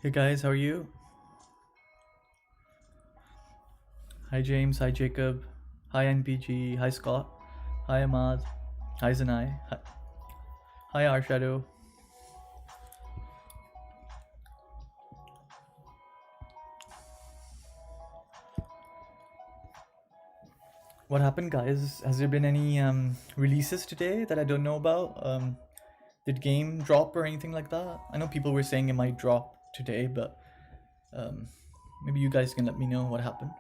Hey guys, how are you? Hi James, hi Jacob, hi NPG, hi Scott, hi Ahmad, hi Zanai, hi Arshadow. What happened, guys? Has there been any releases today that I don't know about? Did game drop or anything like that? I know people were saying it might drop today, but um, maybe you guys can let me know what happened.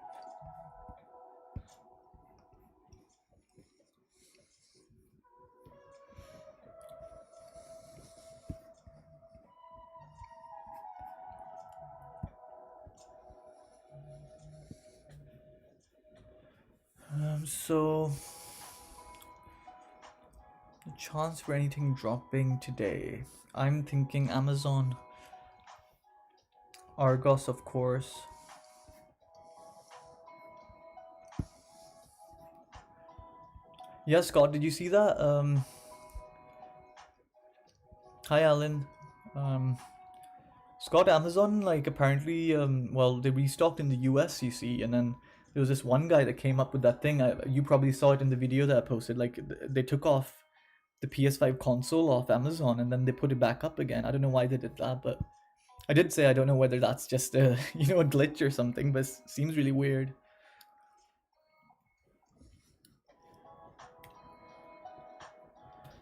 So the chance for anything dropping today, I'm thinking Amazon, Argos, of course. Yeah, Scott, did you see that? Hi, Alan. Um, Scott, Amazon, like, apparently, well, they restocked in the US, you see, and then there was this one guy that came up with that thing. You probably saw it in the video that I posted. Like, they took off the PS5 console off Amazon and then they put it back up again. I don't know why they did that, but I did say I don't know whether that's just a, a glitch or something, but it seems really weird.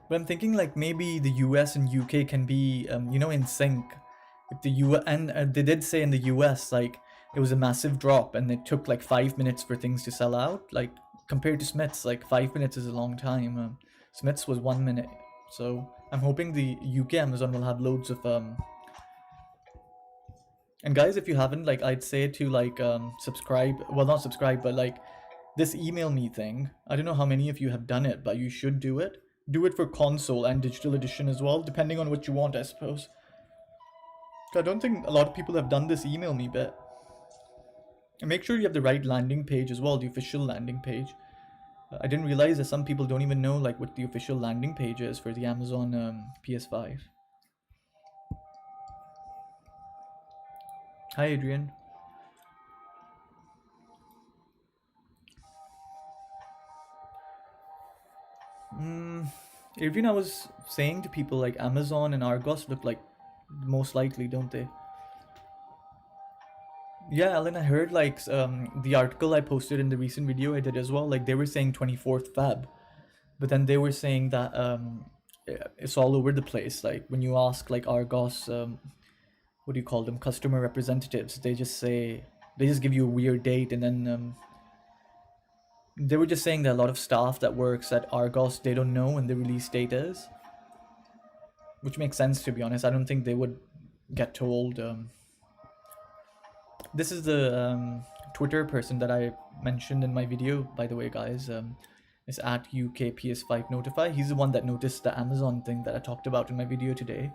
But I'm thinking like maybe the US and UK can be, in sync. If the U and they did say in the US like it was a massive drop and it took like 5 minutes for things to sell out. Like compared to Smiths, like 5 minutes is a long time. Smiths was 1 minute, so I'm hoping the UK Amazon will have loads of And guys, if you haven't, like, I'd say to like subscribe. Well, not subscribe, but like this email me thing. I don't know how many of you have done it, but you should do it. Do it for console and digital edition as well, depending on what you want, I suppose. I don't think a lot of people have done this email me bit. And make sure you have the right landing page as well, the official landing page. I didn't realize that some people don't even know like what the official landing page is for the Amazon PS5. Hi, Adrian. Adrian, I was saying to people like Amazon and Argos look like most likely, don't they? Yeah, Alan, I heard like the article I posted in the recent video I did as well. Like they were saying 24th Feb, but then they were saying that it's all over the place. Like when you ask like Argos, what do you call them, customer representatives, they just give you a weird date, and then they were just saying that a lot of staff that works at Argos, they don't know when the release date is, which makes sense to be honest. I don't think they would get told. This is the Twitter person that I mentioned in my video, by the way, guys. It's at UK PS5 Notify. He's the one that noticed the Amazon thing that I talked about in my video today.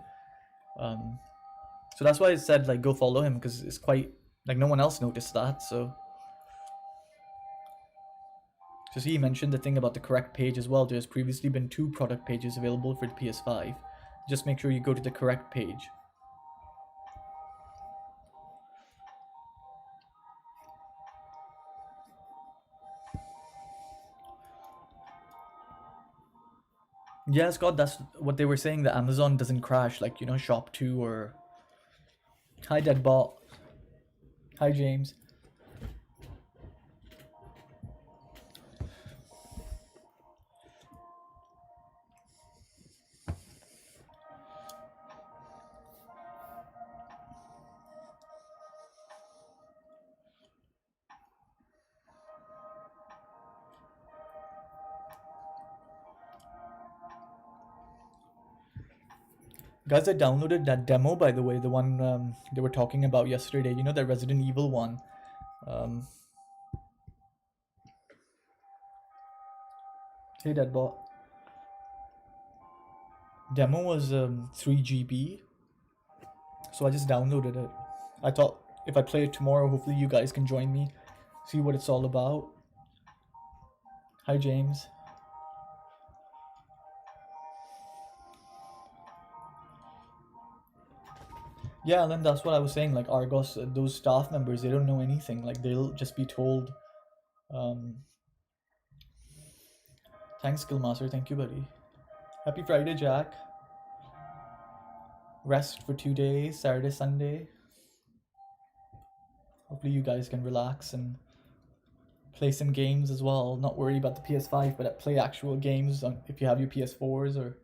So that's why I said like go follow him, because it's quite like no one else noticed that. So he mentioned the thing about the correct page as well. There's previously been 2 product pages available for the PS5. Just make sure you go to the correct page. Yeah, Scott, that's what they were saying, that Amazon doesn't crash like, Shop 2 or... Hi, Deadbot. Hi, James. Guys, I downloaded that demo, by the way, the one they were talking about yesterday. You know, the Resident Evil one. Hey, Deadbot. Demo was 3 GB, so I just downloaded it. I thought if I play it tomorrow, hopefully you guys can join me, see what it's all about. Hi, James. Yeah, then that's what I was saying. Like Argos, those staff members, they don't know anything. Like they'll just be told. Um, Thanks, Skillmaster. Thank you, buddy. Happy Friday, Jack. Rest for 2 days, Saturday, Sunday. Hopefully you guys can relax and play some games as well. Not worry about the PS5, but play actual games if you have your PS4s or.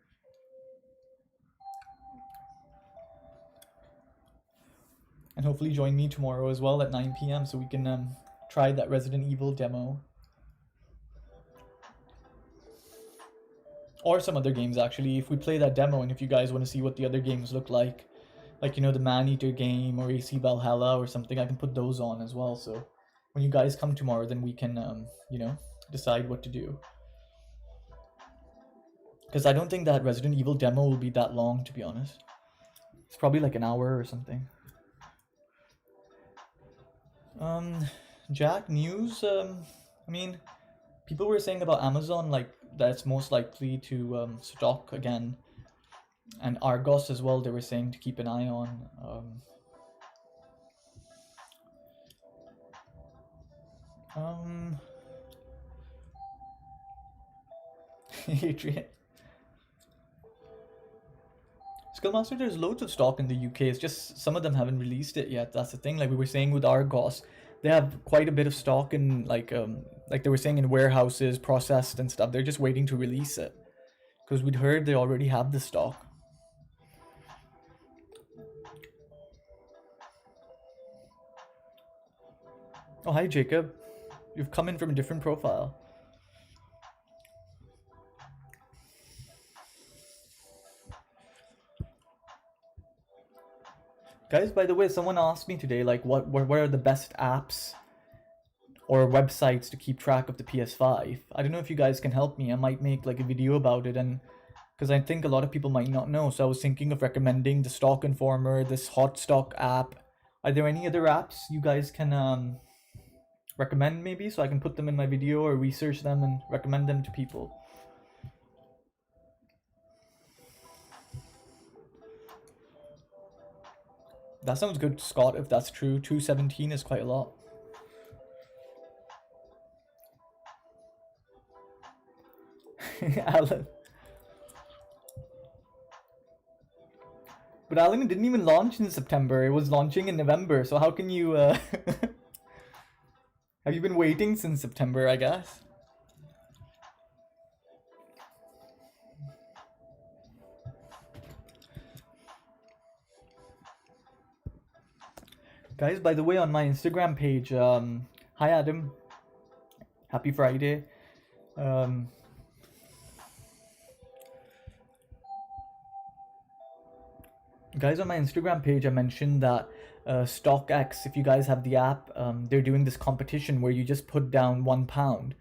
And hopefully join me tomorrow as well at 9 p.m. so we can try that Resident Evil demo. Or some other games actually, if we play that demo and if you guys want to see what the other games look like, the Man-Eater game or AC Valhalla or something, I can put those on as well. So when you guys come tomorrow, then we can, decide what to do. Because I don't think that Resident Evil demo will be that long, to be honest. It's probably like an hour or something. Jack, news, people were saying about Amazon, like, that's most likely to stock again. And Argos as well, they were saying to keep an eye on. Adrian. Skillmaster, there's loads of stock in the UK. It's just some of them haven't released it yet. That's the thing. Like we were saying with Argos, they have quite a bit of stock in like they were saying in warehouses, processed and stuff. They're just waiting to release it because we'd heard they already have the stock. Oh, hi Jacob. You've come in from a different profile. Guys, by the way, someone asked me today, like, what are the best apps or websites to keep track of the PS5? I don't know if you guys can help me. I might make like a video about it, and because I think a lot of people might not know. So I was thinking of recommending the Stock Informer, this Hot Stock app. Are there any other apps you guys can recommend maybe, so I can put them in my video or research them and recommend them to people? That sounds good, Scott, if that's true. 217 is quite a lot. Alan. But Alan didn't even launch in September. It was launching in November. So how can you... Have you been waiting since September, I guess? Guys, by the way, on my Instagram page, hi Adam, happy Friday. Guys, on my Instagram page, I mentioned that StockX, if you guys have the app, they're doing this competition where you just put down £1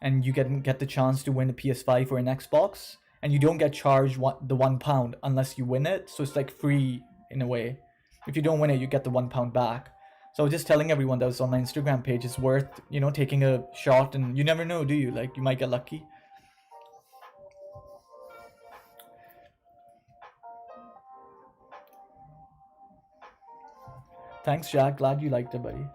and you get the chance to win a PS5 or an Xbox, and you don't get charged the £1 unless you win it. So it's like free in a way. If you don't win it, you get the £1 back. So I was just telling everyone that was on my Instagram page, it's worth, taking a shot, and you never know, do you? Like, you might get lucky. Thanks, Jack. Glad you liked it, buddy.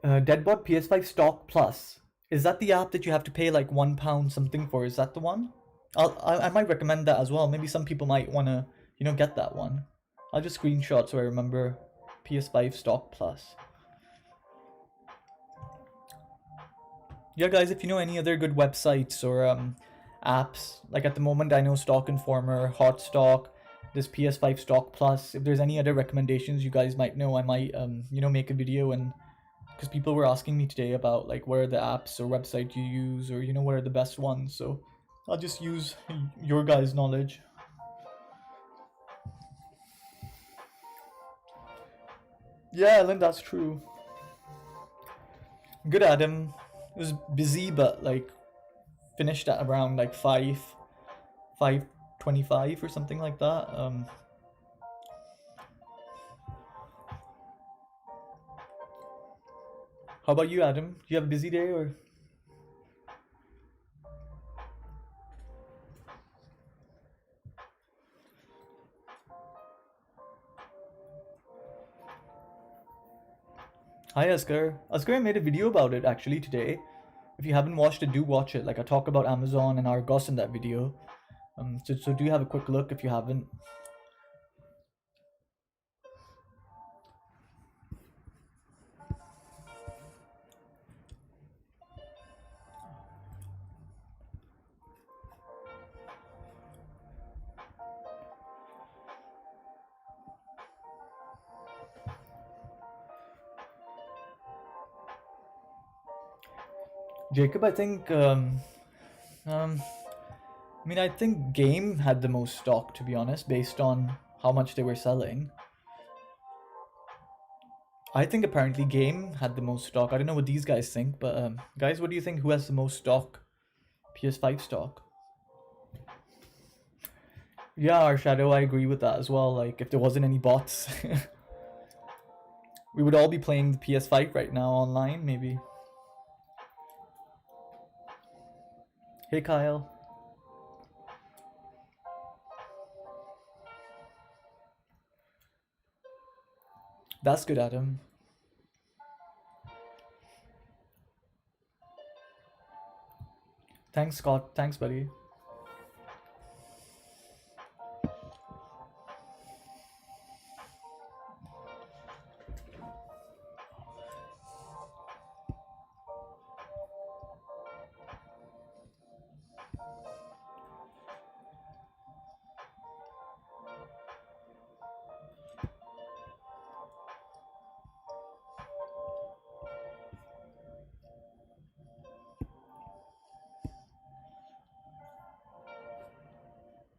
Deadbot PS5 Stock Plus. Is that the app that you have to pay like £1 something for? Is that the one? I might recommend that as well. Maybe some people might want to, get that one. I'll just screenshot so I remember. PS5 Stock Plus. Yeah, guys, if you know any other good websites or apps, like at the moment I know Stock Informer, Hot Stock, this PS5 Stock Plus. If there's any other recommendations you guys might know, I might make a video, and because people were asking me today about like what are the apps or website you use, or what are the best ones. So I'll just use your guys' knowledge. Yeah, Ellen, that's true. Good, Adam. It was busy, but like finished at around like 5:25 or something like that. How about you, Adam? Do you have a busy day or? Hi, Askar. Askar, I made a video about it actually today. If you haven't watched it, do watch it. Like, I talk about Amazon and Argos in that video. So do have a quick look if you haven't. Jacob, I think, um, I mean, I think Game had the most stock, to be honest, based on how much they were selling. I think apparently Game had the most stock. I don't know what these guys think, but guys, what do you think? Who has the most stock? PS5 stock? Yeah, our Shadow, I agree with that as well. Like, if there wasn't any bots, we would all be playing the PS5 right now online, maybe. Hey, Kyle. That's good, Adam. Thanks, Scott. Thanks, buddy.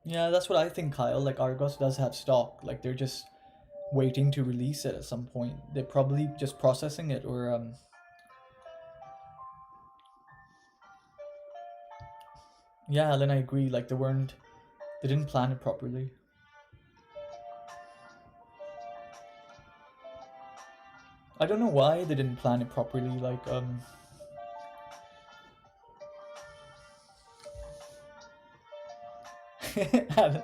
Yeah, that's what I think, Kyle. Like, Argos does have stock. Like, they're just waiting to release it at some point. They're probably just processing it, or yeah, Alan, I agree. Like, they didn't plan it properly. I don't know why they didn't plan it properly. Like, Adam,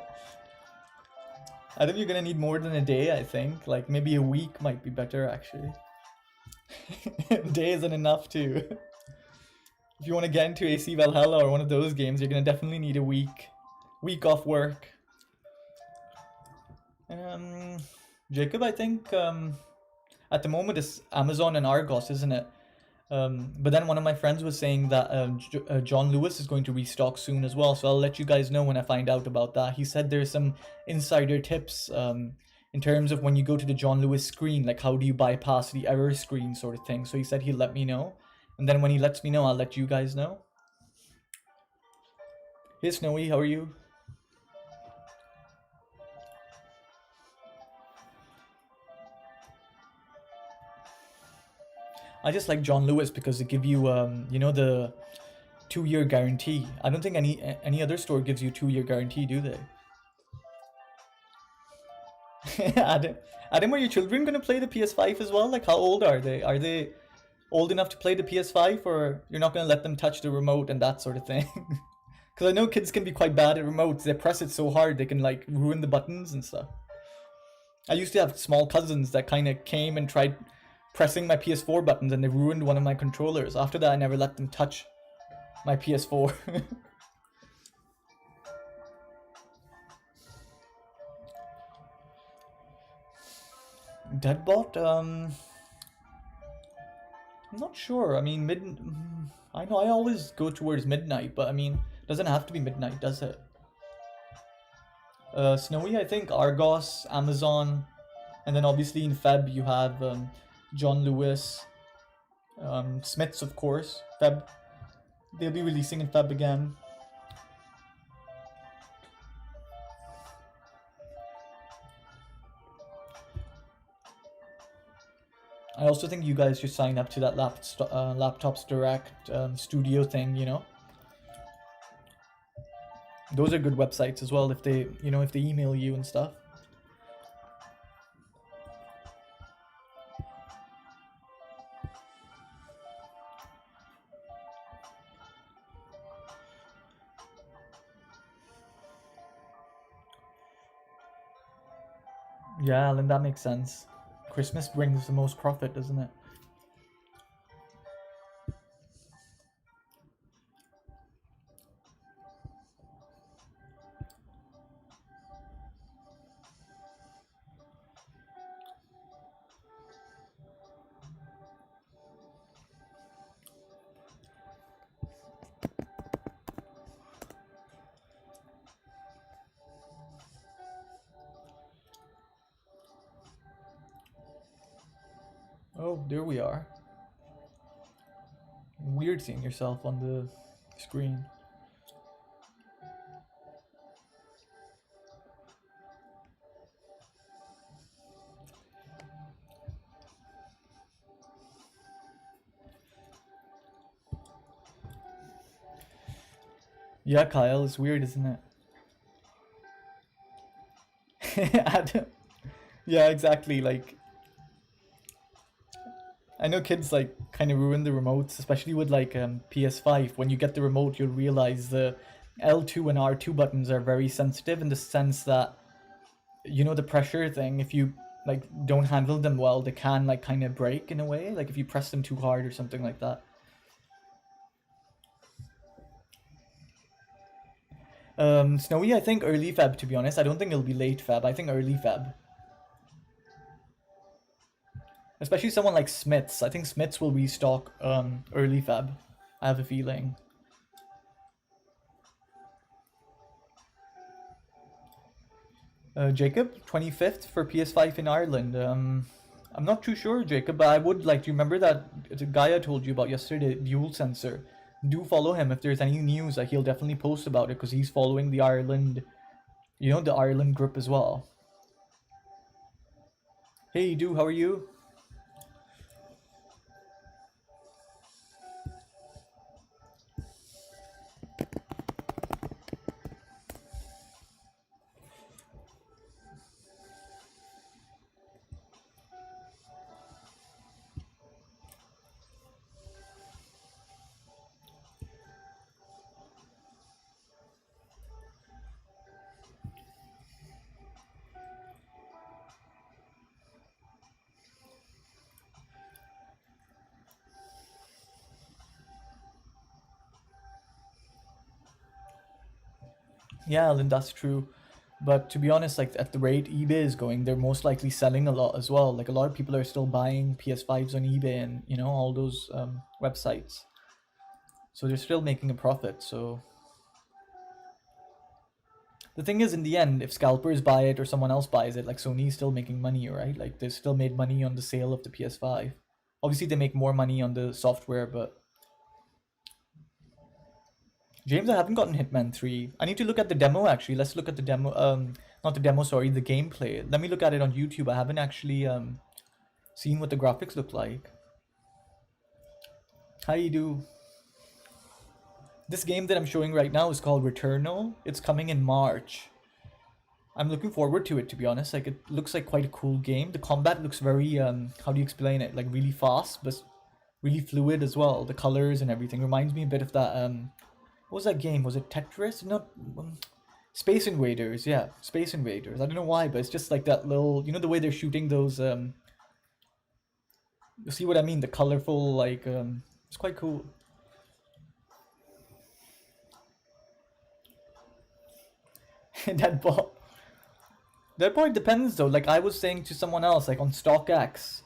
Adam, you're gonna need more than a day, I think. Like, maybe a week might be better, actually. A day isn't enough, too. If you want to get into AC Valhalla or one of those games, you're gonna definitely need a week off work. Um, Jacob, I think at the moment it's Amazon and Argos, isn't it? But then one of my friends was saying that John Lewis is going to restock soon as well. So I'll let you guys know when I find out about that. He said there's some insider tips in terms of when you go to the John Lewis screen, like how do you bypass the error screen sort of thing. So he said he'll let me know. And then when he lets me know, I'll let you guys know. Hey Snowy, how are you? I just like John Lewis because they give you, the 2-year guarantee. I don't think any other store gives you 2-year guarantee, do they? Adam, Adam, are your children gonna play the PS5 as well? Like, how old are they? Are they old enough to play the PS5, or you're not gonna let them touch the remote and that sort of thing? Because I know kids can be quite bad at remotes. They press it so hard they can like ruin the buttons and stuff. I used to have small cousins that kind of came and tried pressing my PS4 buttons and they ruined one of my controllers. After that, I never let them touch my PS4. Deadbot? I'm not sure. I mean, I know I always go towards midnight, but I mean, it doesn't have to be midnight, does it? Snowy, I think Argos, Amazon, and then obviously in Feb you have John Lewis, Smiths, of course. Feb, they'll be releasing in Feb again. I also think you guys should sign up to that Laptops Direct studio thing, Those are good websites as well if they email you and stuff. Yeah, Alan, that makes sense. Christmas brings the most profit, doesn't it? Oh, there we are. Weird seeing yourself on the screen. Yeah, Kyle, it's weird, isn't it? Adam. Yeah, exactly. Like, I know kids like kind of ruin the remotes, especially with like PS5. When you get the remote, you'll realize the L2 and R2 buttons are very sensitive in the sense that, you know, the pressure thing, if you like don't handle them well, they can like kind of break in a way, like if you press them too hard or something like that. Snowy, I think early Feb, to be honest. I don't think it'll be late Feb. I think early Feb. Especially someone like Smiths. I think Smiths will restock early Feb. I have a feeling. Jacob, 25th for PS5 in Ireland. I'm not too sure, Jacob, but I would like to remember that the guy I told you about yesterday, Dual Sensor. Do follow him if there's any news. Like he'll definitely post about it because he's following the Ireland, you know, the Ireland group as well. Hey, Du, how are you? Yeah, Alan, that's true. But to be honest, like at the rate eBay is going, they're most likely selling a lot as well. Like a lot of people are still buying PS5s on eBay and you know all those websites. So they're still making a profit. So the thing is, in the end, if scalpers buy it or someone else buys it, like Sony's still making money, right? Like they still made money on the sale of the PS5. Obviously, they make more money on the software, but James, I haven't gotten Hitman 3. I need to look at the demo actually. Let's look at the demo. Not the demo, sorry, the gameplay. Let me look at it on YouTube. I haven't actually seen what the graphics look like. How you do? This game that I'm showing right now is called Returnal. It's coming in March. I'm looking forward to it, to be honest. Like it looks like quite a cool game. The combat looks very how do you explain it? Like really fast, but really fluid as well. The colors and everything reminds me a bit of that what was that game? Was it Tetris? Not Space Invaders. Yeah, Space Invaders. I don't know why, but it's just like that little, you know, the way they're shooting those you see what I mean? The colorful like it's quite cool. that ball That part depends though. Like I was saying to someone else, like on StockX,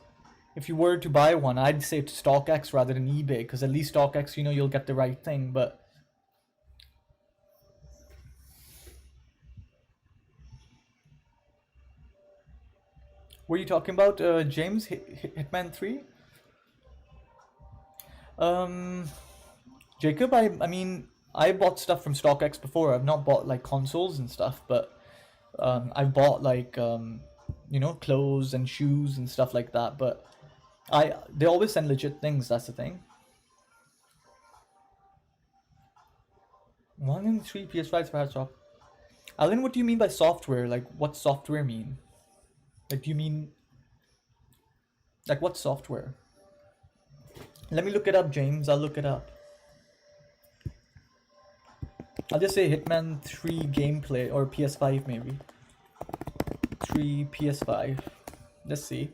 if you were to buy one, I'd say to StockX rather than eBay, because at least StockX, you know, you'll get the right thing. But were you talking about James Hitman 3? Um, Jacob, I mean, I bought stuff from StockX before. I've not bought like consoles and stuff, but I've bought like you know, clothes and shoes and stuff like that. But they always send legit things. That's the thing. 1 in 3 PS5s for hard. Alan, what do you mean by software? Like, what software mean? Like, do you mean like what software? Let me look it up, James. I'll look it up. I'll just say Hitman 3 gameplay or PS5 maybe. 3 PS5. Let's see.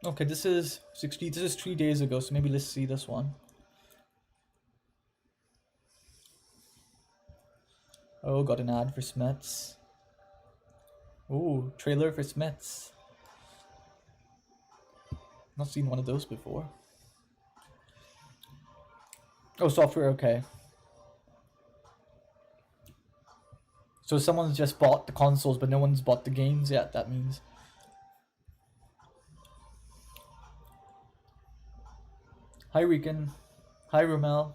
Okay, this is 60. This is 3 days ago, so maybe let's see this one. Oh, got an ad for Smiths. Oh, trailer for Smiths. Not seen one of those before. Oh, software, okay. So someone's just bought the consoles, but no one's bought the games yet, that means. Hi Rican. Hi Romel.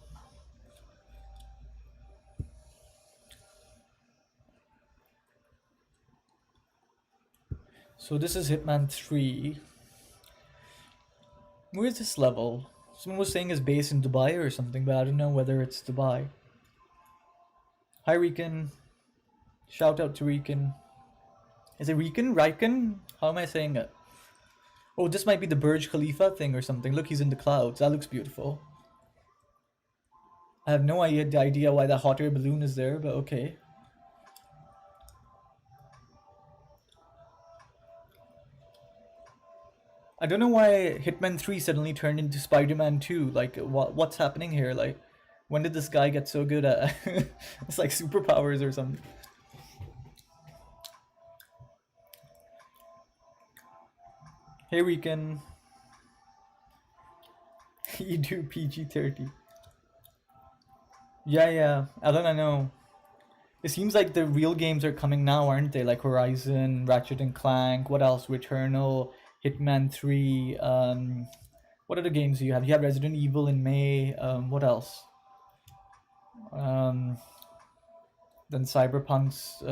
So this is Hitman 3. Where's this level? Someone was saying it's based in Dubai or something, but I don't know whether it's Dubai. Hi Rican. Shout out to Rican. Is it Rican? Rican? How am I saying it? Oh, this might be the Burj Khalifa thing or something. Look, he's in the clouds. That looks beautiful. I have no idea why that hot air balloon is there, but okay. I don't know why Hitman 3 suddenly turned into Spider-Man 2. Like, what's happening here? Like, when did this guy get so good at... It's like superpowers or something. Hey, Rican. You do PG-30. Yeah. I don't know. It seems like the real games are coming now, aren't they? Like Horizon, Ratchet and Clank, what else? Returnal, Hitman 3. What other games do you have? You have Resident Evil in May. What else? Then Cyberpunk's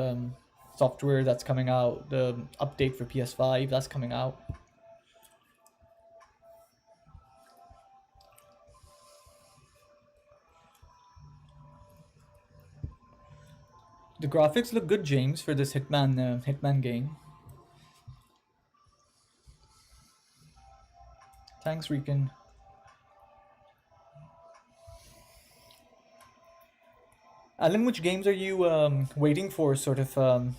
software that's coming out. The update for PS5 that's coming out. The graphics look good, James, for this Hitman game. Thanks, Rican. Alan, which games are you waiting for, sort of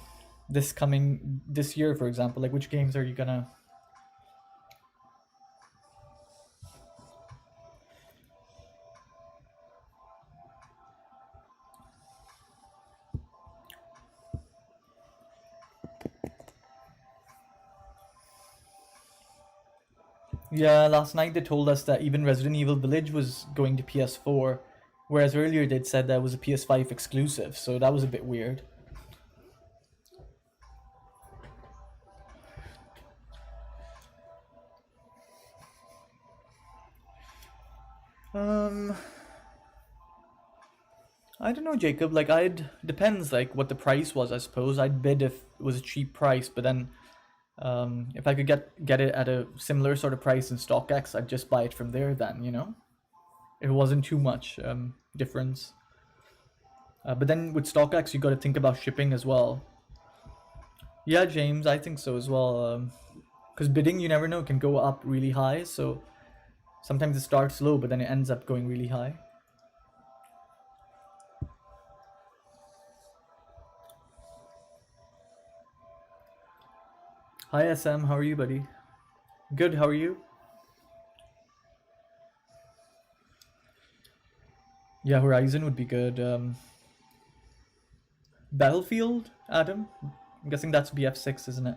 this year, for example? Like, which games are you gonna? Yeah, last night they told us that even Resident Evil Village was going to PS4, whereas earlier they'd said that was a PS5 exclusive, so that was a bit weird. I don't know, Jacob. Like, depends like what the price was. I suppose I'd bid if it was a cheap price, but then if I could get it at a similar sort of price in StockX, I'd just buy it from there. Then it wasn't too much difference. But then with StockX, you got to think about shipping as well. Yeah, James, I think so as well. Because bidding, you never know, can go up really high. So sometimes it starts low, but then it ends up going really high. Hi SM, how are you, buddy? Good, how are you? Yeah, Horizon would be good. Battlefield, Adam? I'm guessing that's BF6, isn't it?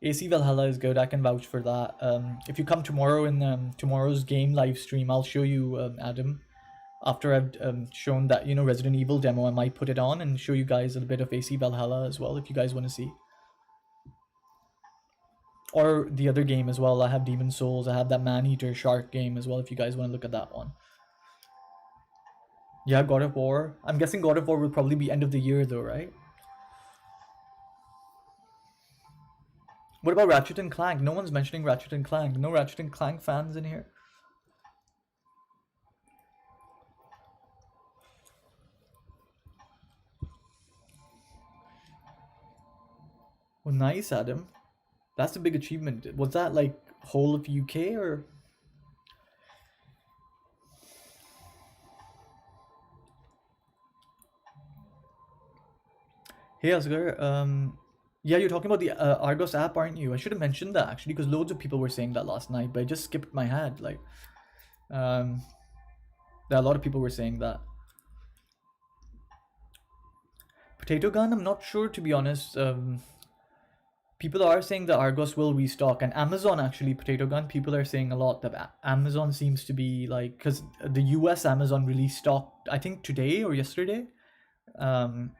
AC Valhalla is good, I can vouch for that. If you come tomorrow in tomorrow's game live stream, I'll show you, Adam. After I've shown that, Resident Evil demo, I might put it on and show you guys a bit of AC Valhalla as well, if you guys want to see. Or the other game as well. I have Demon Souls. I have that Man-Eater Shark game as well, if you guys want to look at that one. Yeah, God of War. I'm guessing God of War will probably be end of the year though, right? What about Ratchet and Clank? No one's mentioning Ratchet and Clank. No Ratchet and Clank fans in here? Oh, nice, Adam. That's a big achievement. Was that like whole of UK or? Hey, Asgar. Yeah, you're talking about the Argos app, aren't you? I should have mentioned that actually, because loads of people were saying that last night, but I just skipped my head. Like, there are a lot of people were saying that. Potato Gun, I'm not sure, to be honest. People are saying that Argos will restock, and Amazon actually, Potato Gun, people are saying a lot that Amazon seems to be like, because the US Amazon release stocked, I think today or yesterday. So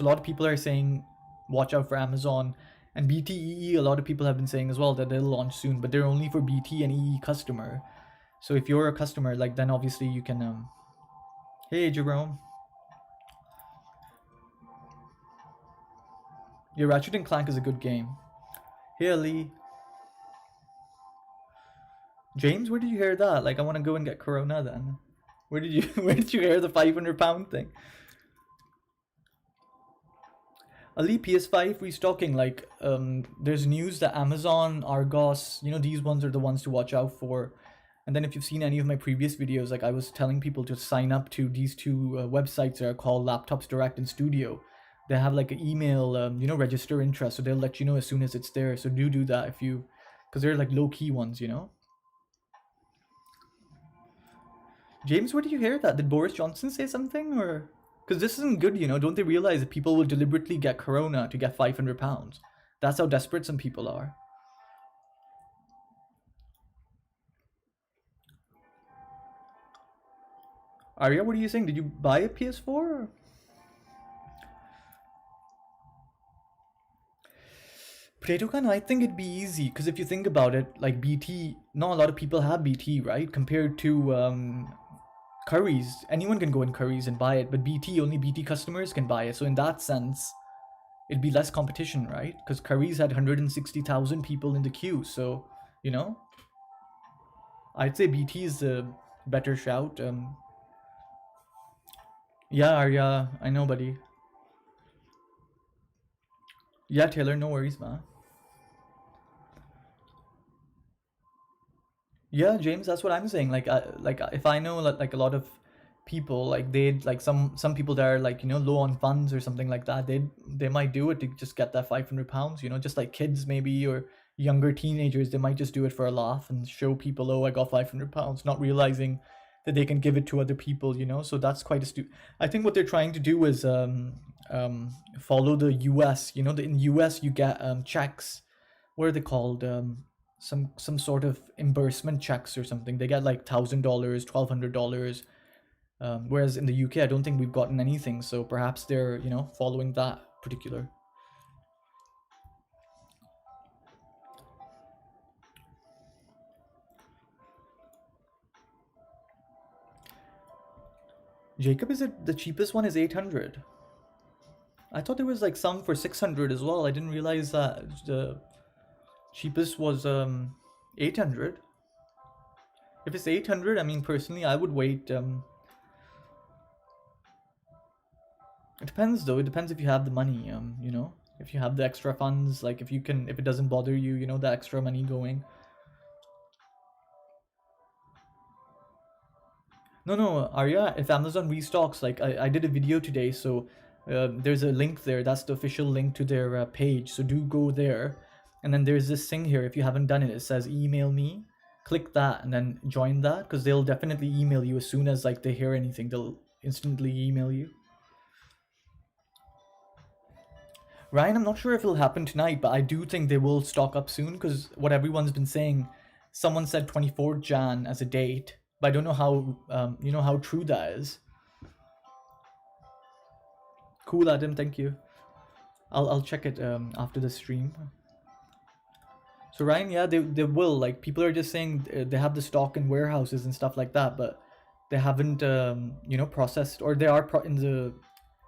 a lot of people are saying watch out for Amazon, and BT EE, a lot of people have been saying as well that they'll launch soon, but they're only for BT and EE customer. So if you're a customer, like, then obviously you can hey Jerome. Yeah, Ratchet and Clank is a good game. Hey Ali. James, where did you hear that? Like, I want to go and get Corona then. Where did you where did you hear the £500 thing? Ali, PS5 restocking, like, there's news that Amazon, Argos, these ones are the ones to watch out for. And then if you've seen any of my previous videos, like, I was telling people to sign up to these two websites that are called Laptops Direct and Studio. They have like an email, register interest, so they'll let you know as soon as it's there. So do that if you, because they're like low key ones. James, where did you hear that? Did Boris Johnson say something, or? Because this isn't good, Don't they realize that people will deliberately get Corona to get £500? That's how desperate some people are. Arya, what are you saying? Did you buy a PS4? Potato Can, I think it'd be easy, because if you think about it, like BT, not a lot of people have BT, right? Compared to Curry's, anyone can go in Curry's and buy it, but only BT customers can buy it. So in that sense, it'd be less competition, right? Because Curry's had 160,000 people in the queue, so, I'd say BT is a better shout. Yeah, Arya, I know, buddy. Yeah, Taylor, no worries, man. Yeah, James, that's what I'm saying. Like if I know like a lot of people, like they'd like some people that are like low on funds or something like that, they might do it to just get that £500. Just like kids maybe or younger teenagers, they might just do it for a laugh and show people, oh, I got £500, not realizing that they can give it to other people. So that's quite I think what they're trying to do is follow the US. In US you get checks. What are they called? Some sort of reimbursement checks or something. They get like $1,000, $1,200. Whereas in the UK, I don't think we've gotten anything. So perhaps they're following that particular. Jacob, is it the cheapest one is 800? I thought there was like some for 600 as well. I didn't realize that the cheapest was 800. If it's 800, I mean, personally, I would wait. It depends though. It depends if you have the money. If you have the extra funds, like if it doesn't bother you, the extra money going. No, Arya, if Amazon restocks, like I did a video today, so there's a link there. That's the official link to their page. So do go there. And then there's this thing here. If you haven't done it, it says email me. Click that and then join that, because they'll definitely email you as soon as like they hear anything. They'll instantly email you. Ryan, I'm not sure if it'll happen tonight, but I do think they will stock up soon, because what everyone's been saying, someone said 24th Jan as a date, but I don't know how how true that is. Cool, Adam, thank you. I'll check it after the stream. So Ryan, yeah, they will. Like, people are just saying they have the stock in warehouses and stuff like that, but they haven't processed, or they are in the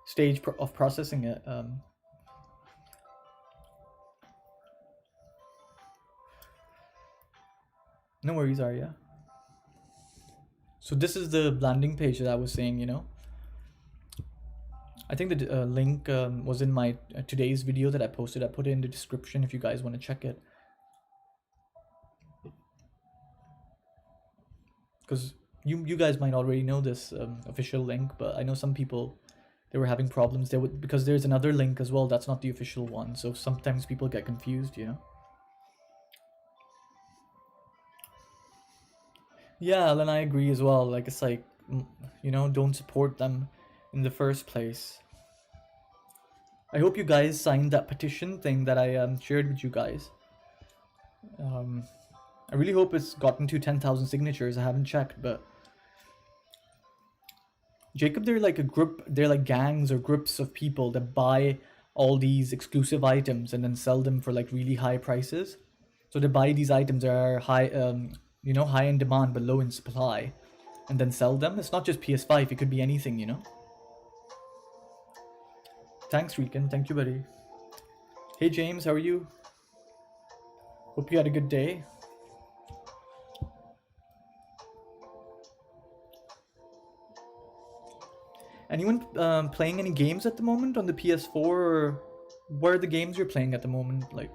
stage of processing it. No worries, Arya. So this is the landing page that I was saying. I think the link was in my today's video that I posted. I put it in the description if you guys want to check it. Because you guys might already know this official link, but I know some people, they were having problems there because there's another link as well that's not the official one. So sometimes people get confused. Yeah, and I agree as well. Like, it's like, don't support them in the first place. I hope you guys signed that petition thing that I shared with you guys. I really hope it's gotten to 10,000 signatures. I haven't checked, but Jacob, they're like a group. They're like gangs or groups of people that buy all these exclusive items and then sell them for like really high prices. So they buy these items that are high, You know, high in demand but low in supply, and then sell them. It's not just PS5, it could be anything, you know? Thanks, Rican. Thank you, buddy. Hey, James, how are you? Hope you had a good day. Anyone playing any games at the moment on the PS4, or what are the games you're playing at the moment? Like,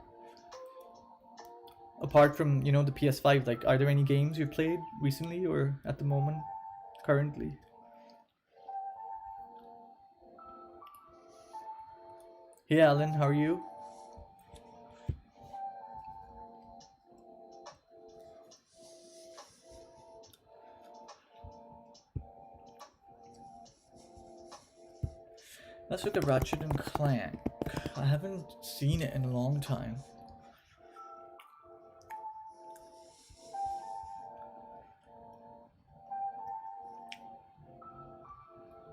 apart from, you know, the PS5, like, are there any games you've played recently or at the moment, currently? Hey, Alan, how are you? Let's look at Ratchet and Clank. I haven't seen it in a long time.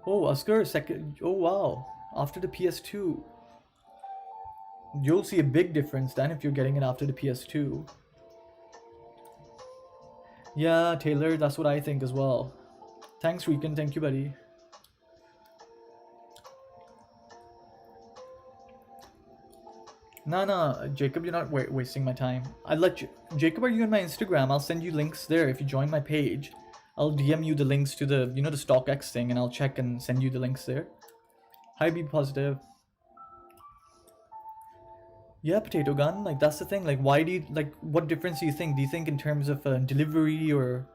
Oh, Oscar, second. Oh, wow. After the PS2. You'll see a big difference then if you're getting it after the PS2. Yeah, Taylor, that's what I think as well. Thanks, Rican. Thank you, buddy. Nah, Jacob, you're not wasting my time. I'll let you. Jacob, are you on my Instagram? I'll send you links there if you join my page. I'll DM you the links to the, you know, the StockX thing, and I'll check and send you the links there. Hi, be positive. Yeah, Potato Gun. Like, that's the thing. Like, why do you, like, what difference do you think? Do you think in terms of delivery or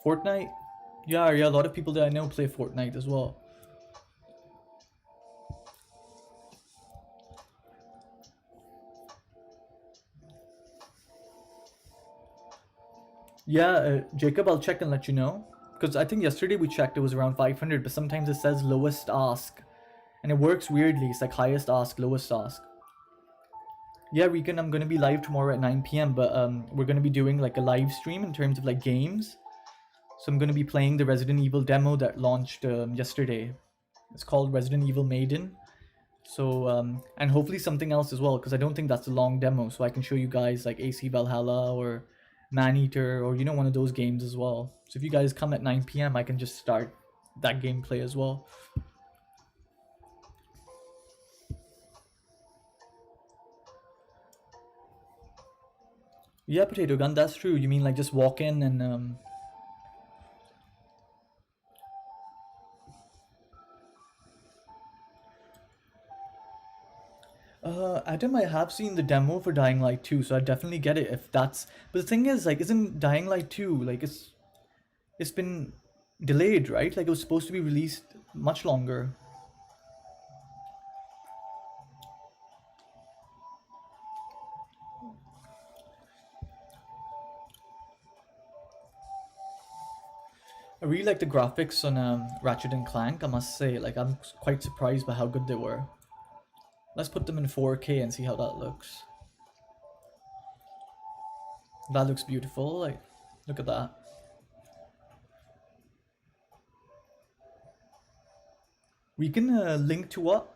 Fortnite? Yeah, a lot of people that I know play Fortnite as well. Yeah, Jacob, I'll check and let you know. Because I think yesterday we checked, it was around 500, but sometimes it says lowest ask. And it works weirdly. It's like highest ask, lowest ask. Yeah, Regan, I'm gonna be live tomorrow at 9 p.m. But we're gonna be doing like a live stream in terms of like games. So I'm gonna be playing the Resident Evil demo that launched yesterday. It's called Resident Evil Maiden. So and hopefully something else as well, because I don't think that's a long demo. So I can show you guys like AC Valhalla or Maneater, or you know, one of those games as well. So if you guys come at 9 p.m. I can just start that gameplay as well. Yeah, Potato Gun, that's true. You mean like just walk in and Adam, I have seen the demo for Dying Light 2, so I definitely get it if that's. But the thing is, like, isn't Dying Light 2 like it's been delayed, right? Like it was supposed to be released much longer. I really like the graphics on Ratchet and Clank. I must say, like, I'm quite surprised by how good they were. Let's put them in 4K and see how that looks. That looks beautiful. Like, look at that. We can link to what?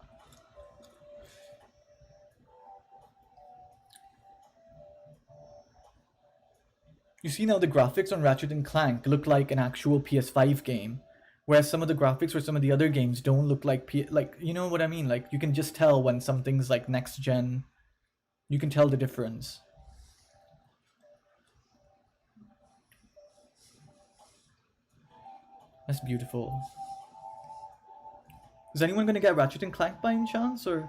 You see now the graphics on Ratchet and Clank look like an actual PS5 game, whereas some of the graphics for some of the other games don't look like like, you know what I mean? Like you can just tell when something's like next gen. You can tell the difference. That's beautiful. Is anyone gonna get Ratchet and Clank by any chance, or?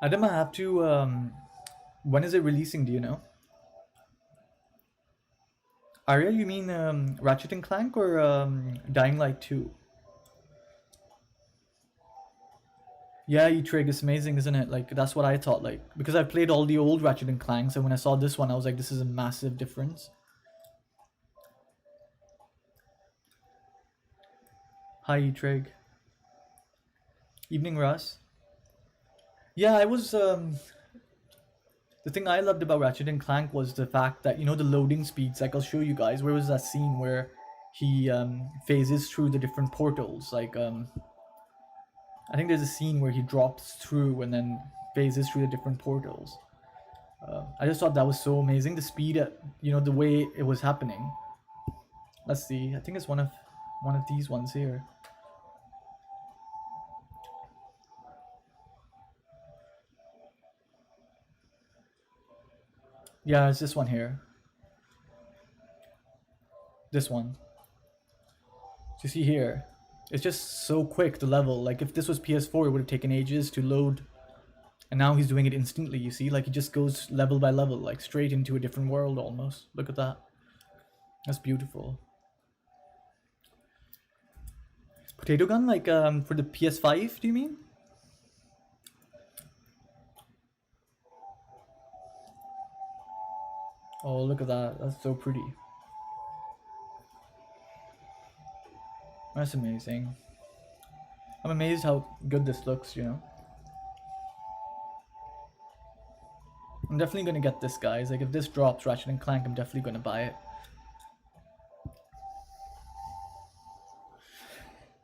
Adam, I have to. When is it releasing? Do you know? Arya, you mean Ratchet and Clank or Dying Light 2? Yeah, E-Trig is amazing, isn't it? Like that's what I thought. Like because I played all the old Ratchet and Clanks, and when I saw this one, I was like, this is a massive difference. Hi, E-Trig. Evening, Russ. Yeah, I was. The thing I loved about Ratchet and Clank was the fact that, you know, the loading speeds. Like, I'll show you guys. Where was that scene where he phases through the different portals? Like, I think there's a scene where he drops through and then phases through the different portals. I just thought that was so amazing. The speed, you know, the way it was happening. Let's see. I think it's one of these ones here. Yeah, it's this one here. This one. So you see here, it's just so quick, the level. Like, if this was PS4, it would have taken ages to load. And now he's doing it instantly, you see? Like, he just goes level by level, like straight into a different world almost. Look at that. That's beautiful. Potato gun, like, for the PS5, do you mean? Oh, look at that. That's so pretty. That's amazing. I'm amazed how good this looks, you know? I'm definitely gonna get this, guys. Like, if this drops Ratchet and Clank, I'm definitely gonna buy it.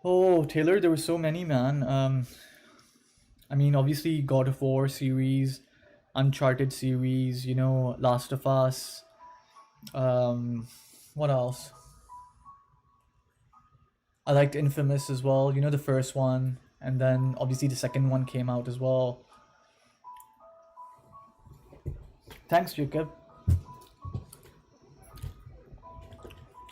Oh, Taylor, there were so many, man. I mean, obviously, God of War series, Uncharted series, you know, Last of Us. What else? I liked Infamous as well, you know, the first one. And then, obviously, the second one came out as well. Thanks, Jacob.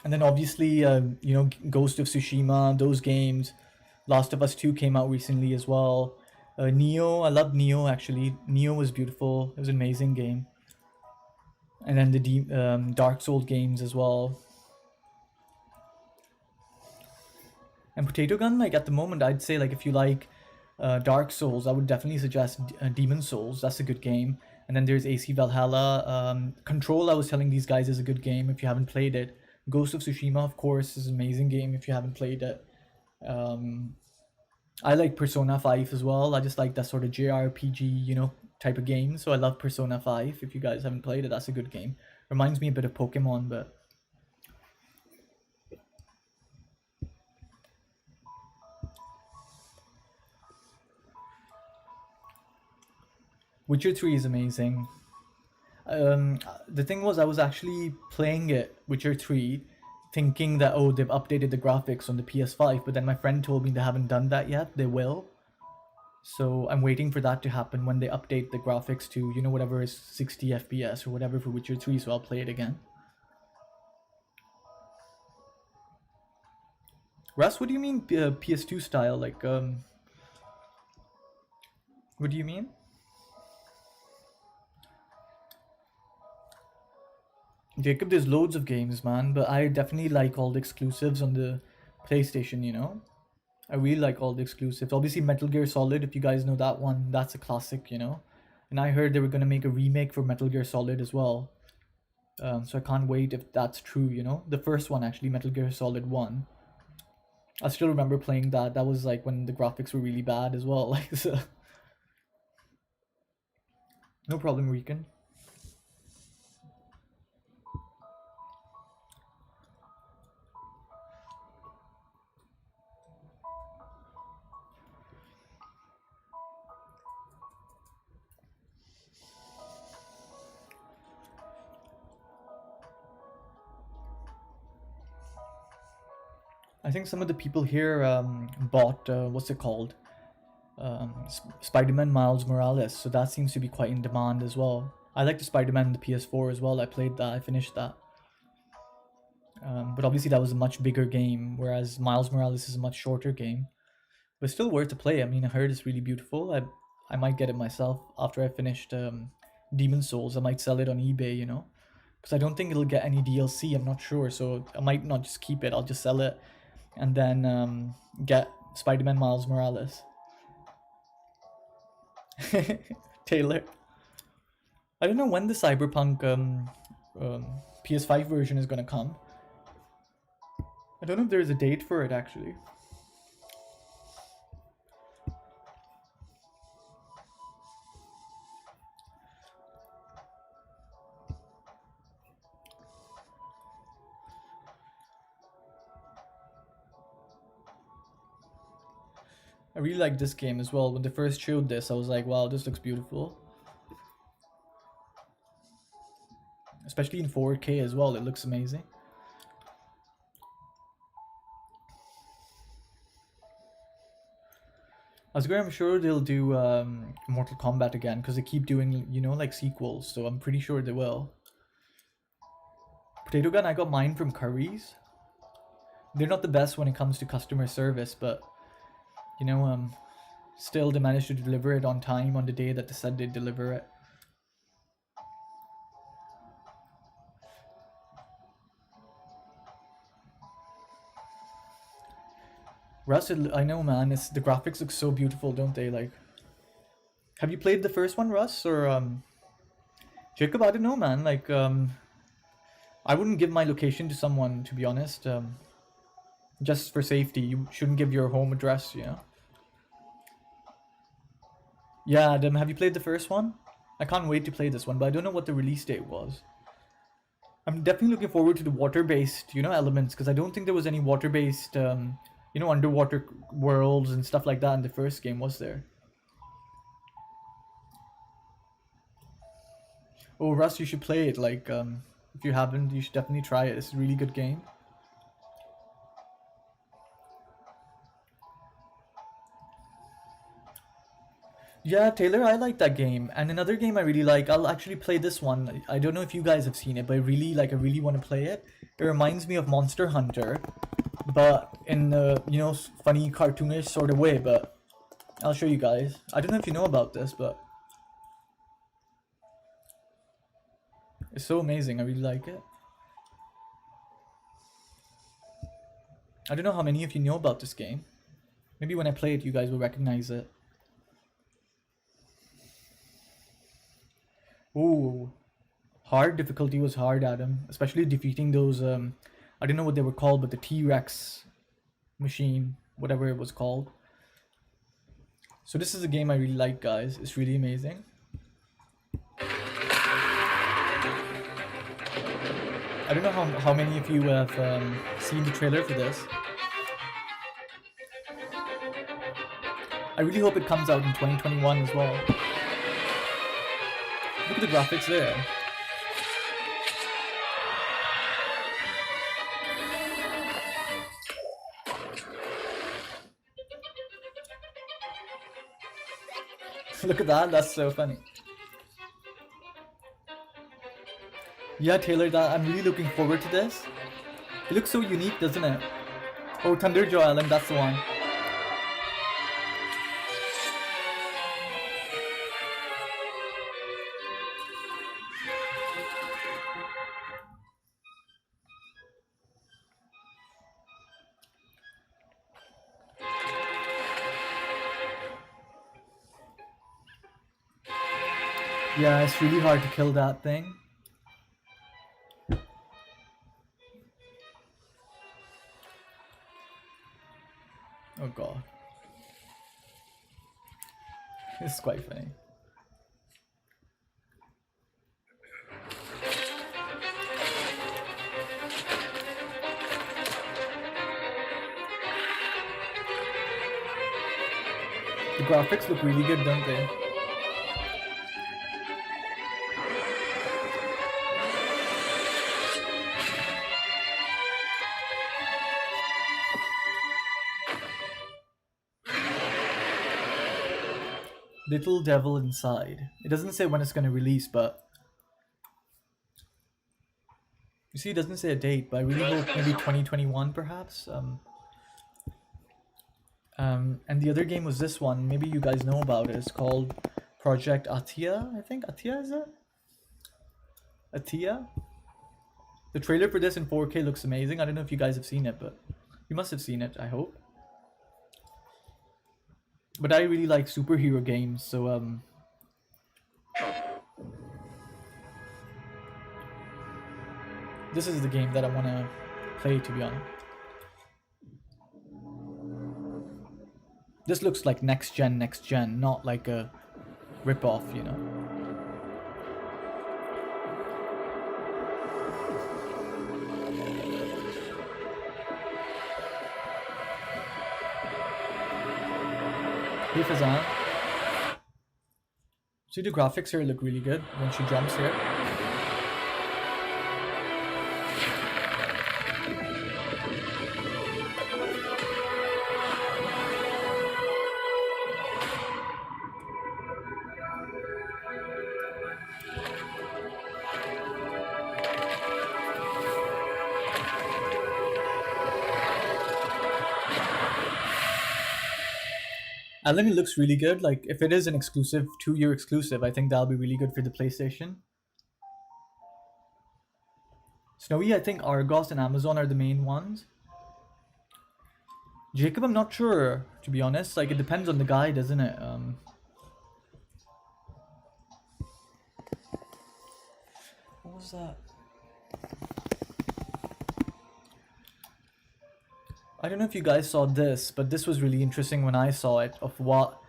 And then obviously, you know, Ghost of Tsushima, those games. Last of Us 2 came out recently as well. Neo, I loved Neo actually. Neo was beautiful. It was an amazing game. And then the Dark Souls games as well. And Potato Gun, like at the moment, I'd say like if you like Dark Souls, I would definitely suggest Demon Souls. That's a good game. And then there's AC Valhalla. Control, I was telling these guys, is a good game if you haven't played it. Ghost of Tsushima, of course, is an amazing game if you haven't played it. I like Persona 5 as well. I just like that sort of JRPG, you know, type of game. So I love Persona 5. If you guys haven't played it, that's a good game. Reminds me a bit of Pokemon, but... Witcher 3 is amazing. The thing was, I was actually playing it, Witcher 3, thinking that, oh, they've updated the graphics on the PS5, but then my friend told me they haven't done that yet. They will. So I'm waiting for that to happen when they update the graphics to, you know, whatever is 60 FPS or whatever for Witcher 3, so I'll play it again. Russ, what do you mean PS2 style? Like, what do you mean? Jacob, there's loads of games, man, but I definitely like all the exclusives on the PlayStation, you know? I really like all the exclusives. Obviously, Metal Gear Solid, if you guys know that one, that's a classic, you know? And I heard they were gonna make a remake for Metal Gear Solid as well. So I can't wait if that's true, you know? The first one, actually, Metal Gear Solid 1. I still remember playing that. That was like when the graphics were really bad as well. Like, so. No problem, Rican. I think some of the people here bought, what's it called? Spider-Man Miles Morales, so that seems to be quite in demand as well. I like the Spider-Man on the PS4 as well. I played that, I finished that. But obviously that was a much bigger game, whereas Miles Morales is a much shorter game. But still worth to play. I mean, I heard it's really beautiful. I might get it myself after I finished Demon Souls. I might sell it on eBay, you know? Because I don't think it'll get any DLC, I'm not sure. So I might not just keep it, I'll just sell it. And then get Spider-Man Miles Morales. Taylor. I don't know when the Cyberpunk PS5 version is gonna come. I don't know if there's a date for it actually. I really like this game as well. When they first showed this, I was like, wow, this looks beautiful. Especially in 4K as well, it looks amazing. I'm sure they'll do Mortal Kombat again because they keep doing, you know, like sequels. So I'm pretty sure they will. Potato Gun, I got mine from Curry's. They're not the best when it comes to customer service, but you know, still they managed to deliver it on time on the day that they said they'd deliver it. Russ, I know, man. The graphics look so beautiful, don't they? Like, have you played the first one, Russ, or Jacob? I don't know, man. Like, I wouldn't give my location to someone, to be honest. Just for safety, you shouldn't give your home address, you know. Yeah, Adam, have you played the first one? I can't wait to play this one, but I don't know what the release date was. I'm definitely looking forward to the water-based, you know, elements, because I don't think there was any water-based, you know, underwater worlds and stuff like that in the first game, was there? Oh, Russ, you should play it. Like, if you haven't, you should definitely try it. It's a really good game. Yeah, Taylor, I like that game. And another game I really like, I'll actually play this one. I don't know if you guys have seen it, but I really want to play it. It reminds me of Monster Hunter, but in a, you know, funny cartoonish sort of way, but I'll show you guys. I don't know if you know about this, but it's so amazing. I really like it. I don't know how many of you know about this game. Maybe when I play it, you guys will recognize it. Ooh, hard difficulty was hard, Adam. Especially defeating those, I don't know what they were called, but the T-Rex machine, whatever it was called. So this is a game I really like, guys. It's really amazing. I don't know how many of you have seen the trailer for this. I really hope it comes out in 2021 as well. Look at the graphics there. Look at that, that's so funny. Yeah, Taylor, I'm really looking forward to this. It looks so unique, doesn't it? Oh, Thunderjaw Island, that's the one. Yeah, it's really hard to kill that thing. Oh god. It's quite funny. The graphics look really good, don't they? Little Devil Inside. It doesn't say when it's going to release, but you see, it doesn't say a date, but I really hope maybe 2021 perhaps. And the other game was this one. Maybe you guys know about it. It's called Project Atia, I think. Atia, is it? Atia? The trailer for this in 4K looks amazing. I don't know if you guys have seen it, but you must have seen it, I hope. But I really like superhero games, so this is the game that I want to play, to be honest. This looks like next gen, not like a rip-off, you know. Hey Fazan. See, the graphics here look really good when she jumps here. And it looks really good. Like, if it is an exclusive, 2-year exclusive, I think that'll be really good for the PlayStation. Snowy, I think Argos and Amazon are the main ones. Jacob, I'm not sure, to be honest. Like, it depends on the guide, doesn't it? What was that? I don't know if you guys saw this, but this was really interesting when I saw it, of what...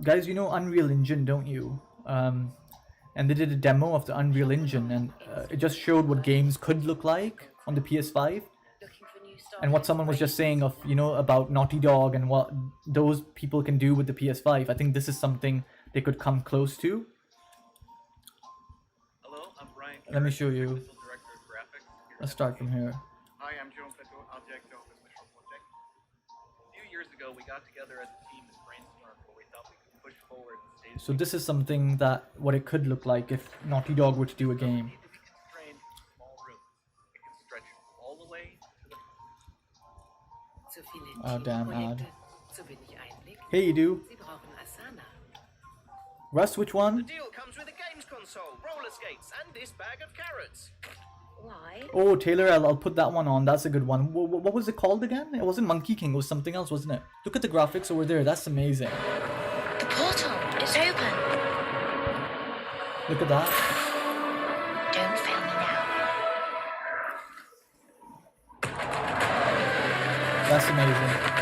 guys, you know Unreal Engine, don't you? And they did a demo of the Unreal Engine, and it just showed what games could look like on the PS5. And what someone was just saying of, you know, about Naughty Dog and what those people can do with the PS5. I think this is something they could come close to. Hello, I'm Brian. Let me show you. Director of Graphics. Let's start from here. Hi, I'm João Pedro, Arquitecto of Special Project. A few years ago, we got together as a team and brainstormed what we thought we could push forward and stage. So this is something that, what it could look like if Naughty Dog were to do a game. If we constrained a small room, it could stretch all the way to the... Oh, damn ad. Hey, you do. Russ, which The one? deal comes with a games console, roller skates, and this bag of carrots. Why? Oh, Taylor, I'll put that one on. That's a good one. What was it called again? It wasn't Monkey King. It was something else, wasn't it? Look at the graphics over there. That's amazing. The portal is open. Look at that. Don't fail me now. That's amazing.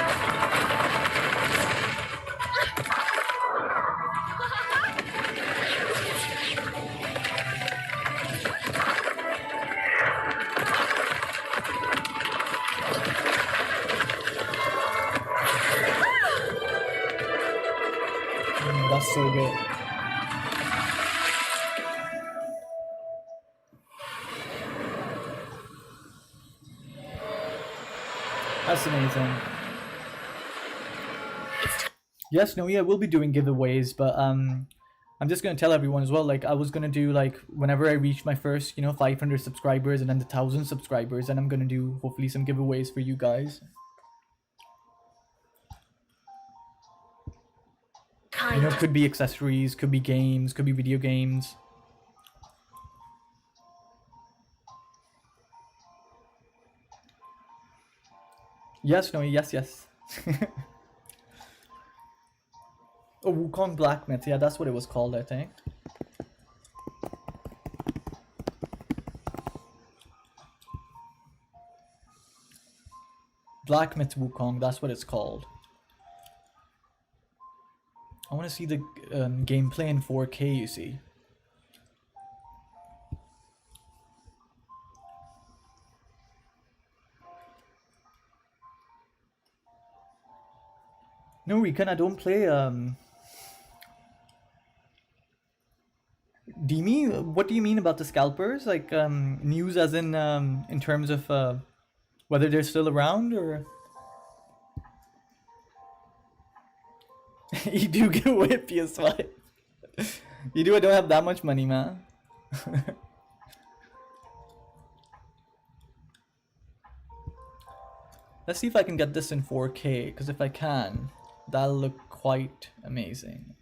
That's so good. That's amazing. Yes, no, yeah, we'll be doing giveaways, but I'm just gonna tell everyone as well. Like, I was gonna do, like, whenever I reach my first, you know, 500 subscribers and then the 1,000 subscribers, and I'm gonna do hopefully some giveaways for you guys. You know, it could be accessories, could be games, could be video games. Yes, no, yes. Oh, Wukong Black Myth, yeah, that's what it was called, I think. Black Myth Wukong, that's what it's called. I want to see the gameplay in 4K, you see. No, Recon, I don't play, Dimi, what do you mean about the scalpers? Like, news as in terms of, whether they're still around, or... You do give away a PS5. You do, I don't have that much money, man. Let's see if I can get this in 4K, because if I can, that'll look quite amazing.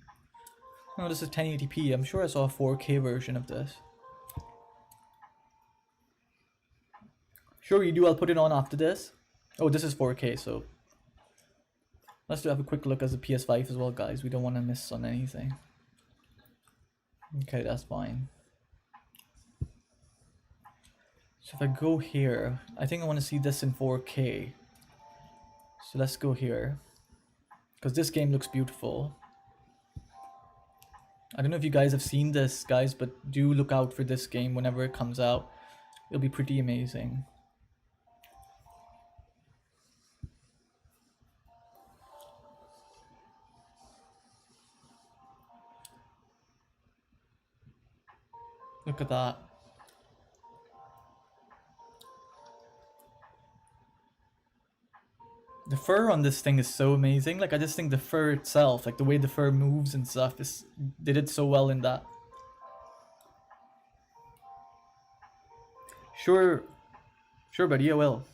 No, this is 1080p. I'm sure I saw a 4K version of this. Sure, you do. I'll put it on after this. Oh, this is 4K, so... Let's have a quick look as a PS5 as well, guys. We don't want to miss on anything. Okay, that's fine. So if I go here, I think I want to see this in 4K. So let's go here. Because this game looks beautiful. I don't know if you guys have seen this, guys, but do look out for this game whenever it comes out. It'll be pretty amazing. Look at that. The fur on this thing is so amazing. Like, I just think the fur itself, like the way the fur moves and stuff, is they did so well in that. Sure, sure, buddy, I will.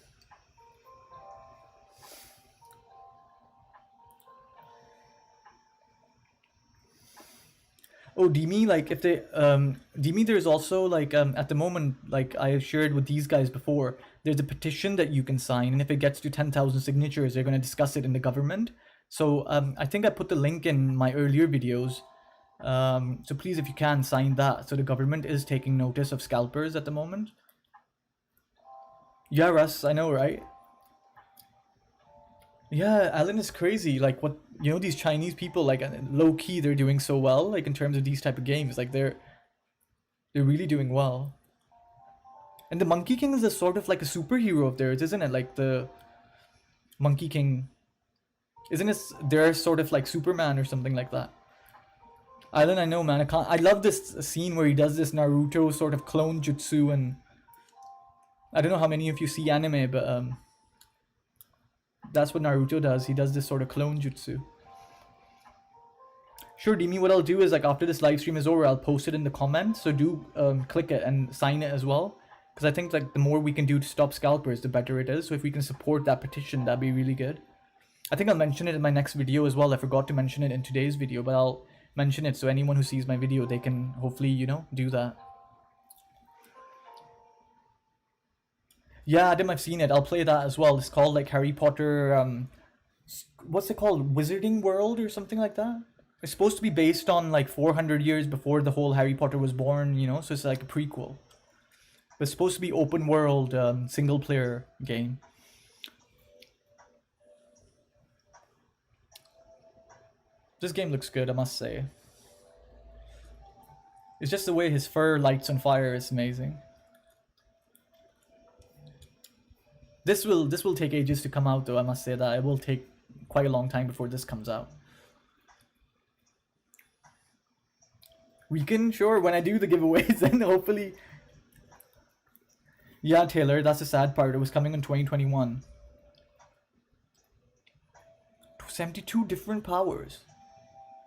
Oh, Demi, like if they Demi, there's also like at the moment, like I shared with these guys before, there's a petition that you can sign, and if it gets to 10,000 signatures, they're gonna discuss it in the government. So I think I put the link in my earlier videos. So please, if you can, sign that. So the government is taking notice of scalpers at the moment. Yeah, Russ, I know, right? Yeah, Alan is crazy. Like what, you know, these Chinese people, like low key, they're doing so well. Like in terms of these type of games, like they're really doing well. And the Monkey King is a sort of like a superhero of theirs, isn't it? Like the Monkey King, isn't it? They're sort of like Superman or something like that. Alan, I know, man. I love this scene where he does this Naruto sort of clone jutsu, and I don't know how many of you see anime, but that's what Naruto does. He does this sort of clone jutsu. Sure, Demi, what I'll do is, like, after this live stream is over, I'll post it in the comments. So do click it and sign it as well. Because I think, like, the more we can do to stop scalpers, the better it is. So if we can support that petition, that'd be really good. I think I'll mention it in my next video as well. I forgot to mention it in today's video, but I'll mention it so anyone who sees my video, they can hopefully, you know, do that. Yeah, Adam, I've seen it. I'll play that as well. It's called like Harry Potter, what's it called? Wizarding World or something like that? It's supposed to be based on like 400 years before the whole Harry Potter was born, you know, so it's like a prequel. But it's supposed to be open world, single player game. This game looks good, I must say. It's just the way his fur lights on fire is amazing. This will take ages to come out though, I must say that. It will take quite a long time before this comes out. We can, sure, when I do the giveaways, then hopefully. Yeah, Taylor, that's the sad part. It was coming in 2021. 72 different powers.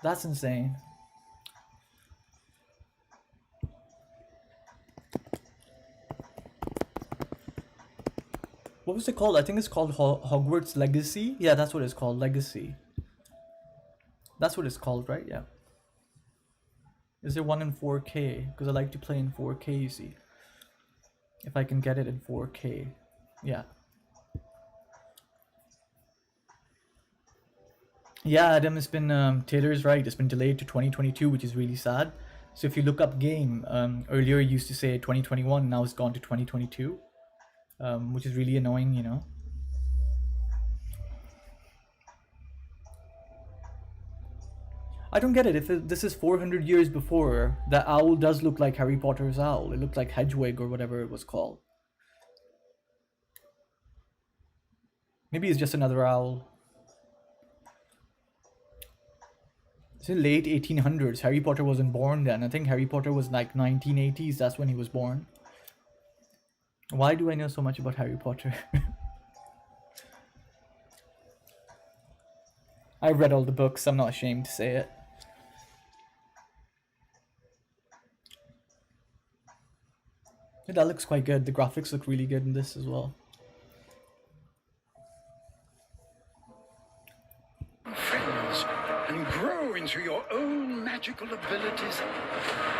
That's insane. What was it called? I think it's called Hogwarts Legacy. Yeah, that's what it's called, Legacy. That's what it's called, right? Yeah. Is there one in 4K? Because I like to play in 4K, you see. If I can get it in 4K. Yeah. Yeah, Adam, it's been, Taylor's right. It's been delayed to 2022, which is really sad. So if you look up game, earlier it used to say 2021, now it's gone to 2022. Which is really annoying, you know. I don't get it. If this is 400 years before, the owl does look like Harry Potter's owl. It looked like Hedwig or whatever it was called. Maybe it's just another owl. It's in late 1800s. Harry Potter wasn't born then. I think Harry Potter was like 1980s. That's when he was born. Why do I know so much about Harry Potter? I've read all the books. I'm not ashamed to say it. Yeah, that looks quite good. The graphics look really good in this as well. Friends, and grow into your own magical abilities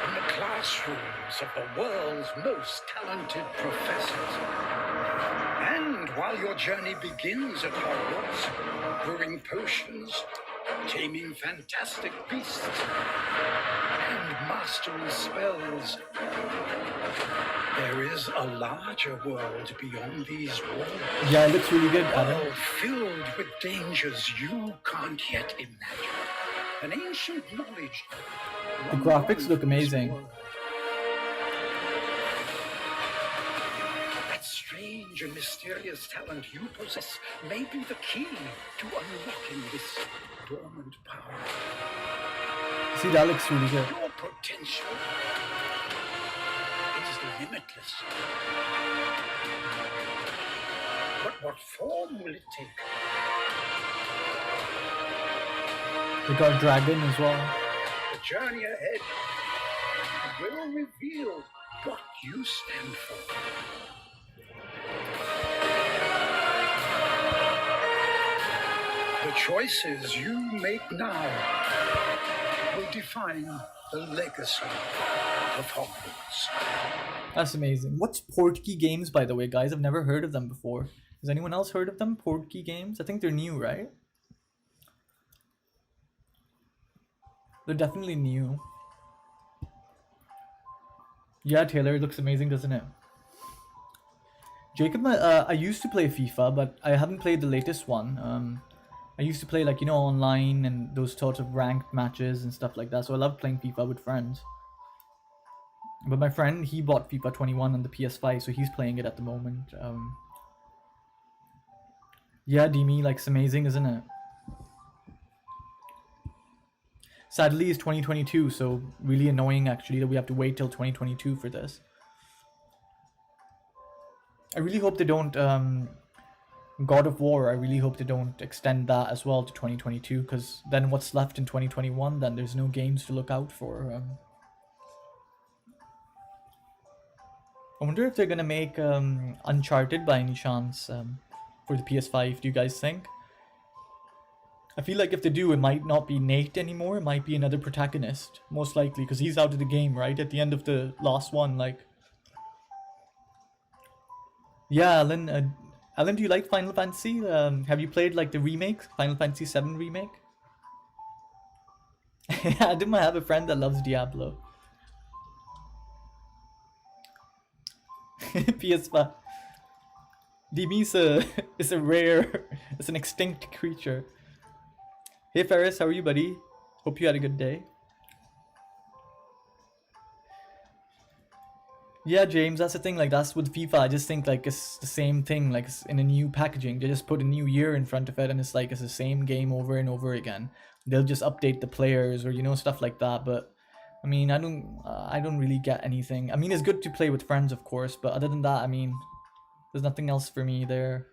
in the classrooms of the world's most talented professors. And while your journey begins at Hogwarts, brewing potions, taming fantastic beasts, and mastering spells, there is a larger world beyond these walls. Yeah, it looks really good, Adam. A world filled with dangers you can't yet imagine. An ancient knowledge. The graphics look amazing. That strange and mysterious talent you possess may be the key to unlocking this dormant power. See, that looks really good. Your potential limitless. But what form will it take? They got Dragon as well. The journey ahead will reveal what you stand for. The choices you make now will define the legacy of Hogwarts. That's amazing. What's Portkey Games, by the way, guys? I've never heard of them before. Has anyone else heard of them? Portkey Games? I think they're new, right? They're definitely new. Yeah, Taylor, it looks amazing, doesn't it? Jacob, I used to play FIFA, but I haven't played the latest one. I used to play, like, you know, online and those sorts of ranked matches and stuff like that. So I love playing FIFA with friends. But my friend, he bought FIFA 21 on the PS5, so he's playing it at the moment. Yeah, Demi, like, it's amazing, isn't it? Sadly, it's 2022, so really annoying, actually, that we have to wait till 2022 for this. I really hope they don't, God of War, I really hope they don't extend that as well to 2022, because then what's left in 2021, then there's no games to look out for. I wonder if they're gonna make Uncharted by any chance for the PS5, do you guys think? I feel like if they do, it might not be Nate anymore, it might be another protagonist, most likely, because he's out of the game, right? At the end of the last one, like... Yeah, Alan, Alan, do you like Final Fantasy? Have you played, like, the remake, Final Fantasy 7 Remake? I do have a friend that loves Diablo. PS5. DB is a rare, it's an extinct creature. Hey Ferris, how are you, buddy? Hope you had a good day. Yeah, James, that's the thing, like, that's with FIFA, I just think, like, it's the same thing, like, it's in a new packaging. They just put a new year in front of it, and it's like, it's the same game over and over again. They'll just update the players, or, you know, stuff like that, but, I mean, I don't really get anything. I mean, it's good to play with friends, of course, but other than that, I mean, there's nothing else for me there.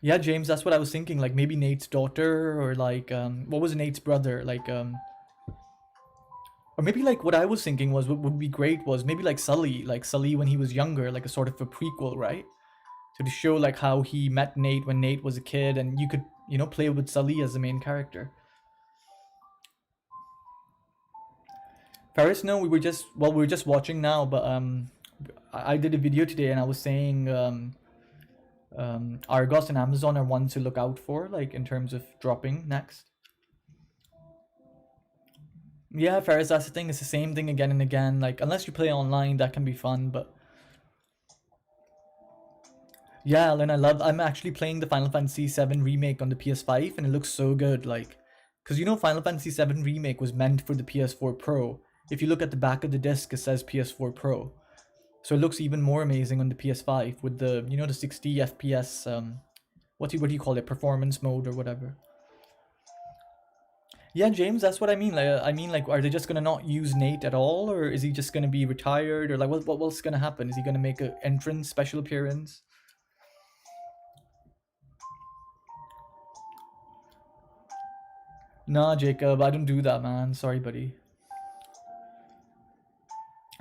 Yeah, James, that's what I was thinking, like, maybe Nate's daughter, or, like, what was Nate's brother, like, or maybe, like, what I was thinking was, what would be great was maybe, like, Sully when he was younger, like a sort of a prequel, right? So to show, like, how he met Nate when Nate was a kid, and you could, you know, play with Sully as the main character. Paris, no, we were just watching now, but, I did a video today, and I was saying, Argos and Amazon are ones to look out for, like, in terms of dropping next. Yeah, Ferris, that's the thing. It's the same thing again and again. Like, unless you play online, that can be fun, but... Yeah, Alan, I'm actually playing the Final Fantasy 7 Remake on the PS5, and it looks so good, like... Because, you know, Final Fantasy 7 Remake was meant for the PS4 Pro. If you look at the back of the disc, it says PS4 Pro. So it looks even more amazing on the PS5 with the, you know, the 60 FPS, what do you call it, performance mode or whatever. Yeah, James, that's what I mean. Like, are they just gonna not use Nate at all, or is he just gonna be retired, or like, what's gonna happen? Is he gonna make an entrance, special appearance? Nah, Jacob, I don't do that, man. Sorry, buddy.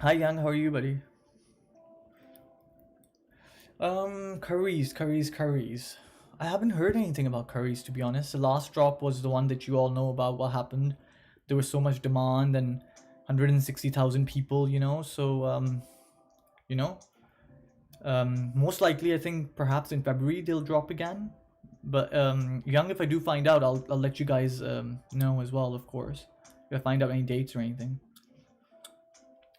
Hi, Yang, how are you, buddy? Curries. I haven't heard anything about Curries, to be honest. The last drop was the one that you all know about what happened. There was so much demand and 160,000 people, you know, so, you know, most likely I think perhaps in February they'll drop again. But, Young, if I do find out, I'll let you guys, know as well, of course. If I find out any dates or anything.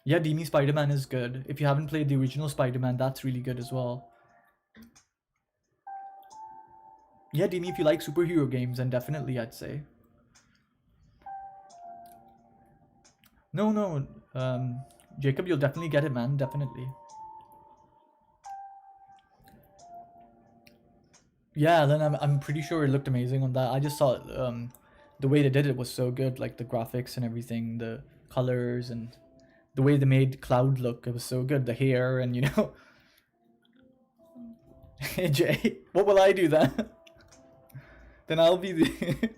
Yeah, Demi Spider-Man is good. If you haven't played the original Spider-Man, that's really good as well. Yeah, Demi, if you like superhero games, then definitely, I'd say. No, Jacob, you'll definitely get it, man, definitely. Yeah, then I'm pretty sure it looked amazing on that. I just saw it, the way they did it was so good, like the graphics and everything, the colors and The way they made Cloud look, it was so good. The hair and, you know. Hey, Jay, what will I do then? Then I'll be the...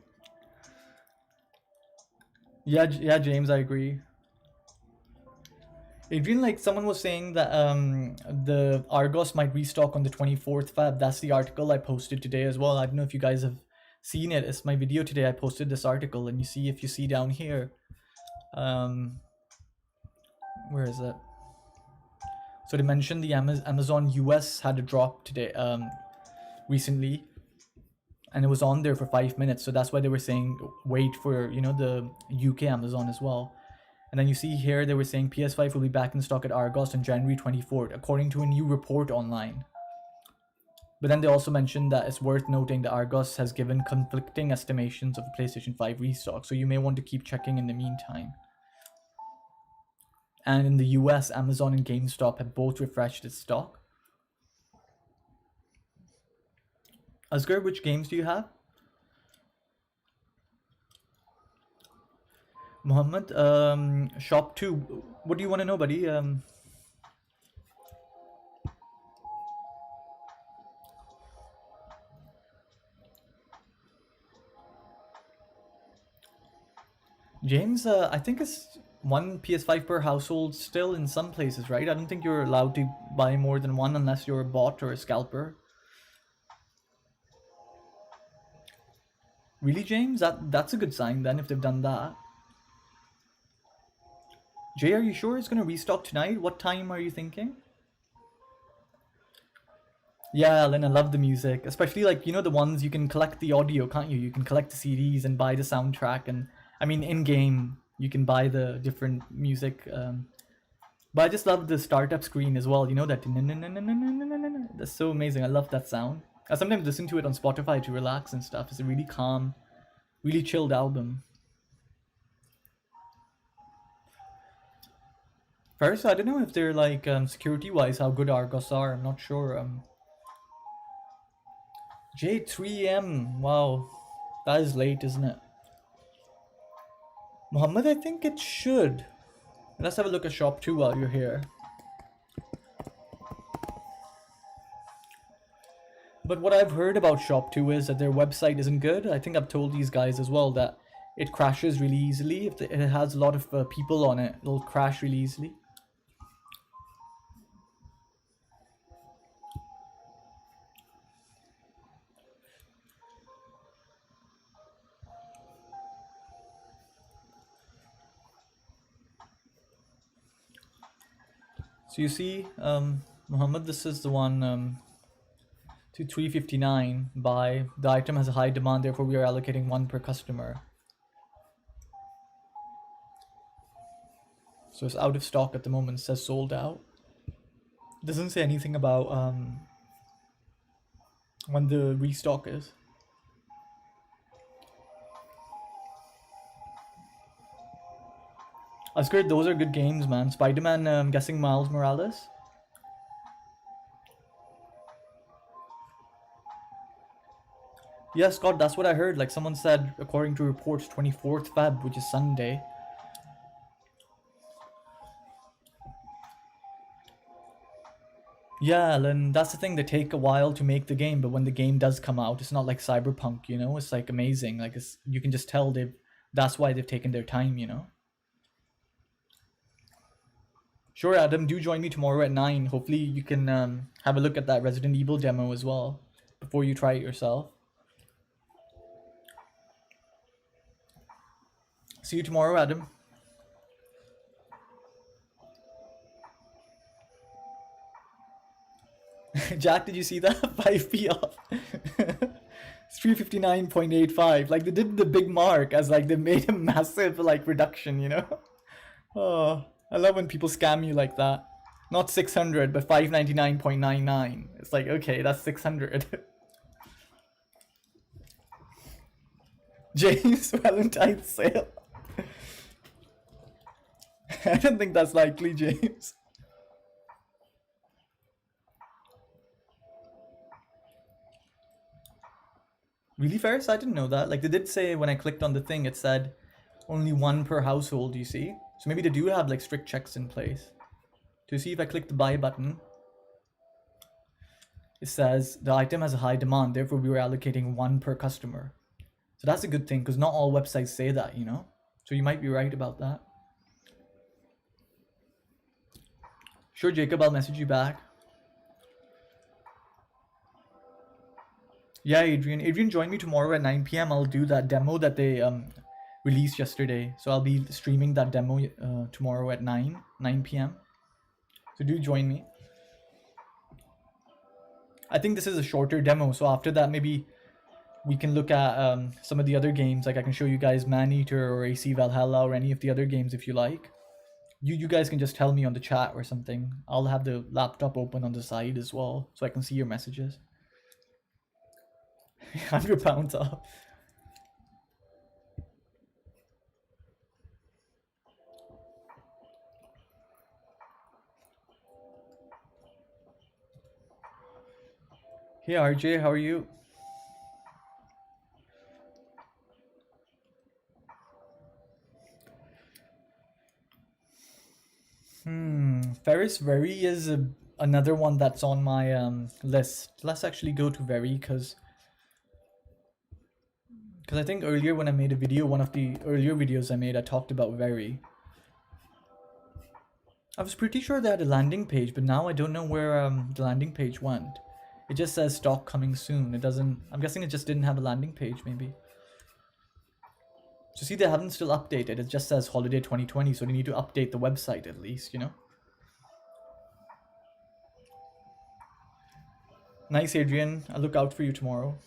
yeah, James, I agree. Adrian, like, someone was saying that the Argos might restock on the 24th Feb. That's the article I posted today as well. I don't know if you guys have seen it. It's my video today. I posted this article, and you see, if you see down here, where is it? So they mentioned the Amazon US had a drop today, recently, and it was on there for 5 minutes. So that's why they were saying wait for, you know, the UK Amazon as well. And then you see here they were saying PS5 will be back in stock at Argos on January 24th, according to a new report online. But then they also mentioned that it's worth noting that Argos has given conflicting estimations of the PlayStation 5 restock, so you may want to keep checking in the meantime. And in the US, Amazon and GameStop have both refreshed its stock. Asghar, which games do you have? Muhammad, Shop 2. What do you want to know, buddy? James, I think it's one PS5 per household still in some places, right? I don't think you're allowed to buy more than one unless you're a bot or a scalper. Really, James? That's a good sign then if they've done that. Jay, are you sure it's gonna restock tonight? What time are you thinking? Yeah, Alan, I love the music. Especially, like, you know, the ones you can collect the audio, can't you? You can collect the CDs and buy the soundtrack, and I mean in-game you can buy the different music. But I just love the startup screen as well, you know, that that's so amazing. I love that sound. I sometimes listen to it on Spotify to relax and stuff. It's a really calm, really chilled album. First, I don't know if they're like security-wise how good Argos are. I'm not sure. J3M. Wow, that is late, isn't it? Muhammad, I think it should. Let's have a look at Shop 2 while you're here. But what I've heard about Shop 2 is that their website isn't good. I think I've told these guys as well that it crashes really easily. If it has a lot of people on it, it'll crash really easily. So you see, Muhammad, this is the one to 359 buy. The item has a high demand, therefore we are allocating one per customer. So it's out of stock at the moment. It says sold out. It doesn't say anything about when the restock is. Asghar, those are good games, man. Spider-Man, I'm guessing Miles Morales. Yeah, Scott, that's what I heard. Like someone said, according to reports, 24th Feb, which is Sunday. Yeah, and that's the thing. They take a while to make the game, but when the game does come out, it's not like Cyberpunk, you know? It's like amazing. Like you can just tell that's why they've taken their time, you know? Sure, Adam, do join me tomorrow at 9. Hopefully you can have a look at that Resident Evil demo as well before you try it yourself. See you tomorrow, Adam. Jack, did you see that? 5p off. It's 359.85. Like, they did the big mark as like they made a massive like reduction, you know? Oh, I love when people scam you like that. Not 600, but 599.99. It's like, okay, that's 600. James, Valentine's sale. I don't think that's likely, James. Really, Ferris? I didn't know that. Like, they did say when I clicked on the thing, it said only one per household, you see? So maybe they do have like strict checks in place. To see if I click the buy button, it says the item has a high demand, therefore we were allocating 1 per customer. So that's a good thing, because not all websites say that, you know? So you might be right about that. Sure, Jacob, I'll message you back. Yeah, Adrian. Adrian, join me tomorrow at 9 p.m. I'll do that demo that they released yesterday. So I'll be streaming that demo tomorrow at 9 p.m. So do join me. I think this is a shorter demo, so after that maybe we can look at some of the other games. Like I can show you guys Maneater or AC Valhalla or any of the other games if you like. You guys can just tell me on the chat or something. I'll have the laptop open on the side as well so I can see your messages. £100 off. Hey RJ, how are you? Ferris Very is another one that's on my list. Let's actually go to Very because I think earlier when I made a video, one of the earlier videos I made, I talked about Very. I was pretty sure they had a landing page, but now I don't know where the landing page went. It just says stock coming soon. It doesn't, I'm guessing it just didn't have a landing page maybe. So see, they haven't still updated. It just says holiday 2020, so they need to update the website at least, you know? Nice, Adrian. I'll look out for you tomorrow.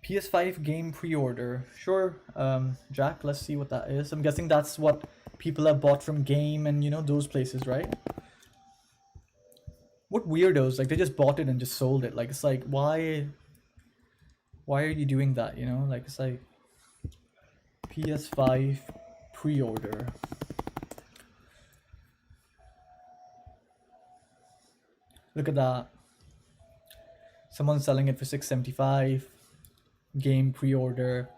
PS5 game pre-order. Sure, Jack, let's see what that is. I'm guessing that's what people have bought from Game and, you know, those places, right? What weirdos, like they just bought it and just sold it. Like, it's like, why are you doing that, you know? Like, it's like PS5 pre-order. Look at that. Someone's selling it for $675. Game pre-order.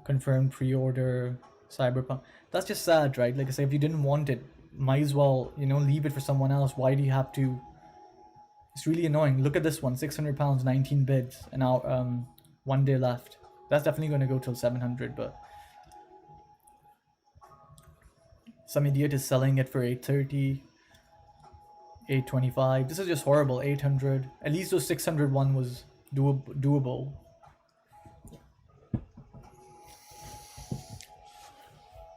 Confirmed pre-order. Cyberpunk. That's just sad, right? Like I say, if you didn't want it, might as well, you know, leave it for someone else. Why do you have to? It's really annoying. Look at this one, £600, 19 bids, and now 1 day left. That's definitely going to go till 700, but some idiot is selling it for 830, 825. This is just horrible. 800. At least those 600 one was doable.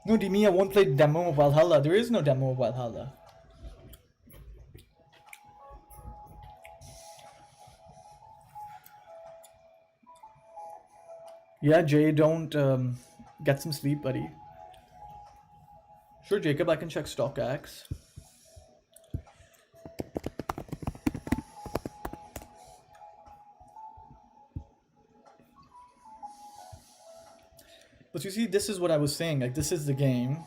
No, Demi, I won't play demo of Valhalla. There is no demo of Valhalla. Yeah, Jay, don't get some sleep, buddy. Sure, Jacob, I can check StockX. But you see, this is what I was saying. Like, this is the game.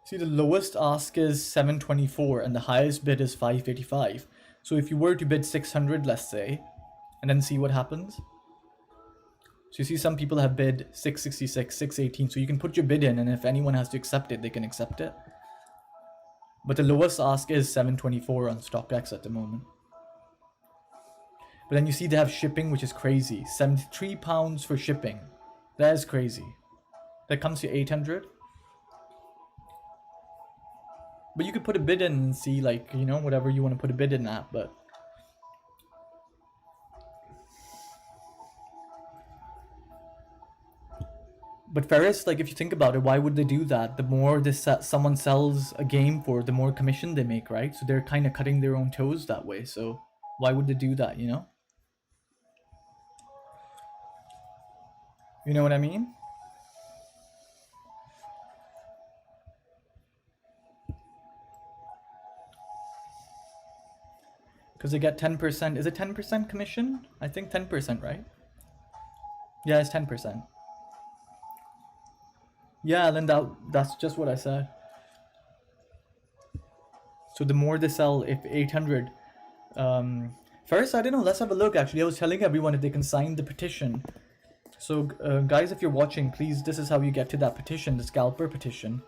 See, the lowest ask is 724 and the highest bid is 585. So if you were to bid 600, let's say, and then see what happens. So you see some people have bid 666, 618. So you can put your bid in, and if anyone has to accept it, they can accept it. But the lowest ask is 724 on StockX at the moment. But then you see they have shipping, which is crazy. £73 for shipping. That is crazy. That comes to 800. But you could put a bid in and see, like, you know, whatever you want to put a bid in at, but Ferris, like, if you think about it, why would they do that? The more someone sells a game for, the more commission they make, right? So they're kind of cutting their own toes that way. So why would they do that, you know? You know what I mean? Because they get 10%. Is it 10% commission? I think 10%, right? Yeah, it's 10%. Yeah, then that's just what I said. So the more they sell, if 800, first, I don't know, let's have a look. Actually, I was telling everyone if they can sign the petition. So guys, if you're watching, please, this is how you get to that petition, the scalper petition.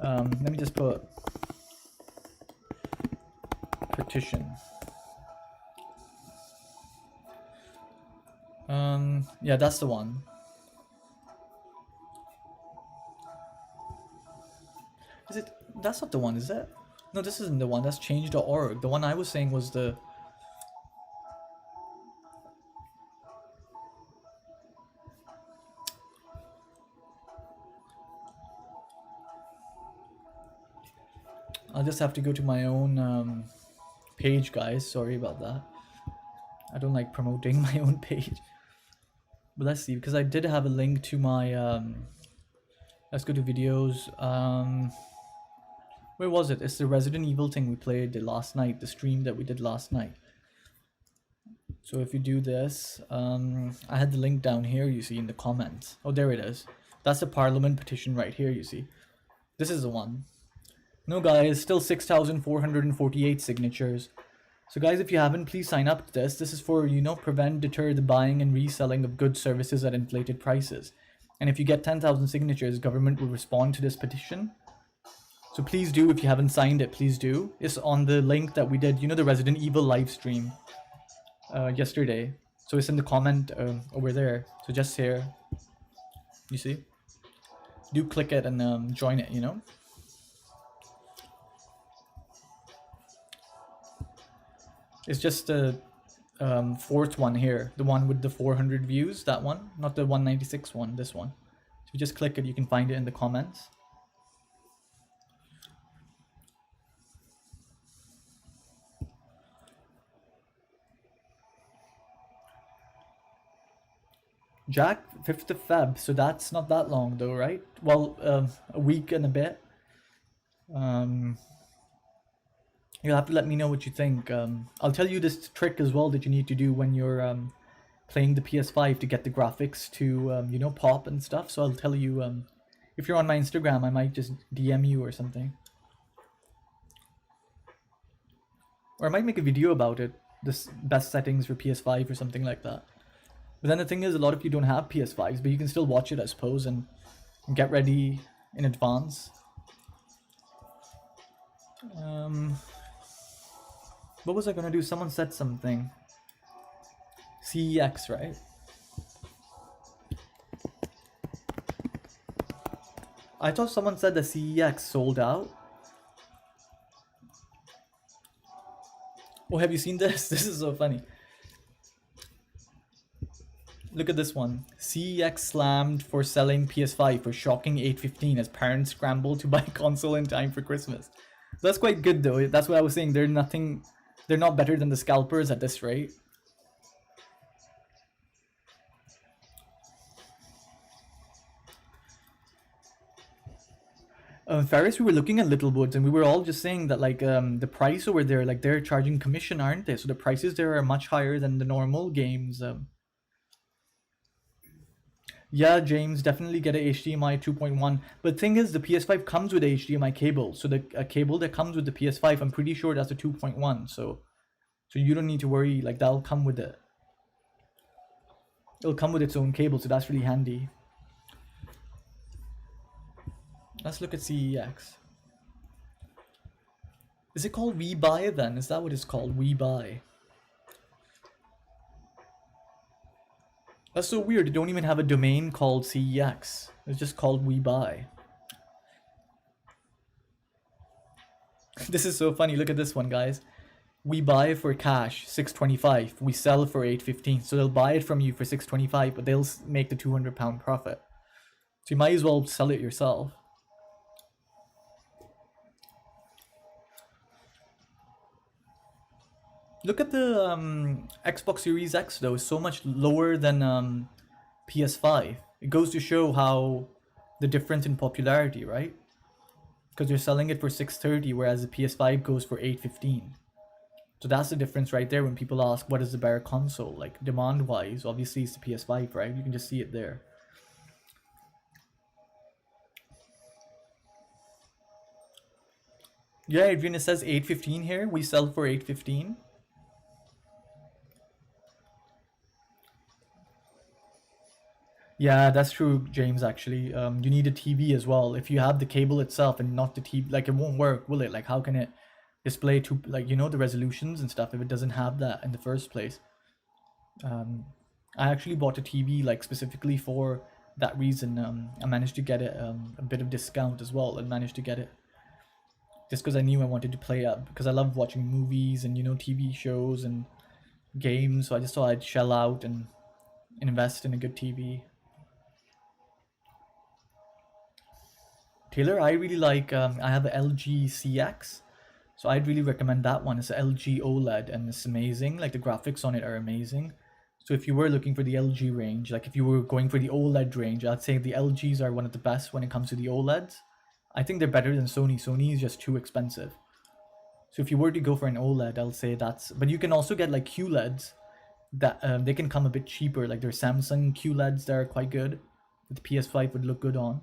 Let me just put petition. Yeah, that's the one. Is it? That's not the one, is it? No, this isn't the one. That's change.org. The one I was saying was the... I'll just have to go to my own page, guys. Sorry about that. I don't like promoting my own page. But let's see, because I did have a link to my... let's go to videos. Where was it? It's the Resident Evil thing we played last night, the stream that we did last night. So if you do this, I had the link down here, you see, in the comments. Oh, there it is. That's the Parliament petition right here, you see. This is the one. No, guys, still 6,448 signatures. So guys, if you haven't, please sign up to this. This is for, you know, prevent, deter the buying and reselling of goods, services at inflated prices. And if you get 10,000 signatures, government will respond to this petition. So please do, if you haven't signed it, please do. It's on the link that we did, you know, the Resident Evil live stream yesterday. So it's in the comment over there. So just here, you see? Do click it and join it, you know? It's just the fourth one here, the one with the 400 views, that one, not the 196 one, this one. So you just click it, you can find it in the comments. Jack, 5th of Feb, so that's not that long though, right? Well, a week and a bit. You'll have to let me know what you think. I'll tell you this trick as well that you need to do when you're playing the PS5 to get the graphics to, you know, pop and stuff. So I'll tell you, if you're on my Instagram, I might just DM you or something. Or I might make a video about it, this best settings for PS5 or something like that. But then the thing is, a lot of you don't have PS5s, but you can still watch it, I suppose, and get ready in advance. What was I gonna do? Someone said something. CEX, right? I thought someone said the CEX sold out. Oh, have you seen this? This is so funny. Look at this one. CEX slammed for selling PS5 for shocking 815 as parents scramble to buy console in time for Christmas. That's quite good though. That's what I was saying. They're not better than the scalpers at this rate. Ferris, we were looking at Littlewoods and we were all just saying that like the price over there, like they're charging commission, aren't they? So the prices there are much higher than the normal games. Yeah, James, definitely get a HDMI 2.1. But the thing is, the PS5 comes with a HDMI cable. So the cable that comes with the PS5, I'm pretty sure that's a 2.1. So you don't need to worry, like that'll come with it. It'll come with its own cable, so that's really handy. Let's look at CEX. Is it called We Buy then? Is that what it's called? We Buy. That's so weird. They don't even have a domain called CEX. It's just called We Buy. This is so funny. Look at this one, guys. We buy for cash, $625. We sell for $815. So they'll buy it from you for $625, but they'll make the £200 profit. So you might as well sell it yourself. Look at the Xbox Series X though, it's so much lower than PS5. It goes to show how the difference in popularity, right? Because they're selling it for $630, whereas the PS5 goes for $815. So that's the difference right there when people ask what is the better console, like demand wise. Obviously it's the PS5, right? You can just see it there. Yeah, Adrian, it says $815 here. We sell for $815. Yeah, that's true, James. Actually, you need a TV as well. If you have the cable itself and not the TV, like it won't work, will it? Like, how can it display to like the resolutions and stuff if it doesn't have that in the first place? I actually bought a TV like specifically for that reason. I managed to get it a bit of discount as well, and managed to get it just because I knew I wanted to play up because I love watching movies and TV shows and games. So I just thought I'd shell out and invest in a good TV. Taylor, I really like. I have a LG CX, so I'd really recommend that one. It's a LG OLED and it's amazing. Like the graphics on it are amazing. So if you were looking for the LG range, like if you were going for the OLED range, I'd say the LGs are one of the best when it comes to the OLEDs. I think they're better than Sony. Sony is just too expensive. So if you were to go for an OLED, I'll say that's. But you can also get like QLEDs that they can come a bit cheaper. Like there are Samsung QLEDs that are quite good. That the PS5 would look good on.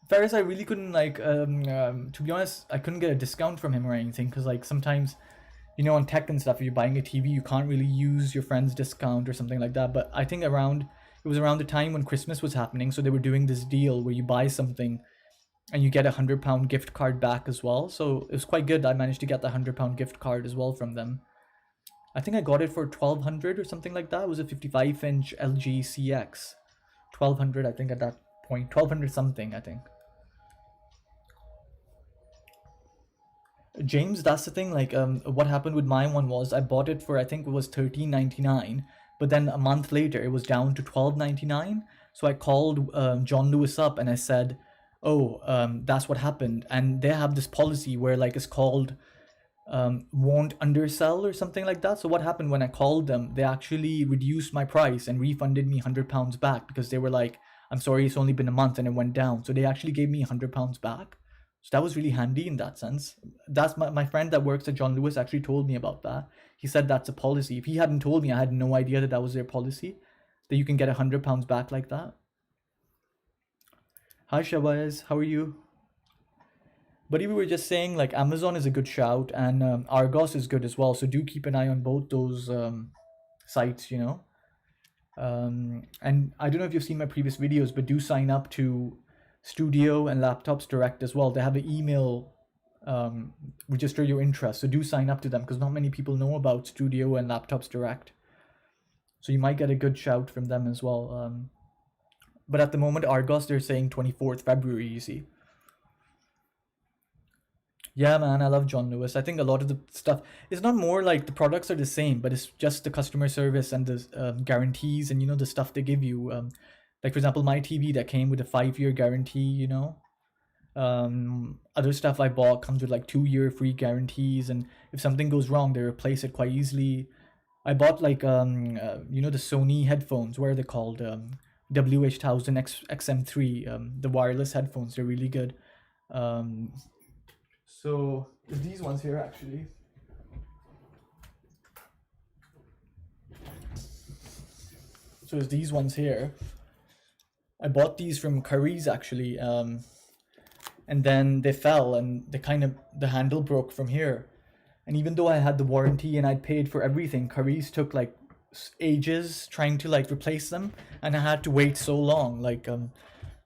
Ferris, I really couldn't like. To be honest, I couldn't get a discount from him or anything because like sometimes, on tech and stuff, if you're buying a TV, you can't really use your friend's discount or something like that. But I think it was around the time when Christmas was happening, so they were doing this deal where you buy something and you get a £100 gift card back as well. So it was quite good. I managed to get the £100 gift card as well from them. I think I got it for 1200 or something like that. It was a 55-inch LG CX. 1200, I think at that point. 1200 something, I think. James, that's the thing. Like, what happened with my one was I bought it for I think it was $13.99, but then a month later it was down to $12.99. So I called John Lewis up and I said, "Oh, that's what happened." And they have this policy where like it's called won't undersell or something like that. So what happened when I called them? They actually reduced my price and refunded me £100 back because they were like, "I'm sorry, it's only been a month and it went down." So they actually gave me £100 back. So that was really handy in that sense. That's my friend that works at John Lewis actually told me about that. He said that's a policy. If he hadn't told me, I had no idea that was their policy, that you can get £100 back like that. Hi Shabaz, how are you? But we were just saying like Amazon is a good shout and Argos is good as well. So do keep an eye on both those sites, And I don't know if you've seen my previous videos, but do sign up to Studio and Laptops Direct as well. They have an email register your interest, so do sign up to them because not many people know about Studio and Laptops Direct, so you might get a good shout from them as well. But at the moment Argos, they're saying 24th February, you see. Yeah man, I love John Lewis. I think a lot of the stuff is not more like the products are the same, but it's just the customer service and the guarantees and the stuff they give you. Like for example, my TV that came with a 5-year guarantee, Other stuff I bought comes with like 2-year free guarantees, and if something goes wrong, they replace it quite easily. I bought like the Sony headphones. What are they called? WH1000 XM3. The wireless headphones. They're really good. So these ones here actually. So it's these ones here. I bought these from Curry's actually, and then they fell and the handle broke from here. And even though I had the warranty and I'd paid for everything, Curry's took like ages trying to like replace them, and I had to wait so long.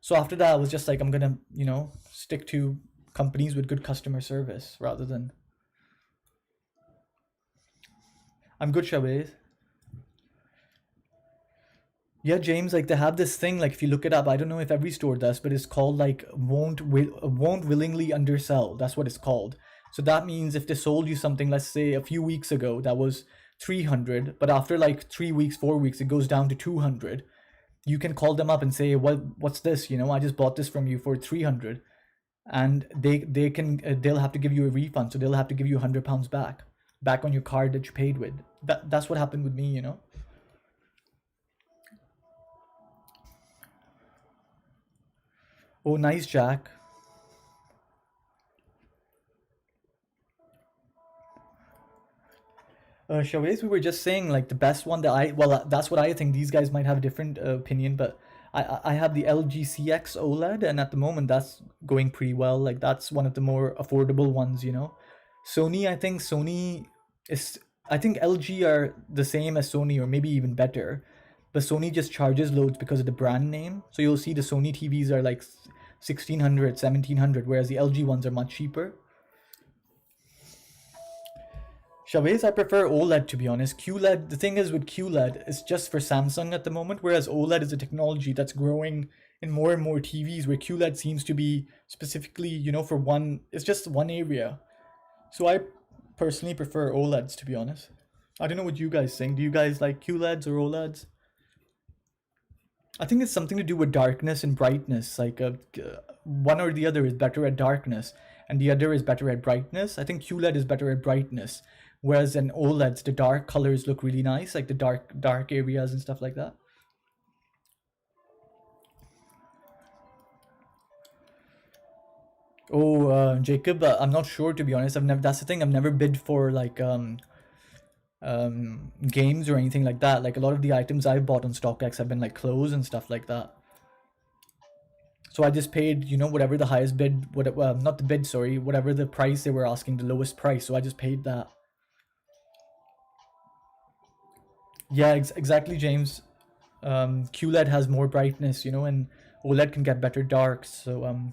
So after that I was just like, I'm gonna stick to companies with good customer service rather than. I'm good, Shabez. Yeah, James, like they have this thing, like if you look it up, I don't know if every store does, but it's called like won't willingly undersell. That's what it's called. So that means if they sold you something, let's say a few weeks ago, that was 300, but after like 3 weeks, 4 weeks, it goes down to 200. You can call them up and say, what's this? I just bought this from you for 300, and they'll have to give you a refund. So they'll have to give you £100 back on your card that you paid with. That's what happened with me, Oh, nice, Jack. Shavez, we were just saying like the best one that that's what I think. These guys might have a different opinion, but I have the LG CX OLED, and at the moment that's going pretty well. Like that's one of the more affordable ones, Sony, I think Sony is I think LG are the same as Sony or maybe even better, but Sony just charges loads because of the brand name. So you'll see the Sony TVs are like 1600, 1700, whereas the LG ones are much cheaper. Chavez, I prefer OLED to be honest. QLED, the thing is with QLED, it's just for Samsung at the moment, whereas OLED is a technology that's growing in more and more TVs, where QLED seems to be specifically, you know, for one, it's just one area. So I personally prefer OLEDs to be honest. I don't know what you guys think. Do you guys like QLEDs or OLEDs? I think it's something to do with darkness and brightness. Like one or the other is better at darkness, and the other is better at brightness. I think QLED is better at brightness, whereas in OLEDs, the dark colors look really nice, like the dark areas and stuff like that. Oh, Jacob, I'm not sure to be honest. I've never. That's the thing. I've never bid for like games or anything like that. Like a lot of the items I've bought on StockX have been like clothes and stuff like that. So I just paid, you know, whatever the highest bid, whatever, not the bid, sorry, whatever the price they were asking, the lowest price. So I just paid that. Yeah, exactly, James. QLED has more brightness, you know, and OLED can get better darks. So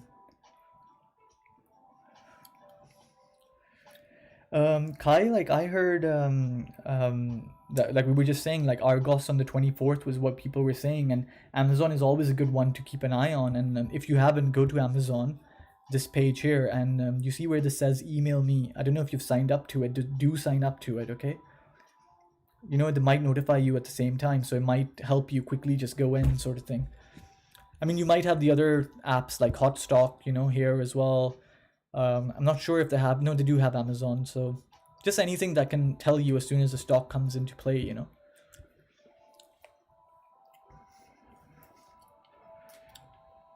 Kai, like I heard that like we were just saying, like Argos on the 24th was what people were saying, and Amazon is always a good one to keep an eye on. And if you haven't, go to Amazon, this page here, and you see where this says email me. I don't know if you've signed up to it. Do sign up to it, okay? You know, it might notify you at the same time, so it might help you quickly just go in, sort of thing. I mean, you might have the other apps like Hot Stock, you know, here as well. I'm not sure if they have. No, they do have Amazon. So just anything that can tell you as soon as the stock comes into play, you know.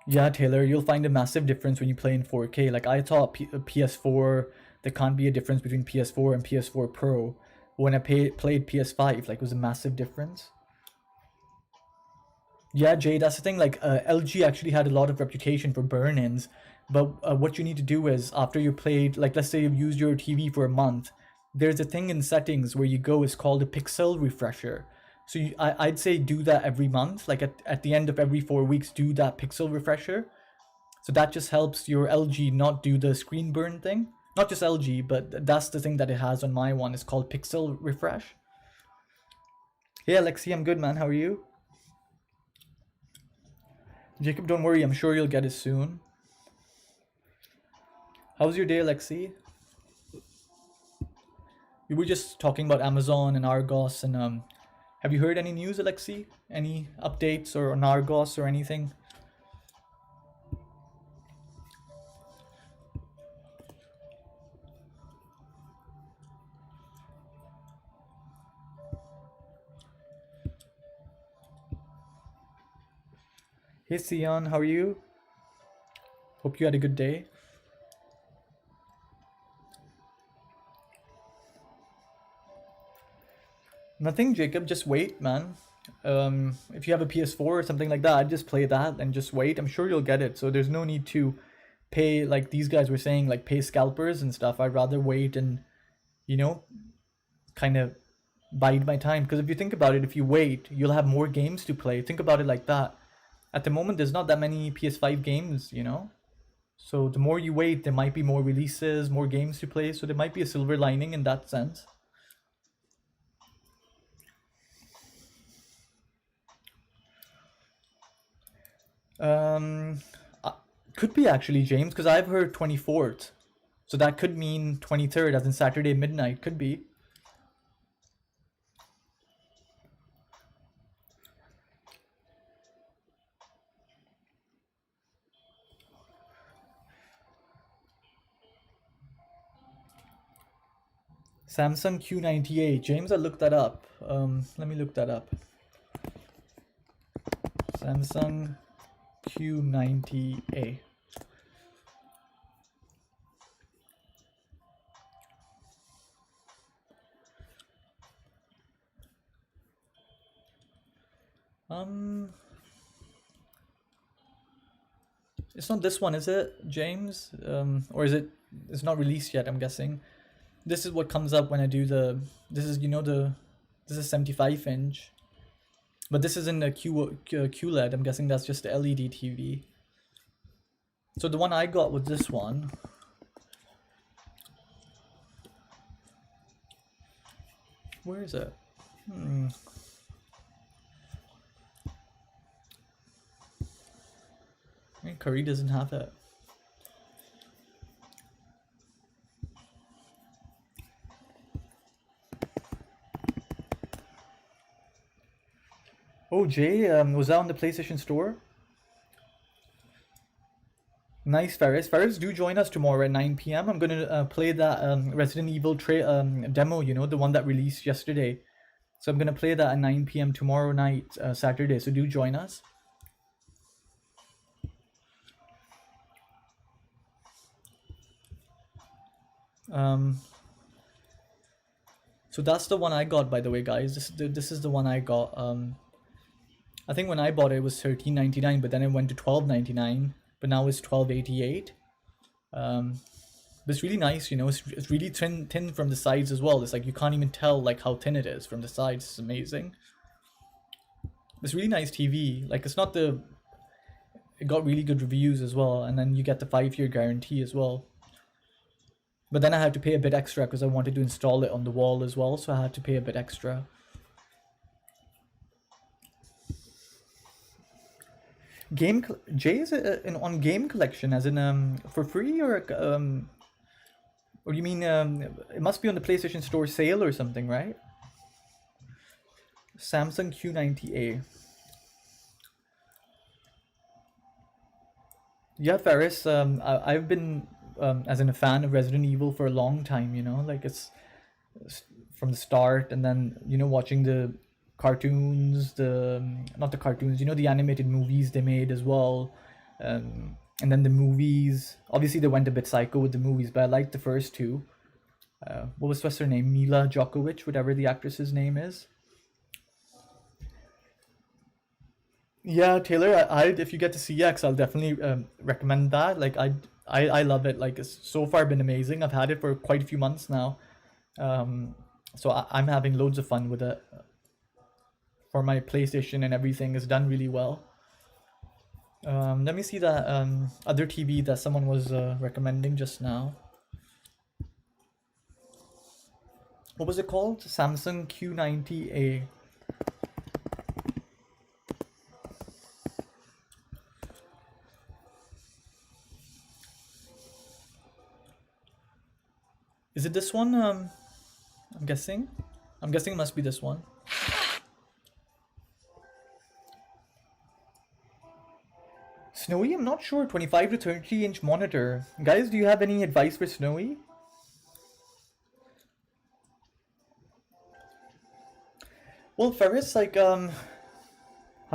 Yeah, Taylor, you'll find a massive difference when you play in 4K. Like I thought PS4, there can't be a difference between PS4 and PS4 Pro. When I played PS5, like it was a massive difference. Yeah, Jay, that's the thing. Like LG actually had a lot of reputation for burn-ins, but what you need to do is after you played, like let's say you've used your TV for a month, there's a thing in settings where you go. It's called a pixel refresher. So I'd say do that every month. Like at the end of every 4 weeks, do that pixel refresher. So that just helps your LG not do the screen burn thing. Not just LG, but that's the thing that it has on my one. It's called pixel refresh. Hey Alexi, I'm good, man. How are you? Jacob, don't worry. I'm sure you'll get it soon. How's your day, Alexi? We were just talking about Amazon and Argos, and have you heard any news, Alexi? Any updates or on Argos or anything? Hey Sion, how are you? Hope you had a good day. Nothing, Jacob. Just wait, man. If you have a PS4 or something like that, I'd just play that and just wait. I'm sure you'll get it. So there's no need to pay, like these guys were saying, like pay scalpers and stuff. I'd rather wait and, you know, kind of bide my time. Because if you think about it, if you wait, you'll have more games to play. Think about it like that. At the moment, there's not that many PS5 games, you know? So the more you wait, there might be more releases, more games to play. So there might be a silver lining in that sense. Um, could be actually, James, because I've heard 24th. So that could mean 23rd, as in Saturday midnight. Could be. Samsung Q98. James, I looked that up. Let me look that up. Samsung Q90A. It's not this one, is it, James? Or is it? It's not released yet, I'm guessing. This is what comes up when I do the. This is this is 75 inch, but this isn't a QLED. I'm guessing that's just the LED TV. So the one I got was this one. Where is it? Curry doesn't have it. Oh, Jay, was that on the PlayStation Store? Nice, Ferris. Ferris, do join us tomorrow at 9 p.m. I'm gonna play that Resident Evil demo, the one that released yesterday. So I'm gonna play that at 9 p.m. tomorrow night, Saturday. So do join us. So that's the one I got, by the way, guys. This is the one I got. I think when I bought it, it was $13.99, but then it went to $12.99, but now it's $12.88. But it's really nice, it's really thin from the sides as well. It's like you can't even tell like how thin it is from the sides. It's amazing. It's really nice TV. Like it got really good reviews as well, and then you get the 5-year guarantee as well. But then I had to pay a bit extra because I wanted to install it on the wall as well, so I had to pay a bit extra. Jay, is it on game collection as in for free, or you mean it must be on the PlayStation Store sale or something, right? Samsung Q90A. Yeah, Ferris, I've been as in a fan of Resident Evil for a long time, like it's from the start, and then watching the cartoons, not the cartoons, the animated movies they made as well, and then the movies. Obviously they went a bit psycho with the movies, but I liked the first two. What's her name? Mila Djokovic, whatever the actress's name is. Yeah, Taylor, if you get to CX, I'll definitely recommend that. Like I love it. Like it's so far been amazing. I've had it for quite a few months now, so I'm having loads of fun with it. For my PlayStation and everything is done really well. Let me see that other TV that someone was recommending just now. What was it called? Samsung Q90A. Is it this one? I'm guessing. It must be this one. Snowy, I'm not sure. 25 to 30 inch monitor. Guys, do you have any advice for Snowy? Well, Ferris, like, how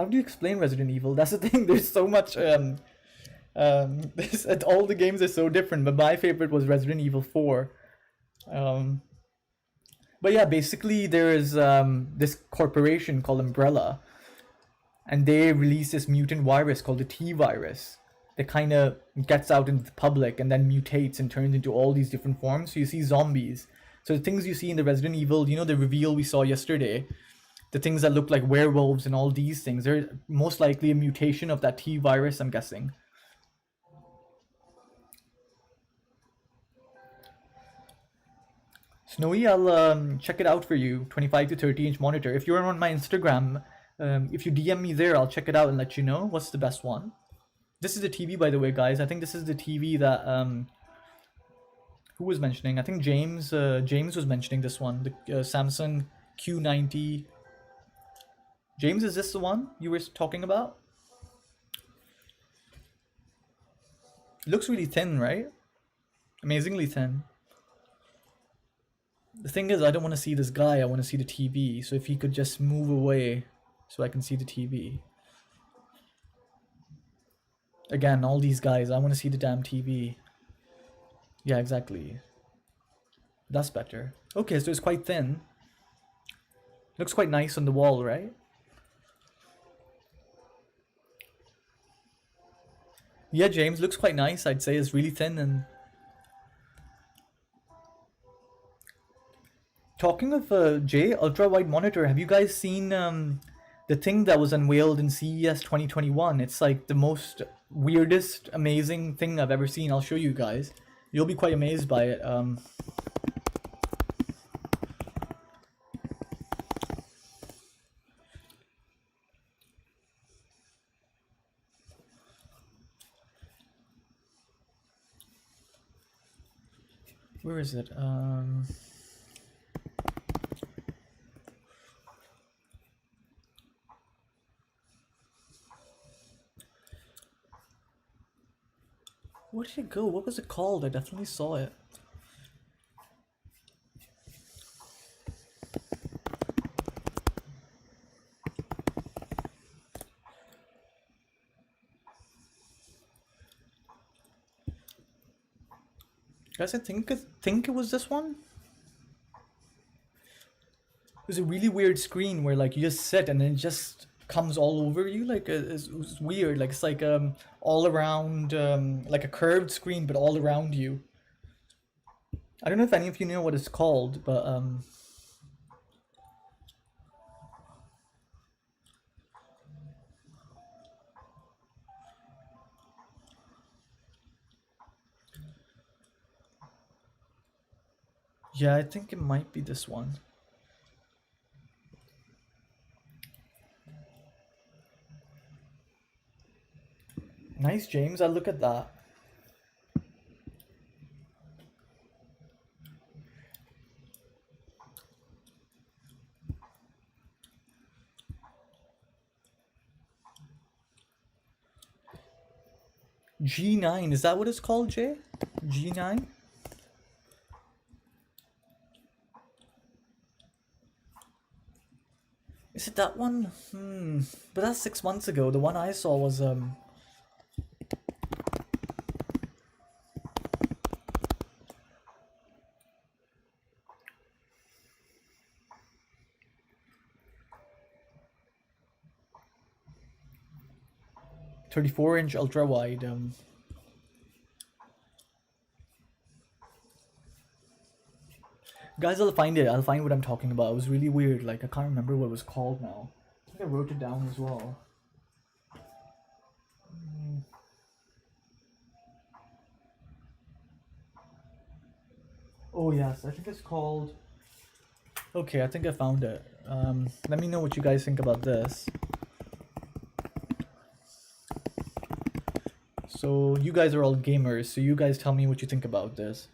do you explain Resident Evil? That's the thing. There's so much. All the games are so different, but my favorite was Resident Evil 4. But yeah, basically there is this corporation called Umbrella, and they release this mutant virus called the T virus that kind of gets out into the public and then mutates and turns into all these different forms. So you see zombies. So the things you see in the Resident Evil, the reveal we saw yesterday, the things that look like werewolves and all these things, they're most likely a mutation of that T virus, I'm guessing. Snowy, I'll check it out for you. 25 to 30 inch monitor. If you're on my Instagram, if you DM me there, I'll check it out and let you know what's the best one. This is the TV, by the way, guys. I think this is the TV that who was mentioning? I think James was mentioning this one, the Samsung Q90. James, is this the one you were talking about? It looks really thin, right? Amazingly thin. The thing is, I don't want to see this guy, I want to see the TV. So if he could just move away so I can see the TV. Again, all these guys, I want to see the damn TV. Yeah, exactly. That's better. Okay, so it's quite thin. Looks quite nice on the wall, right? Yeah, James, looks quite nice. I'd say it's really thin and Talking of Jay, ultra wide monitor, have you guys seen the thing that was unveiled in CES 2021? It's like the most weirdest, amazing thing I've ever seen. I'll show you guys. You'll be quite amazed by it. Where is it? Where did it go? What was it called? I definitely saw it. Guys, I think it was this one. It was a really weird screen where like you just sit and then it just comes all over you. Like it's weird. Like it's like all around like a curved screen, but all around you. I don't know if any of you know what it's called, but yeah, I think it might be this one. Nice, James. I look at that. G9, is that what it's called, Jay? G9? Is it that one? But that's 6 months ago. The one I saw was 34-inch ultra wide. Guys, I'll find it. I'll find what I'm talking about. It was really weird. Like I can't remember what it was called now. I think I wrote it down as well. Oh yes, I think it's called. Okay, I think I found it. Let me know what you guys think about this. So you guys are all gamers, so you guys tell me what you think about this.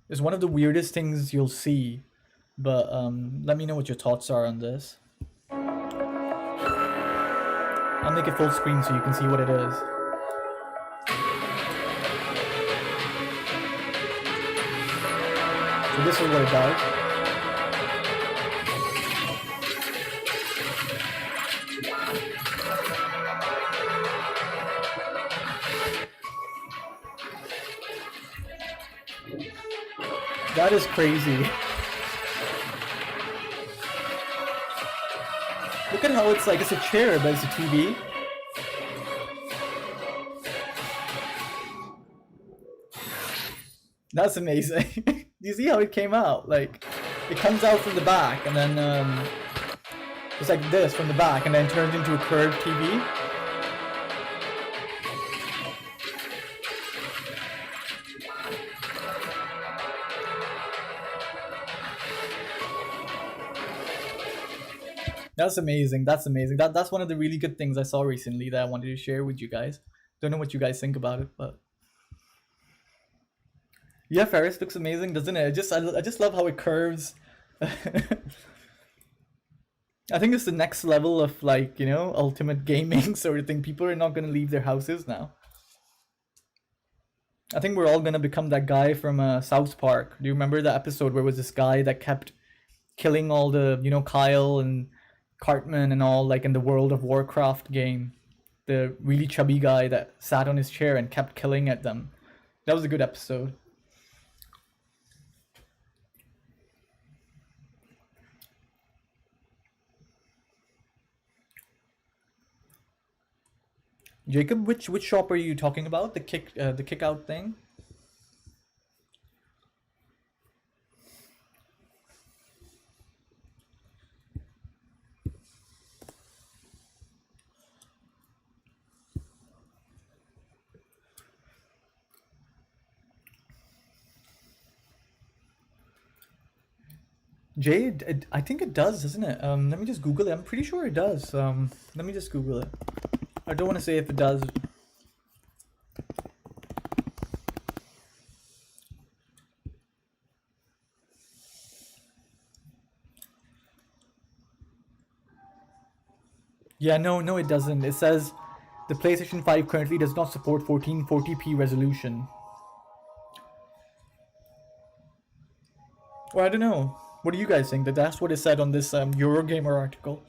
It's one of the weirdest things you'll see, but let me know what your thoughts are on this. I'll make it full screen so you can see what it is. So this is what it does. That is crazy. Look at how it's like, it's a chair, but it's a TV. That's amazing. Do you see how it came out? Like, it comes out from the back, and then it's like this from the back, and then turns into a curved TV. That's amazing. That's amazing. That's one of the really good things I saw recently that I wanted to share with you guys. Don't know what you guys think about it, but yeah, Ferris looks amazing, doesn't it? I just love how it curves. I think it's the next level of like, you know, ultimate gaming sort of thing. People are not gonna leave their houses now. I think we're all gonna become that guy from South Park. Do you remember the episode where it was this guy that kept killing all the, you know, Kyle and Cartman and all, like in the World of Warcraft game? The really chubby guy that sat on his chair and kept killing at them. That was a good episode. Jacob, which shop are you talking about? The kick out thing? Jade, I think it does, doesn't it? Let me just Google it. I'm pretty sure it does. Let me just Google it. I don't want to say if it does. Yeah, no, it doesn't. It says the PlayStation 5 currently does not support 1440p resolution. Well, I don't know. What do you guys think? That's what it said on this Eurogamer article.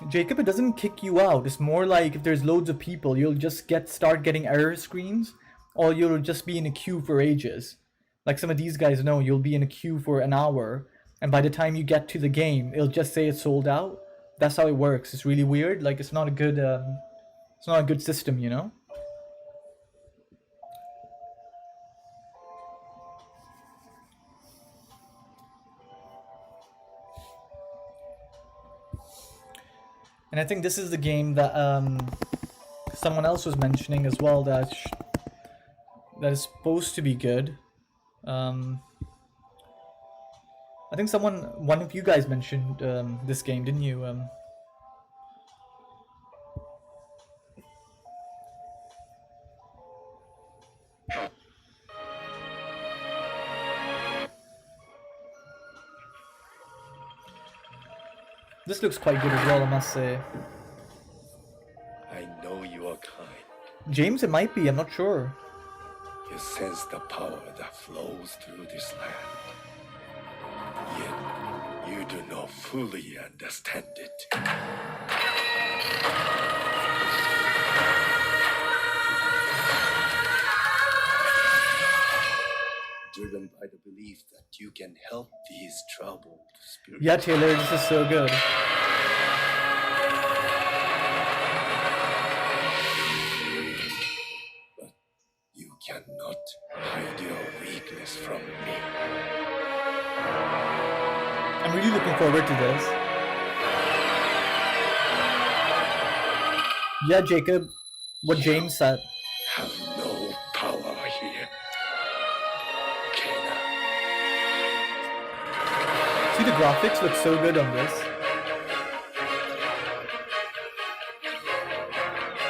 Jacob, it doesn't kick you out. It's more like if there's loads of people, you'll just start getting error screens, or you'll just be in a queue for ages. Like some of these guys know, you'll be in a queue for an hour, and by the time you get to the game, it'll just say it's sold out. That's how it works. It's really weird. Like it's not a good system, you know. And I think this is the game that someone else was mentioning as well that is supposed to be good. I think one of you guys mentioned this game, didn't you? This looks quite good as well, I must say. I know you are kind. James, it might be, I'm not sure. You sense the power that flows through this land. Yet, you do not fully understand it. Driven by the belief that you can help these troubled spirits. Yeah, Taylor, this is so good. But you cannot hide your weakness from me. I'm really looking forward to this. Yeah, Jacob, what James said. Have no power here. Kena. See, the graphics look so good on this.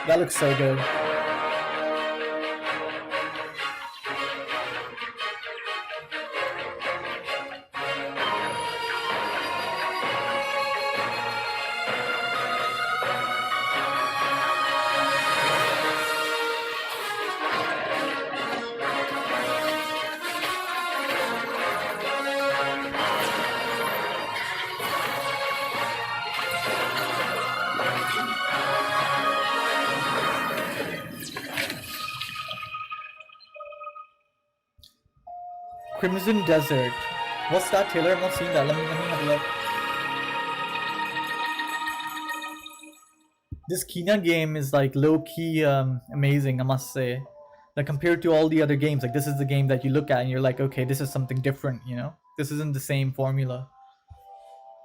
That looks so good. Crimson Desert. What's that, Taylor? I've not seen that. Let me have a look. This Kena game is like low-key amazing, I must say. Like compared to all the other games, like this is the game that you look at and you're like, okay, this is something different, you know? This isn't the same formula.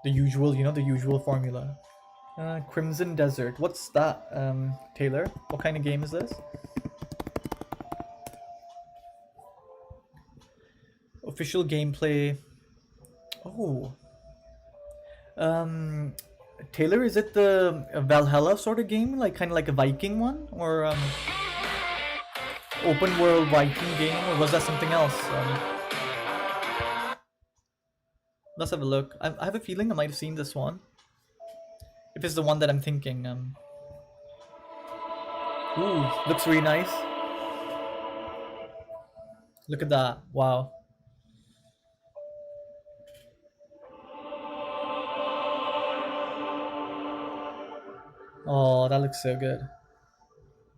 The usual, you know, the usual formula. Crimson Desert. What's that, Taylor? What kind of game is this? Official gameplay. Oh. Taylor, is it the Valhalla sort of game? Like kind of like a Viking one? Or open world Viking game? Or was that something else? Let's have a look. I have a feeling I might have seen this one. If it's the one that I'm thinking. Ooh, looks really nice. Look at that. Wow. Oh, that looks so good.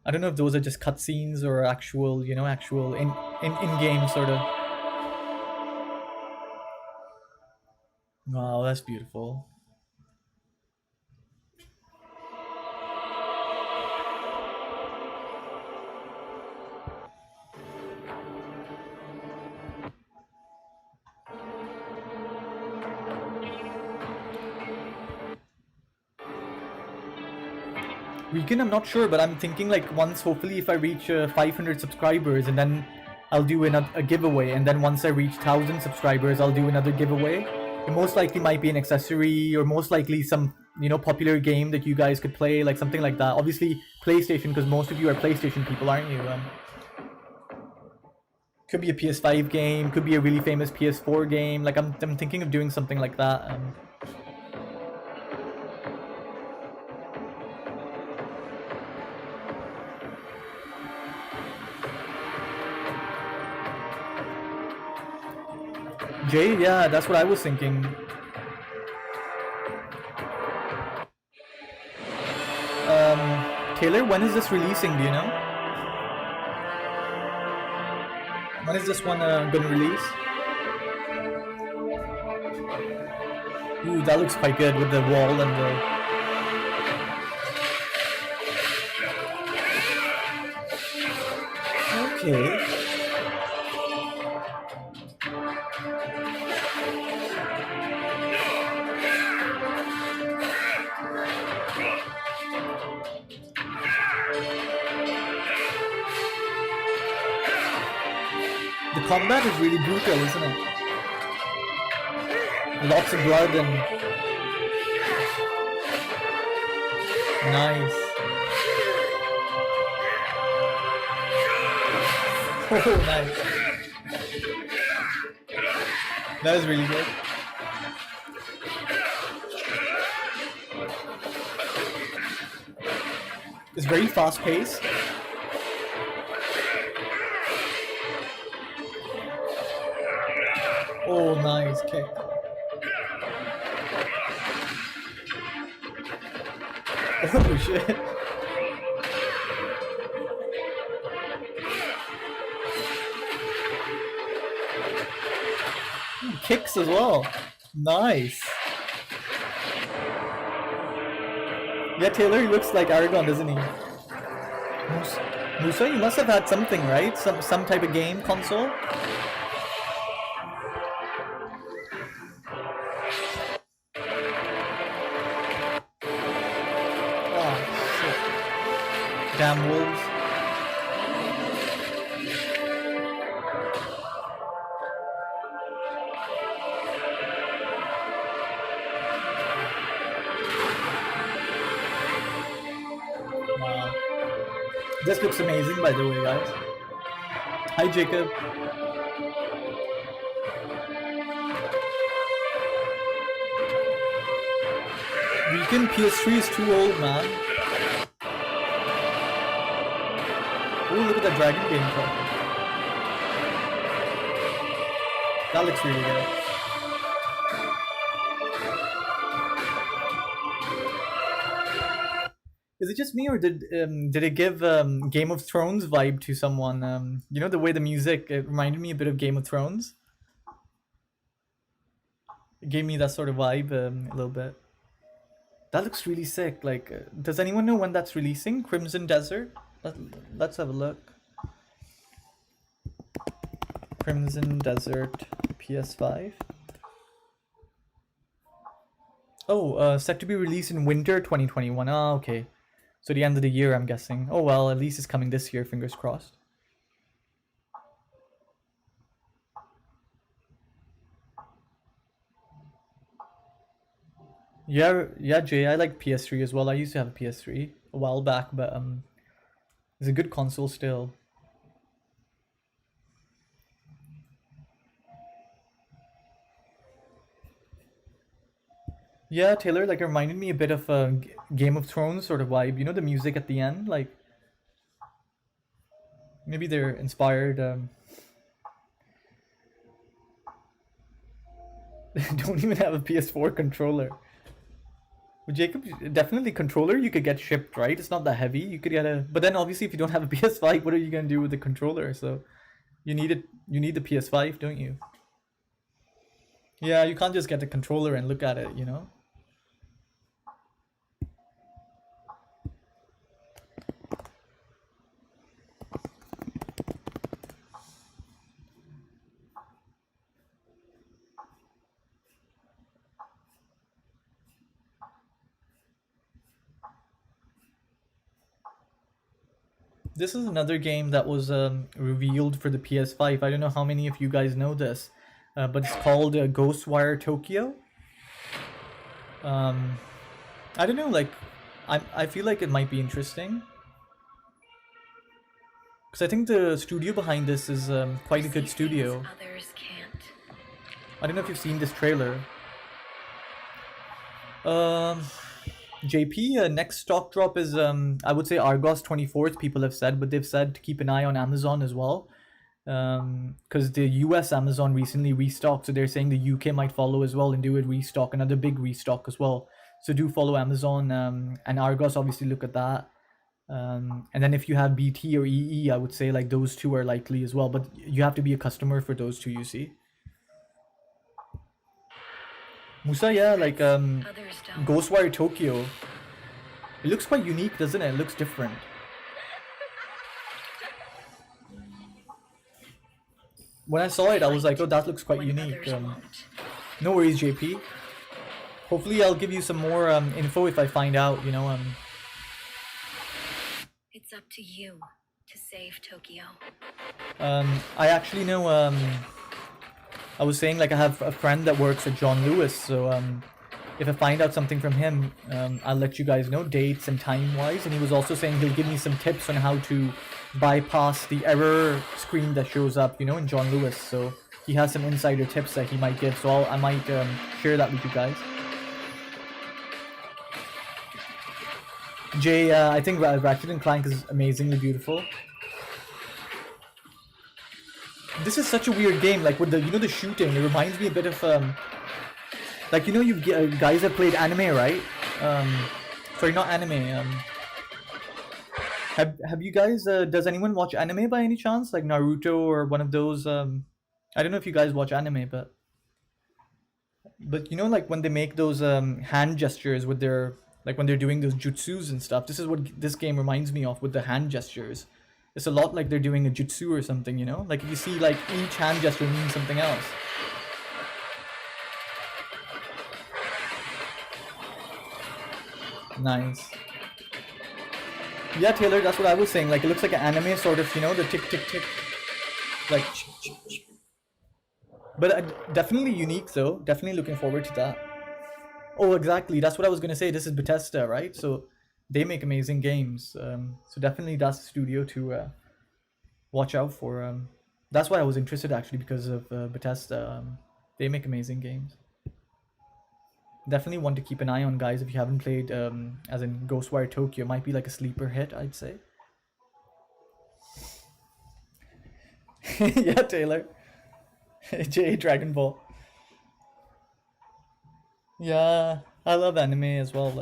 I don't know if those are just cutscenes or actual, you know, actual in-game sort of. Wow, that's beautiful. Weekend, I'm not sure, but I'm thinking like once, hopefully, if I reach 500 subscribers, and then I'll do a giveaway, and then once I reach 1,000 subscribers, I'll do another giveaway. It most likely might be an accessory, or most likely some, you know, popular game that you guys could play, like something like that. Obviously, PlayStation, because most of you are PlayStation people, aren't you? Could be a PS5 game, could be a really famous PS4 game. Like I'm thinking of doing something like that. Jay, yeah, that's what I was thinking. Taylor, when is this releasing? Do you know? When is this one gonna release? Ooh, that looks quite good with the wall and the... Okay. The combat is really brutal, isn't it? Lots of blood and... Nice. Oh, nice. That was really good. It's very fast paced. Oh, nice kick. Oh shit. Kicks as well. Nice. Yeah, Taylor, he looks like Aragon, doesn't he? Musa, you must have had something, right? Some type of game console? Oh, shit. Damn wolves. Wow. This looks amazing, by the way, guys. Hi, Jacob. Weekend PS3 is too old, man. Oh, look at that dragon gameplay. That looks really good. Is it just me, or did it give Game of Thrones vibe to someone? You know, the way the music, it reminded me a bit of Game of Thrones. It gave me that sort of vibe a little bit. That looks really sick. Like, does anyone know when that's releasing? Crimson Desert? Let's have a look. Crimson Desert PS5. Oh, set to be released in winter 2021. Ah, okay. So the end of the year, I'm guessing. Oh well, at least it's coming this year, fingers crossed. Yeah, Jay, I like PS3 as well. I used to have a PS3 a while back, but it's a good console still. Yeah, Taylor, like, it reminded me a bit of a Game of Thrones sort of vibe. You know, the music at the end, like, maybe they're inspired. Don't even have a PS4 controller. Well, Jacob, definitely controller you could get shipped, right? It's not that heavy. You could get a, but then obviously if you don't have a PS5, what are you gonna do with the controller? So you need it. You need the PS5, don't you? Yeah, you can't just get the controller and look at it, you know? This is another game that was revealed for the PS5. I don't know how many of you guys know this, but it's called Ghostwire Tokyo. I don't know, like, I feel like it might be interesting. Because I think the studio behind this is quite a good studio. Others can't. I don't know if you've seen this trailer. JP, next stock drop is, I would say Argos 24th, people have said, but they've said to keep an eye on Amazon as well. Because the US Amazon recently restocked, so they're saying the UK might follow as well and do a restock, another big restock as well. So do follow Amazon, and Argos, obviously look at that. And then if you have BT or EE, I would say like those two are likely as well, but you have to be a customer for those two, you see. Musa, yeah, like Others don't. Ghostwire Tokyo. It looks quite unique, doesn't it? It looks different. When I saw it, I was like, oh, that looks quite When unique. others won't. No worries, JP. Hopefully I'll give you some more info if I find out, you know. It's up to you to save Tokyo. I actually know, I was saying, like, I have a friend that works at John Lewis, so if I find out something from him, I'll let you guys know, dates and time-wise. And he was also saying he'll give me some tips on how to bypass the error screen that shows up, you know, in John Lewis. So he has some insider tips that he might give, so I might share that with you guys. Jay, I think Ratchet and Clank is amazingly beautiful. This is such a weird game, like with the, you know, the shooting, it reminds me a bit of, like, you know, you guys have played anime, right? Sorry, not anime, have you guys, does anyone watch anime by any chance? Like Naruto or one of those, I don't know if you guys watch anime, but you know, like when they make those hand gestures with their, like when they're doing those jutsus and stuff, this is what this game reminds me of with the hand gestures. It's a lot like they're doing a jutsu or something, you know? Like you see, like each hand gesture means something else. Nice. Yeah, Taylor, that's what I was saying. Like it looks like an anime sort of, you know, the tick tick tick, like. But definitely unique though. Definitely looking forward to that. Oh, exactly. That's what I was gonna say. This is Bethesda, right? So they make amazing games. So definitely that's a studio to watch out for. That's why I was interested actually, because of Bethesda. They make amazing games. Definitely one to keep an eye on, guys. If you haven't played, as in Ghostwire Tokyo, might be like a sleeper hit, I'd say. Yeah, Taylor. J Dragon Ball. Yeah, I love anime as well.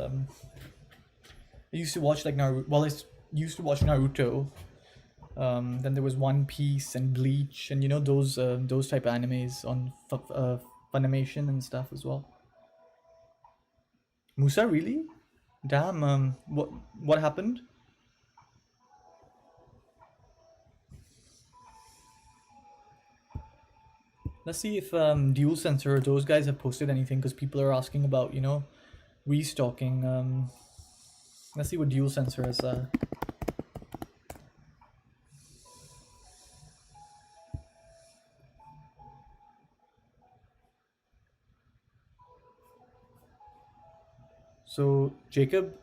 I used to watch like Naruto. Well, I used to watch Naruto. Then there was One Piece and Bleach, and you know those type of animes on Funimation and stuff as well. Musa, really? Damn. What happened? Let's see if Dual Sensor or those guys have posted anything, because people are asking about, you know, restocking. Let's see what Dual Sensor has. So Jacob,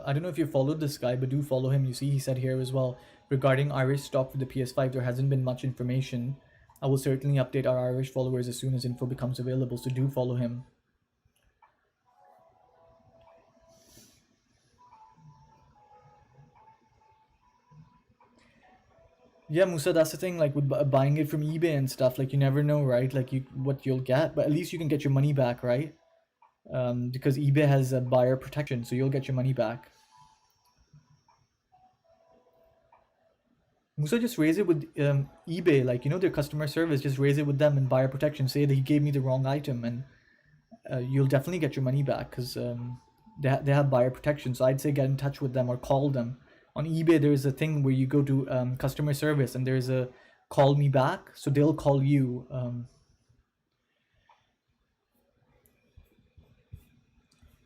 I don't know if you followed this guy, but do follow him. You see, he said here as well, regarding Irish stock for the PS5, there hasn't been much information. I will certainly update our Irish followers as soon as info becomes available, so do follow him. Yeah, Musa, that's the thing, like with buying it from eBay and stuff, like you never know, right? Like what you'll get, but at least you can get your money back, right? Because eBay has a buyer protection, so you'll get your money back. Musa, just raise it with eBay, like, you know, their customer service, just raise it with them and buyer protection. Say that he gave me the wrong item, and you'll definitely get your money back, because they have buyer protection. So I'd say get in touch with them or call them. On eBay, there's a thing where you go to customer service and there's a call me back, so they'll call you.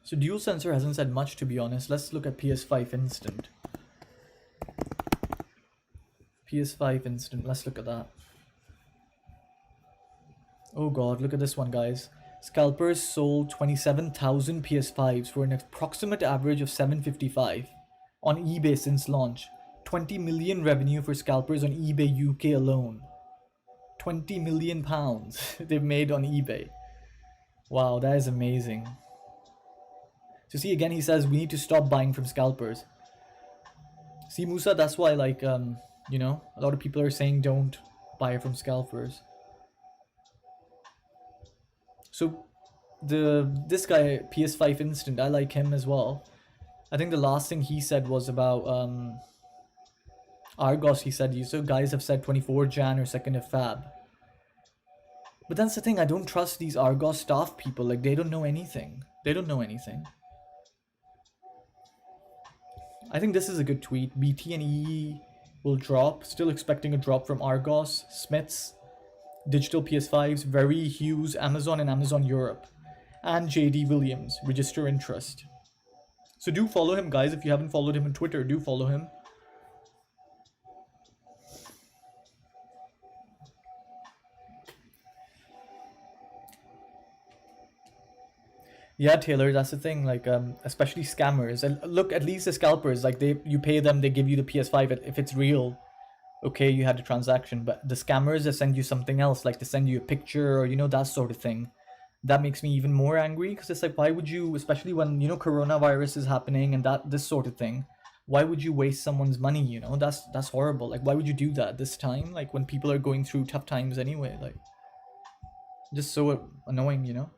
So Dual Sensor hasn't said much, to be honest. Let's look at PS5 Instant. PS5 instant. Let's look at that. Oh god, look at this one, guys. Scalpers sold 27,000 PS5s for an approximate average of 755 on eBay since launch. 20 million revenue for scalpers on eBay UK alone. 20 million pounds they've made on eBay. Wow, that is amazing. So see, again, he says we need to stop buying from scalpers. See, Musa, that's why, like, you know, a lot of people are saying don't buy from scalpers. So this guy, PS5 Instant, I like him as well. I think the last thing he said was about Argos. He said, so guys have said 24 Jan or 2nd of Fab. But that's the thing, I don't trust these Argos staff people. Like, they don't know anything. They don't know anything. I think this is a good tweet. BT and EE will drop. Still expecting a drop from Argos, Smiths, Digital PS5s, Very, Hughes, Amazon and Amazon Europe. And JD Williams. Register interest. So do follow him, guys. If you haven't followed him on Twitter, do follow him. Yeah, Taylor, that's the thing. Like, especially scammers. And look, at least the scalpers, like, you pay them, they give you the PS5 if it's real. Okay, you had the transaction, but the scammers, they send you something else, like they send you a picture or, you know, that sort of thing. That makes me even more angry, because it's like, why would you, especially when, you know, coronavirus is happening and this sort of thing, why would you waste someone's money, you know? That's horrible. Like, why would you do that this time? Like, when people are going through tough times anyway, like, just so annoying, you know?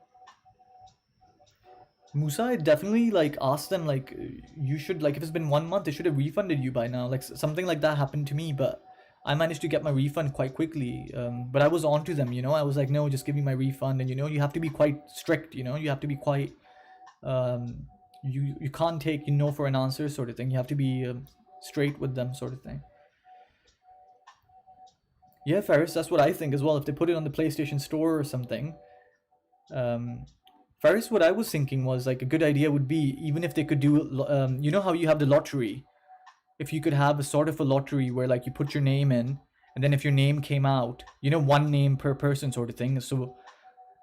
Musa, I definitely, like, asked them, like, you should, like, if it's been 1 month, they should have refunded you by now. Like, something like that happened to me, but I managed to get my refund quite quickly. But I was on to them, you know? I was like, no, just give me my refund. And, you know, you have to be quite strict, you know? You have to be quite, you can't take, you know, for an answer sort of thing. You have to be straight with them sort of thing. Yeah, Ferris, that's what I think as well. If they put it on the PlayStation Store or something, Ferris, what I was thinking was, like, a good idea would be, even if they could do, you know how you have the lottery? If you could have a sort of a lottery where, like, you put your name in, and then if your name came out, you know, one name per person sort of thing. So,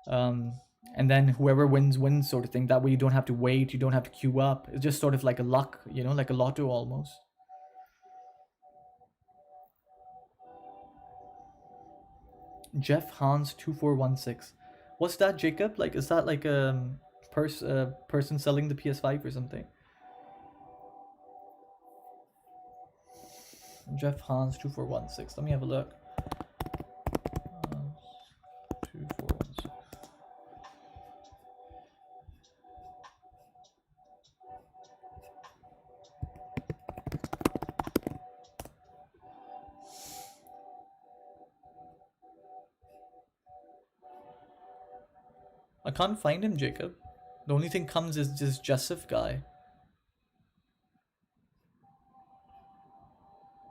and then whoever wins sort of thing. That way you don't have to wait, you don't have to queue up. It's just sort of like a luck, you know, like a lotto almost. Jeff Hans 2416. What's that, Jacob? Like, is that like a person selling the PS5 or something? Jeff Hans 2416. Let me have a look. 2416. I can't find him, Jacob. The only thing comes is this Joseph guy.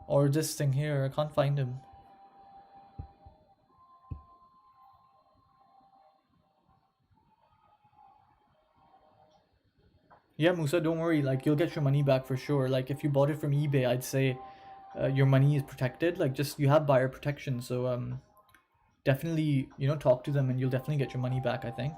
Or this thing here. I can't find him. Yeah, Musa, don't worry. Like, you'll get your money back for sure. Like, if you bought it from eBay, I'd say your money is protected. Like, just, you have buyer protection. So, definitely, you know, talk to them and you'll definitely get your money back, I think.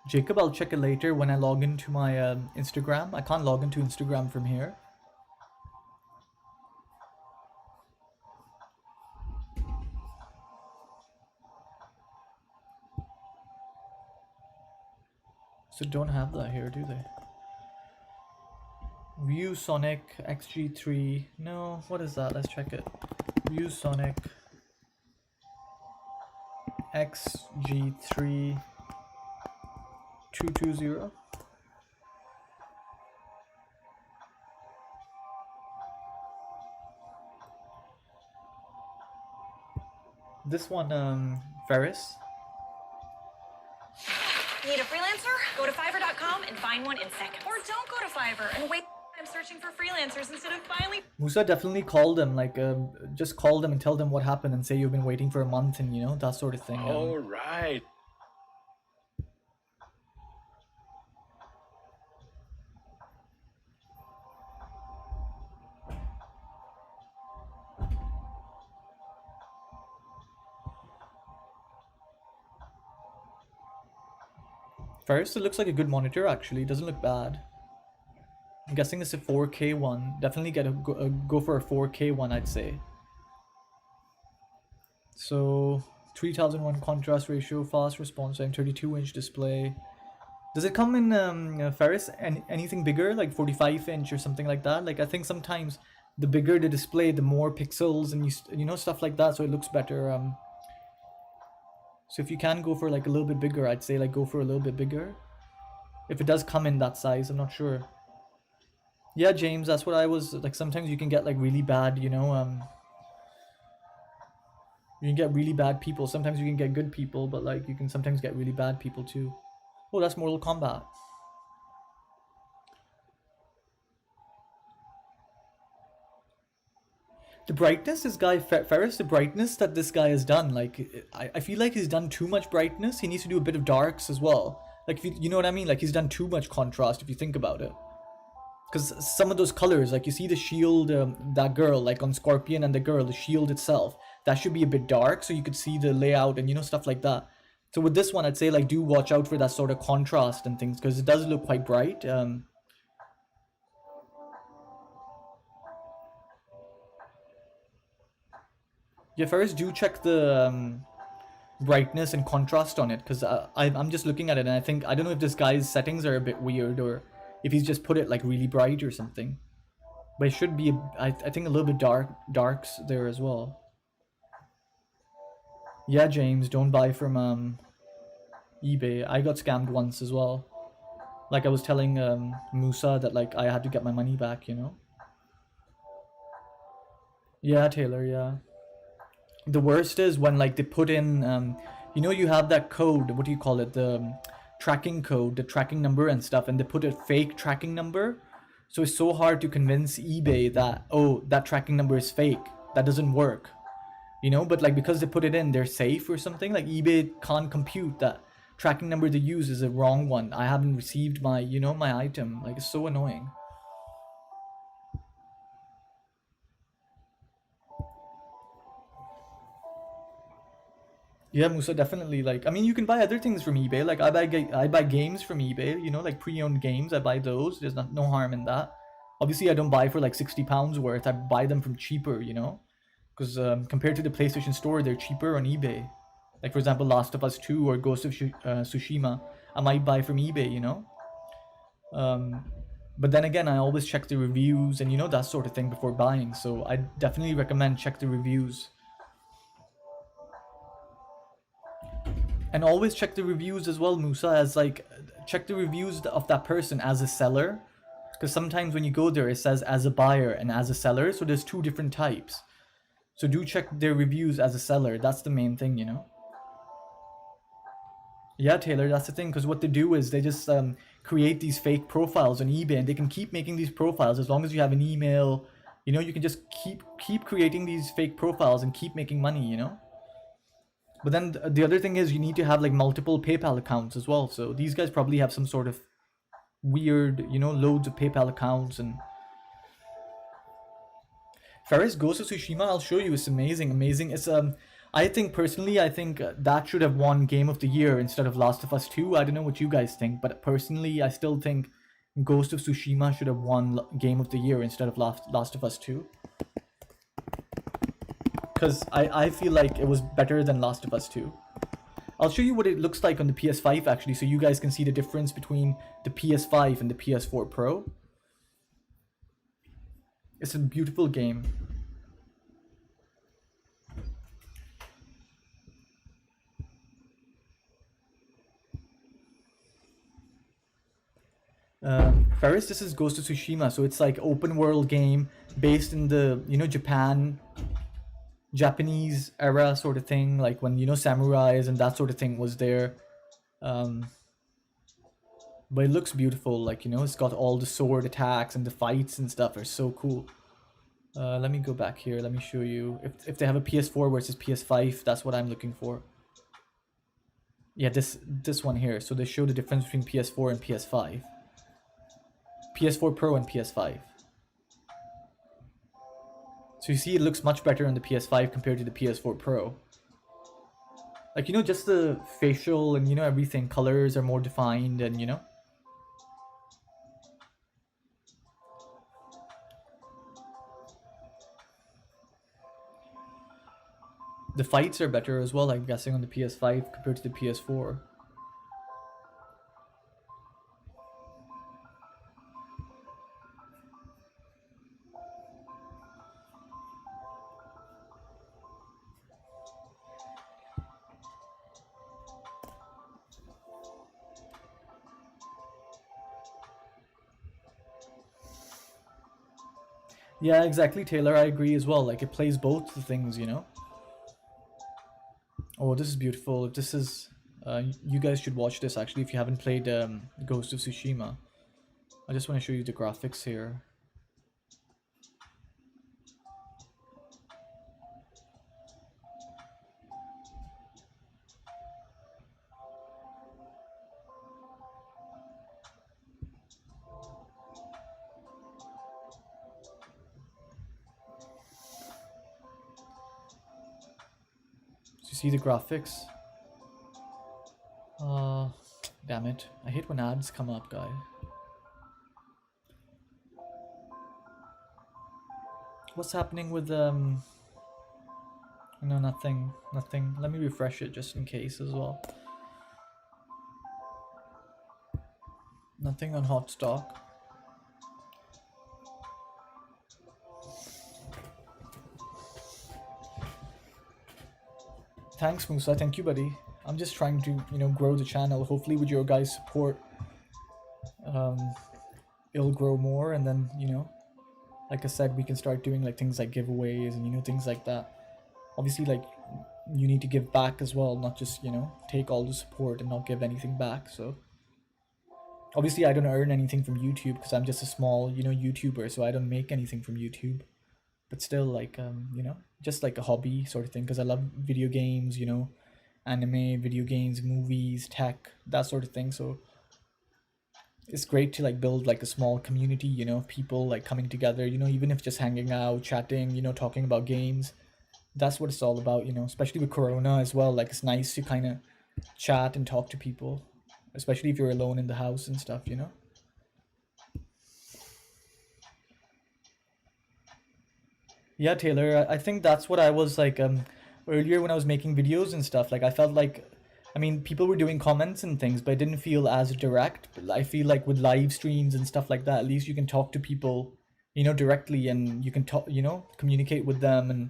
Jacob, I'll check it later when I log into my Instagram. I can't log into Instagram from here. So don't have that here, do they? View Sonic XG3. No, what is that? Let's check it. View Sonic XG3 220. This one, Ferris? Need a freelancer? Go to Fiverr.com and find one in seconds. Or don't go to Fiverr and wait. I'm searching for freelancers instead of finally. Musa definitely call them, like, just call them and tell them what happened and say you've been waiting for a month and, you know, that sort of thing. All right. Ferris, it looks like a good monitor actually. It doesn't look bad. I'm guessing it's a 4K one. Definitely go for a 4K one, I'd say. So 3001 contrast ratio, fast response time, 32-inch display. Does it come in Ferris and anything bigger, like 45-inch or something like that? Like I think sometimes the bigger the display, the more pixels and you know, stuff like that, so it looks better. So if you can go for like a little bit bigger, I'd say like go for a little bit bigger. If it does come in that size, I'm not sure. Yeah, James, that's what I was like. Sometimes you can get like really bad, you know, you can get really bad people. Sometimes you can get good people, but like you can sometimes get really bad people too. Oh, that's Mortal Kombat. The brightness, this guy, Ferris, the brightness that this guy has done, like, I feel like he's done too much brightness. He needs to do a bit of darks as well. Like, if you know what I mean? Like, he's done too much contrast if you think about it. Because some of those colors, like, you see the shield, that girl, like, on Scorpion and the girl, the shield itself, that should be a bit dark so you could see the layout and, you know, stuff like that. So with this one, I'd say, like, do watch out for that sort of contrast and things, because it does look quite bright. Yeah, first do check the brightness and contrast on it, because I'm just looking at it and I think, I don't know if this guy's settings are a bit weird or if he's just put it like really bright or something. But it should be, I think, a little bit darks there as well. Yeah, James, don't buy from eBay. I got scammed once as well. Like I was telling Musa that like I had to get my money back, you know? Yeah, Taylor, yeah. The worst is when like they put in, you know, you have that code, what do you call it? The tracking code, the tracking number and stuff, and they put a fake tracking number. So it's so hard to convince eBay that, oh, that tracking number is fake. That doesn't work, you know? But like because they put it in, they're safe or something. Like eBay can't compute that tracking number they use is a wrong one. I haven't received my, you know, my item. Like it's so annoying. Yeah, Musa, definitely. Like, I mean, you can buy other things from eBay. Like, I buy games from eBay. You know, like pre-owned games. I buy those. There's no harm in that. Obviously, I don't buy for like £60 worth. I buy them from cheaper. You know, because compared to the PlayStation Store, they're cheaper on eBay. Like for example, Last of Us 2 or Ghost of Tsushima, I might buy from eBay. You know. But then again, I always check the reviews and you know that sort of thing before buying. So I definitely recommend check the reviews. And always check the reviews as well, Musa, as like, check the reviews of that person as a seller. Because sometimes when you go there, it says as a buyer and as a seller. So there's two different types. So do check their reviews as a seller. That's the main thing, you know. Yeah, Taylor, that's the thing. Because what they do is they just create these fake profiles on eBay. And they can keep making these profiles as long as you have an email. You know, you can just keep creating these fake profiles and keep making money, you know. But then the other thing is you need to have like multiple PayPal accounts as well. So these guys probably have some sort of weird, you know, loads of PayPal accounts. And Ferris Ghost of Tsushima, I'll show you. It's amazing. It's I think personally, I think that should have won Game of the Year instead of Last of Us 2. I don't know what you guys think, but personally, I still think Ghost of Tsushima should have won Game of the Year instead of Last of Us 2. Because I feel like it was better than Last of Us 2. I'll show you what it looks like on the PS5 actually, so you guys can see the difference between the PS5 and the PS4 Pro. It's a beautiful game. Ferris, this is Ghost of Tsushima, so it's like open world game based in the, you know, Japan Japanese era sort of thing, like when, you know, samurais and that sort of thing was there. But it looks beautiful, like, you know, it's got all the sword attacks and the fights and stuff are so cool. Let me go back here, let me show you. If they have a PS4 versus PS5, that's what I'm looking for. Yeah, this one here. So they show the difference between PS4 and PS5. PS4 Pro and PS5. So you see it looks much better on the PS5 compared to the PS4 Pro. Like, you know, just the facial and, you know, everything, colors are more defined and, you know. The fights are better as well, I'm guessing, on the PS5 compared to the PS4. Yeah, exactly, Taylor. I agree as well. Like, it plays both the things, you know. Oh, this is beautiful. This is... you guys should watch this, actually, if you haven't played Ghost of Tsushima. I just want to show you the graphics here. So you see the graphics? Damn it. I hate when ads come up, guy. What's happening with, No, nothing. Nothing. Let me refresh it just in case as well. Nothing on hot stock. Thanks, Musa. Thank you, buddy. I'm just trying to, you know, grow the channel. Hopefully with your guys' support, it'll grow more. And then, you know, like I said, we can start doing like things like giveaways and, you know, things like that. Obviously, like, you need to give back as well, not just, you know, take all the support and not give anything back. So obviously I don't earn anything from YouTube because I'm just a small, you know, YouTuber, so I don't make anything from YouTube. But still, like, you know, just like a hobby sort of thing, because I love video games, you know, anime, video games, movies, tech, that sort of thing. So it's great to like build like a small community, you know, of people like coming together, you know, even if just hanging out, chatting, you know, talking about games. That's what it's all about, you know, especially with Corona as well. Like, it's nice to kind of chat and talk to people, especially if you're alone in the house and stuff, you know. Yeah, Taylor, I think that's what I was like earlier when I was making videos and stuff. Like, I felt like, I mean, people were doing comments and things, but it didn't feel as direct. But I feel like with live streams and stuff like that, at least you can talk to people, you know, directly, and you can talk, you know, communicate with them and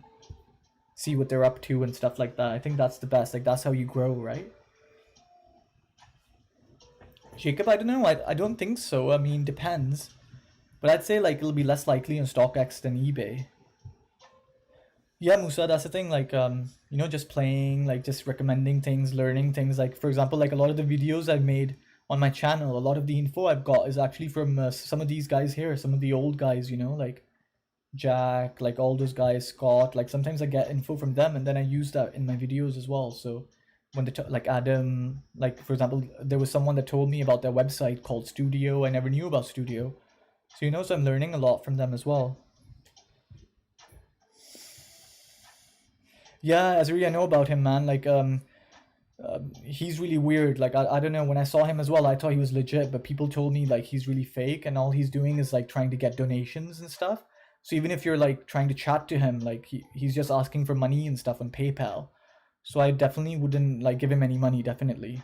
see what they're up to and stuff like that. I think that's the best. Like, that's how you grow, right? Jacob, I don't know. I don't think so. I mean, depends. But I'd say like it'll be less likely on StockX than eBay. Yeah, Musa, that's the thing. Like, you know, just playing, like, just recommending things, learning things. Like, for example, like a lot of the videos I've made on my channel, a lot of the info I've got is actually from some of these guys here, some of the old guys, you know, like Jack, like all those guys, Scott. Like, sometimes I get info from them, and then I use that in my videos as well. So when they like Adam, like for example, there was someone that told me about their website called Studio. I never knew about Studio, so you know, so I'm learning a lot from them as well. Yeah, Azri, I know about him, man. Like, he's really weird. Like, I don't know. When I saw him as well, I thought he was legit, but people told me like he's really fake, and all he's doing is like trying to get donations and stuff. So even if you're like trying to chat to him, like he's just asking for money and stuff on PayPal. So I definitely wouldn't like give him any money, definitely.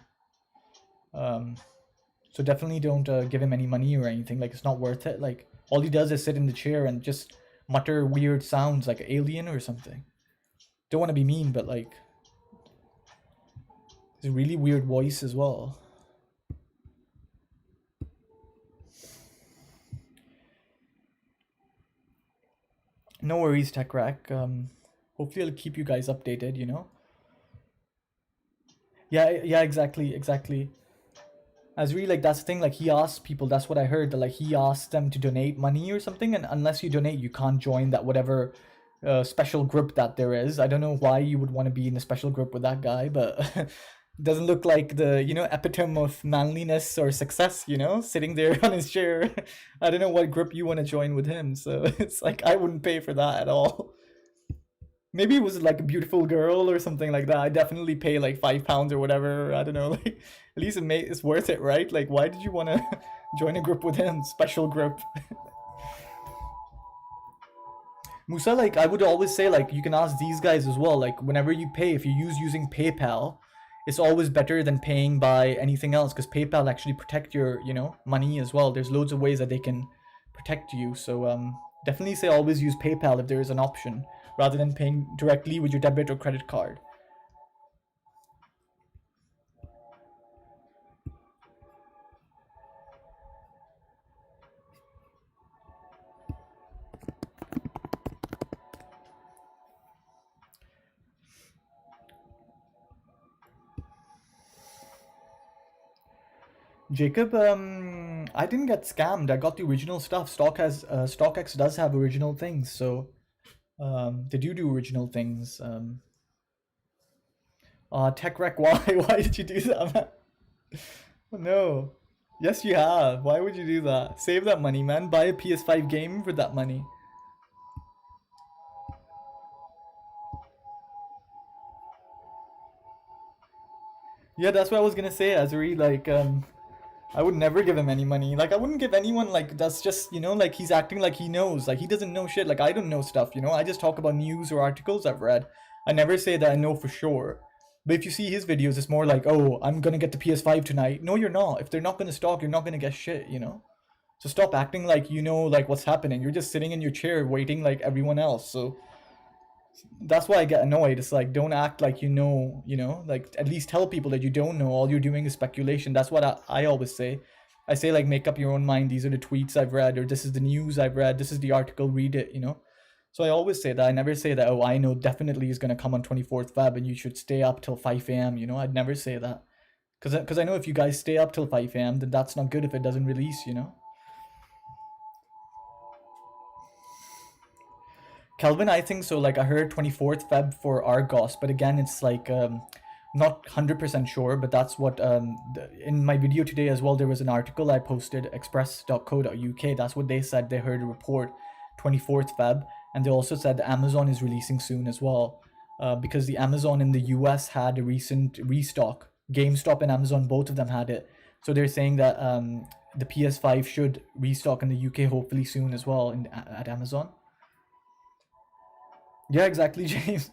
So definitely don't give him any money or anything. Like, it's not worth it. Like, all he does is sit in the chair and just mutter weird sounds like an alien or something. Don't want to be mean, but like, it's a really weird voice as well. No worries, Tech Rack. Hopefully I'll keep you guys updated, you know. Yeah, exactly. As really, like, that's the thing, like, he asked people, that's what I heard, that like he asked them to donate money or something, and unless you donate you can't join that whatever special group that there is. I don't know why you would want to be in a special group with that guy, but doesn't look like the, you know, epitome of manliness or success, you know, sitting there on his chair. I don't know what group you want to join with him, so it's like I wouldn't pay for that at all. Maybe it was like a beautiful girl or something like that. I definitely pay like £5 or whatever. I don't know. Like, at least it's worth it, right? Like, why did you want to join a group with him? Special group. Musa, like, I would always say, like, you can ask these guys as well. Like, whenever you pay, if you using PayPal, it's always better than paying by anything else, because PayPal actually protect your, you know, money as well. There's loads of ways that they can protect you. So definitely say always use PayPal if there is an option, rather than paying directly with your debit or credit card. Jacob, I didn't get scammed. I got the original stuff. StockX does have original things, so they do original things. Tech Wreck, why? Why did you do that, man? No. Yes, you have. Why would you do that? Save that money, man. Buy a PS5 game for that money. Yeah, that's what I was gonna say, Azuri. Like, I would never give him any money. Like, I wouldn't give anyone, like, that's just, you know, like, he's acting like he knows. Like, he doesn't know shit. Like, I don't know stuff, you know? I just talk about news or articles I've read. I never say that I know for sure. But if you see his videos, it's more like, oh, I'm gonna get the PS5 tonight. No, you're not. If they're not gonna stock, you're not gonna get shit, you know? So stop acting like you know, like, what's happening. You're just sitting in your chair waiting like everyone else. So that's why I get annoyed. It's like, don't act like you know, like, at least tell people that you don't know. All you're doing is speculation. That's what I always say. I say, like, make up your own mind. These are the tweets I've read, or this is the news I've read, this is the article, read it, you know. So I always say that. I never say that, oh, I know definitely is going to come on 24th Feb and you should stay up till 5 a.m, you know. I'd never say that, because I know if you guys stay up till 5 a.m, then that's not good if it doesn't release, you know. Kelvin, I think so. Like, I heard 24th Feb for Argos, but again, it's like not 100% sure, but that's what in my video today as well, there was an article I posted, express.co.uk. That's what they said. They heard a report 24th Feb, and they also said Amazon is releasing soon as well, because the Amazon in the US had a recent restock. GameStop and Amazon, both of them had it. So they're saying that the PS5 should restock in the UK hopefully soon as well at Amazon. Yeah, exactly, James.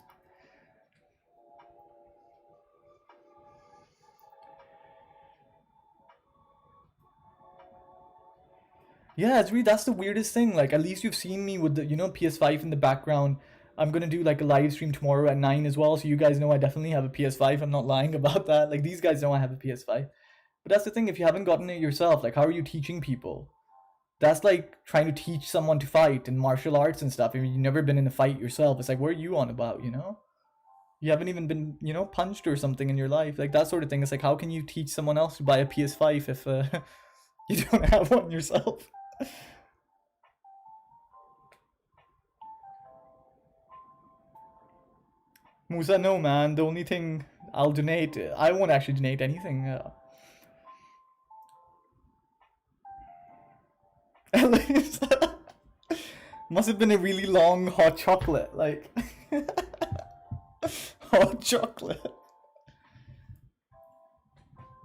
Yeah, it's really, that's the weirdest thing. Like, at least you've seen me with the, you know, PS5 in the background. I'm gonna do like a live stream tomorrow at 9 as well, so you guys know I definitely have a PS5. I'm not lying about that. Like, these guys know I have a PS5. But that's the thing, if you haven't gotten it yourself, like, how are you teaching people? That's like trying to teach someone to fight in martial arts and stuff. I mean, you've never been in a fight yourself. It's like, what are you on about, you know? You haven't even been, you know, punched or something in your life. Like, that sort of thing. It's like, how can you teach someone else to buy a PS5 if you don't have one yourself? Musa, no, man. The only thing I'll donate, I won't actually donate anything. Must have been a really long hot chocolate, like hot chocolate.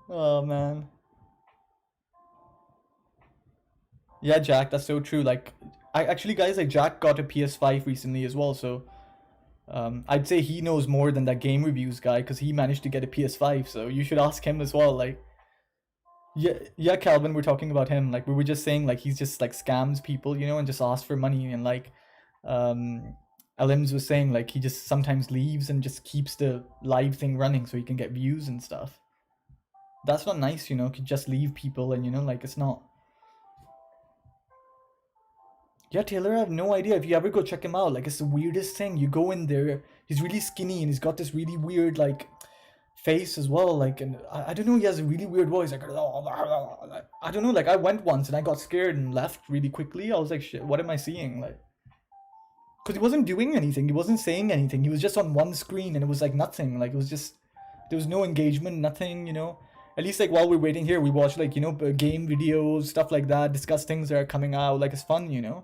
Oh man. Yeah, Jack, that's so true. Like, I actually, guys, like, Jack got a PS5 recently as well, so I'd say he knows more than that game reviews guy, because he managed to get a PS5. So you should ask him as well. Like, yeah, Calvin, we're talking about him. Like, we were just saying, like, he's just like scams people, you know, and just asks for money. And like, Alims was saying, like, he just sometimes leaves and just keeps the live thing running so he can get views and stuff. That's not nice, you know. Could just leave people, and, you know, like, it's not. Yeah, Taylor, I have no idea. If you ever go check him out, like it's the weirdest thing. You go in there, he's really skinny and he's got this really weird like face as well. Like, and I don't know, he has a really weird voice. Like, I don't know. Like, I went once and I got scared and left really quickly. I was like, shit, what am I seeing? Like, because he wasn't doing anything. He wasn't saying anything. He was just on one screen and it was like nothing. Like, it was just, there was no engagement, nothing, you know. At least like while we're waiting here, we watch like, you know, game videos, stuff like that, discuss things that are coming out. Like, it's fun, you know.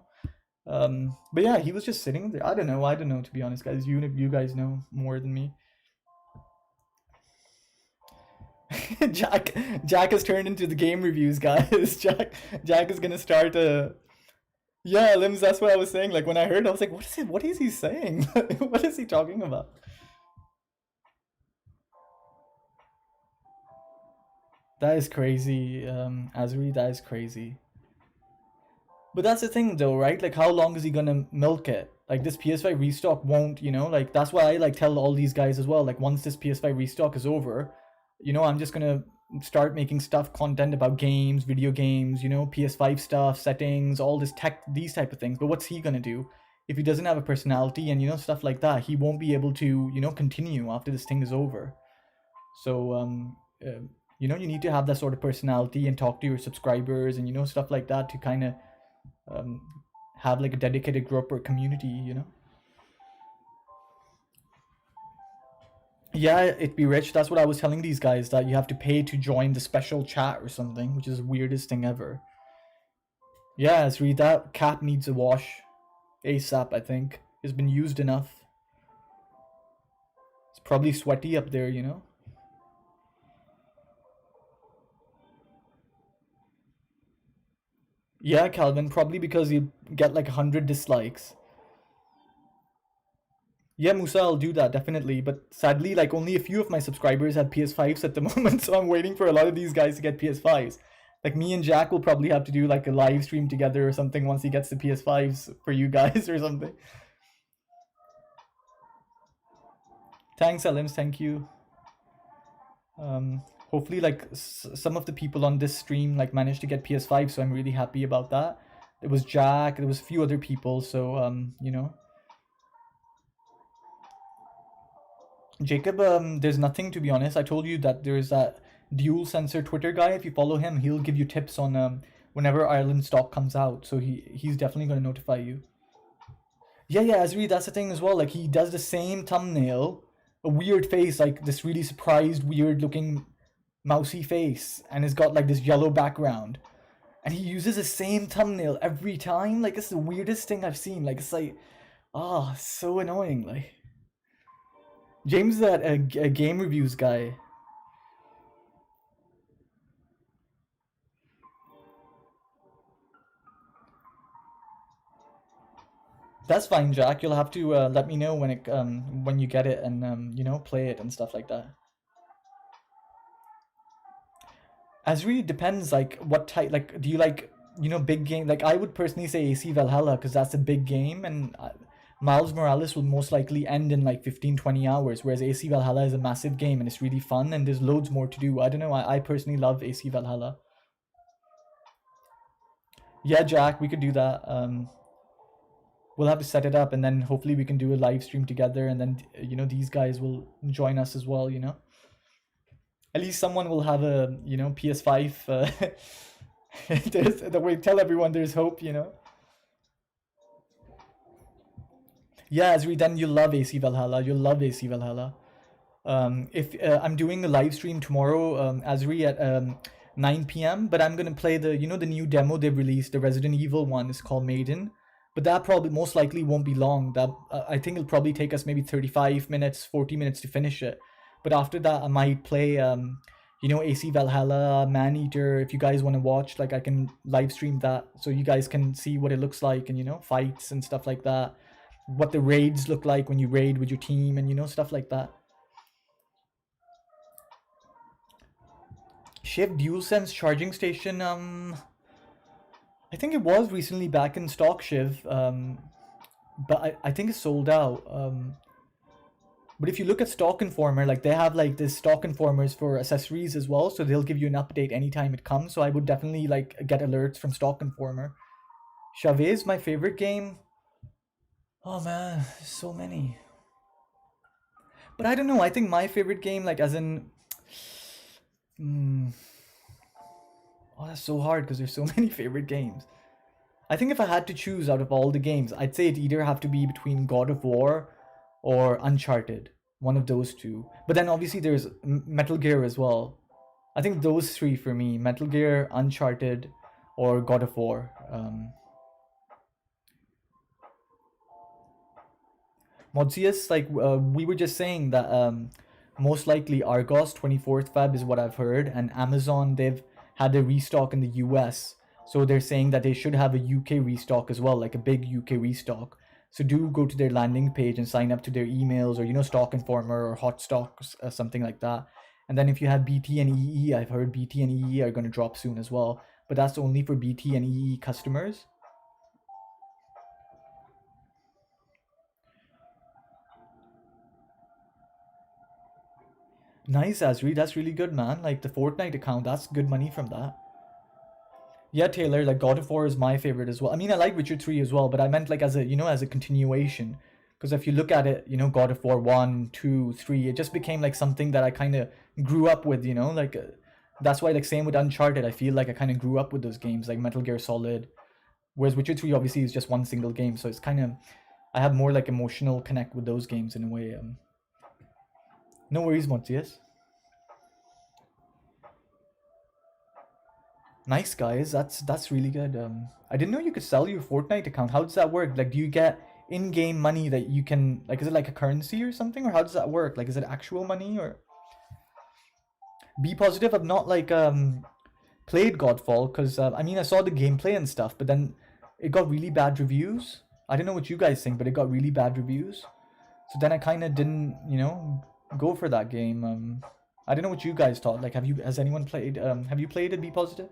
But yeah, he was just sitting there. I don't know, to be honest, guys. You guys know more than me. Jack has turned into the game reviews, guys. Jack is gonna start yeah, Limbs, that's what I was saying. Like when I heard, I was like, what is he saying? What is he talking about? That is crazy, Azri, that is crazy. But that's the thing though, right? Like, how long is he gonna milk it? Like, this PS5 restock won't, you know, like, that's why I like tell all these guys as well, like, once this PS5 restock is over, you know, I'm just gonna start making content about games, video games, you know, PS5 stuff, settings, all this tech, these type of things. But what's he gonna do if he doesn't have a personality and, you know, stuff like that? He won't be able to, you know, continue after this thing is over. So you know, you need to have that sort of personality and talk to your subscribers and, you know, stuff like that to kind of have like a dedicated group or community, you know. Yeah, it'd be rich. That's what I was telling these guys, that you have to pay to join the special chat or something, which is the weirdest thing ever. Yeah, Sri, that cap needs a wash ASAP, I think. It's been used enough. It's probably sweaty up there, you know. Yeah, Calvin, probably because you get like 100 dislikes. Yeah, Musa, I'll do that, definitely. But sadly, like, only a few of my subscribers have PS5s at the moment, so I'm waiting for a lot of these guys to get PS5s. Like, me and Jack will probably have to do like a live stream together or something once he gets the PS5s for you guys or something. Thanks, Elims, thank you. Hopefully, like, some of the people on this stream like managed to get PS5, so I'm really happy about that. It was Jack, there was a few other people, so you know. Jacob, there's nothing, to be honest. I told you that there's that dual sensor Twitter guy. If you follow him, he'll give you tips on whenever Ireland stock comes out, so he's definitely going to notify you. Yeah, Azri, that's the thing as well. Like, he does the same thumbnail, a weird face, like this really surprised, weird looking mousy face, and it's got like this yellow background, and he uses the same thumbnail every time. Like, it's the weirdest thing I've seen. Like, it's like, so annoying. Like, James, that a game reviews guy. That's fine, Jack. You'll have to let me know when you get it and you know, play it and stuff like that. As really depends, like, what type, like, do you like, you know, big game? Like, I would personally say AC Valhalla, because that's a big game, and Miles Morales will most likely end in like 15-20 hours, whereas AC Valhalla is a massive game and it's really fun and there's loads more to do. I don't know, I personally love AC Valhalla. Yeah, Jack, we could do that. We'll have to set it up, and then hopefully we can do a live stream together, and then, you know, these guys will join us as well, you know. At least someone will have a, you know, PS5. Tell everyone there's hope, you know. Yeah, Azri, then you'll love AC Valhalla. You'll love AC Valhalla. If I'm doing a live stream tomorrow, Azri, at 9 p.m. But I'm gonna play the, you know, the new demo they've released, the Resident Evil one. It's called Maiden. But that probably most likely won't be long. That I think it'll probably take us maybe 35 minutes, 40 minutes to finish it. But after that, I might play, you know, AC Valhalla, Maneater. If you guys want to watch, like, I can live stream that so you guys can see what it looks like, and, you know, fights and stuff like that. What the raids look like when you raid with your team, and, you know, stuff like that. Shiv DualSense charging station, I think it was recently back in stock, Shiv, but I think it's sold out. But if you look at Stock Informer, like, they have like this Stock Informers for accessories as well, so they'll give you an update anytime it comes. So I would definitely like get alerts from Stock Informer. Chavez, my favorite game. Oh man, so many. But I don't know. I think my favorite game, like as in, oh, that's so hard because there's so many favorite games. I think if I had to choose out of all the games, I'd say it'd either have to be between God of War or Uncharted. One of those two. But then obviously there's Metal Gear as well. I think those three for me: Metal Gear, Uncharted, or God of War. Modsius, like we were just saying that most likely Argos 24th Feb is what I've heard, and Amazon, they've had a restock in the US, so they're saying that they should have a UK restock as well, like a big UK restock. So do go to their landing page and sign up to their emails, or Stock Informer or Hot Stocks, something like that. And then if you have BT and EE, I've heard BT and EE are going to drop soon as well, but that's only for BT and EE customers. Nice, Azri. That's really good, man. Like the Fortnite account, that's good money from that. Yeah, Taylor, like God of War is my favorite as well. I mean, I like Witcher 3 as well, but I meant like as a, as a continuation. Because if you look at it, God of War 1, 2, 3, it just became like something that I kind of grew up with, like that's why like same with Uncharted, I feel like I kind of grew up with those games like Metal Gear Solid. Whereas Witcher 3 obviously is just one single game, so it's kind of, I have more like emotional connect with those games in a way. No worries, Matthias. Nice, guys. That's really good. I didn't know you could sell your Fortnite account. How does that work? Like, do you get in-game money that you can, like, is it like a currency or something, or how does that work? Like, is it actual money or? Be positive. I've not like played Godfall because I mean I saw the gameplay and stuff, but then it got really bad reviews. I don't know what you guys think, but it got really bad reviews. So then I kind of didn't, go for that game. I don't know what you guys thought. Like, has anyone played? Have you played it? Be positive.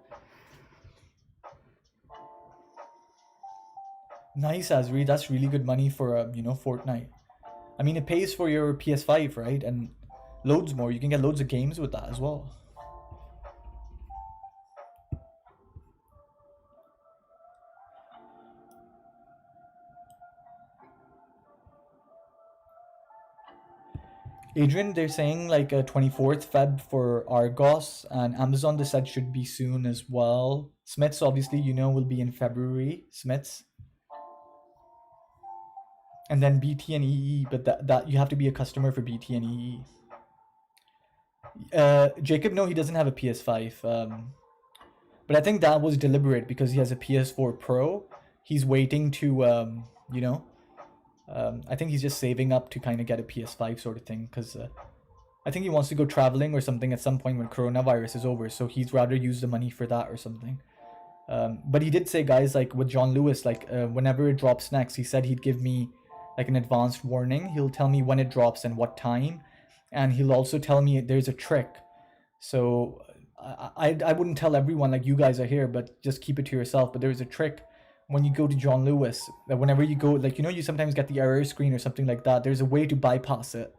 Nice, Azri. That's really good money for Fortnite. I mean, it pays for your PS5, right? And loads more. You can get loads of games with that as well. Adrian, they're saying like 24th Feb for Argos, and Amazon they said should be soon as well. Smiths obviously will be in February. Smiths. And then BT and EE, but that you have to be a customer for BT and EE. Jacob, no, he doesn't have a PS5. But I think that was deliberate because he has a PS4 Pro. He's waiting to, I think he's just saving up to kind of get a PS5 sort of thing because I think he wants to go traveling or something at some point when coronavirus is over. So he'd rather use the money for that or something. But he did say, guys, like with John Lewis, like whenever it drops next, he said he'd give me like an advanced warning. He'll tell me when it drops and what time, and he'll also tell me there's a trick. So I wouldn't tell everyone like you guys are here, but just keep it to yourself. But there's a trick when you go to John Lewis, that whenever you go, like you sometimes get the error screen or something like that. There's a way to bypass it,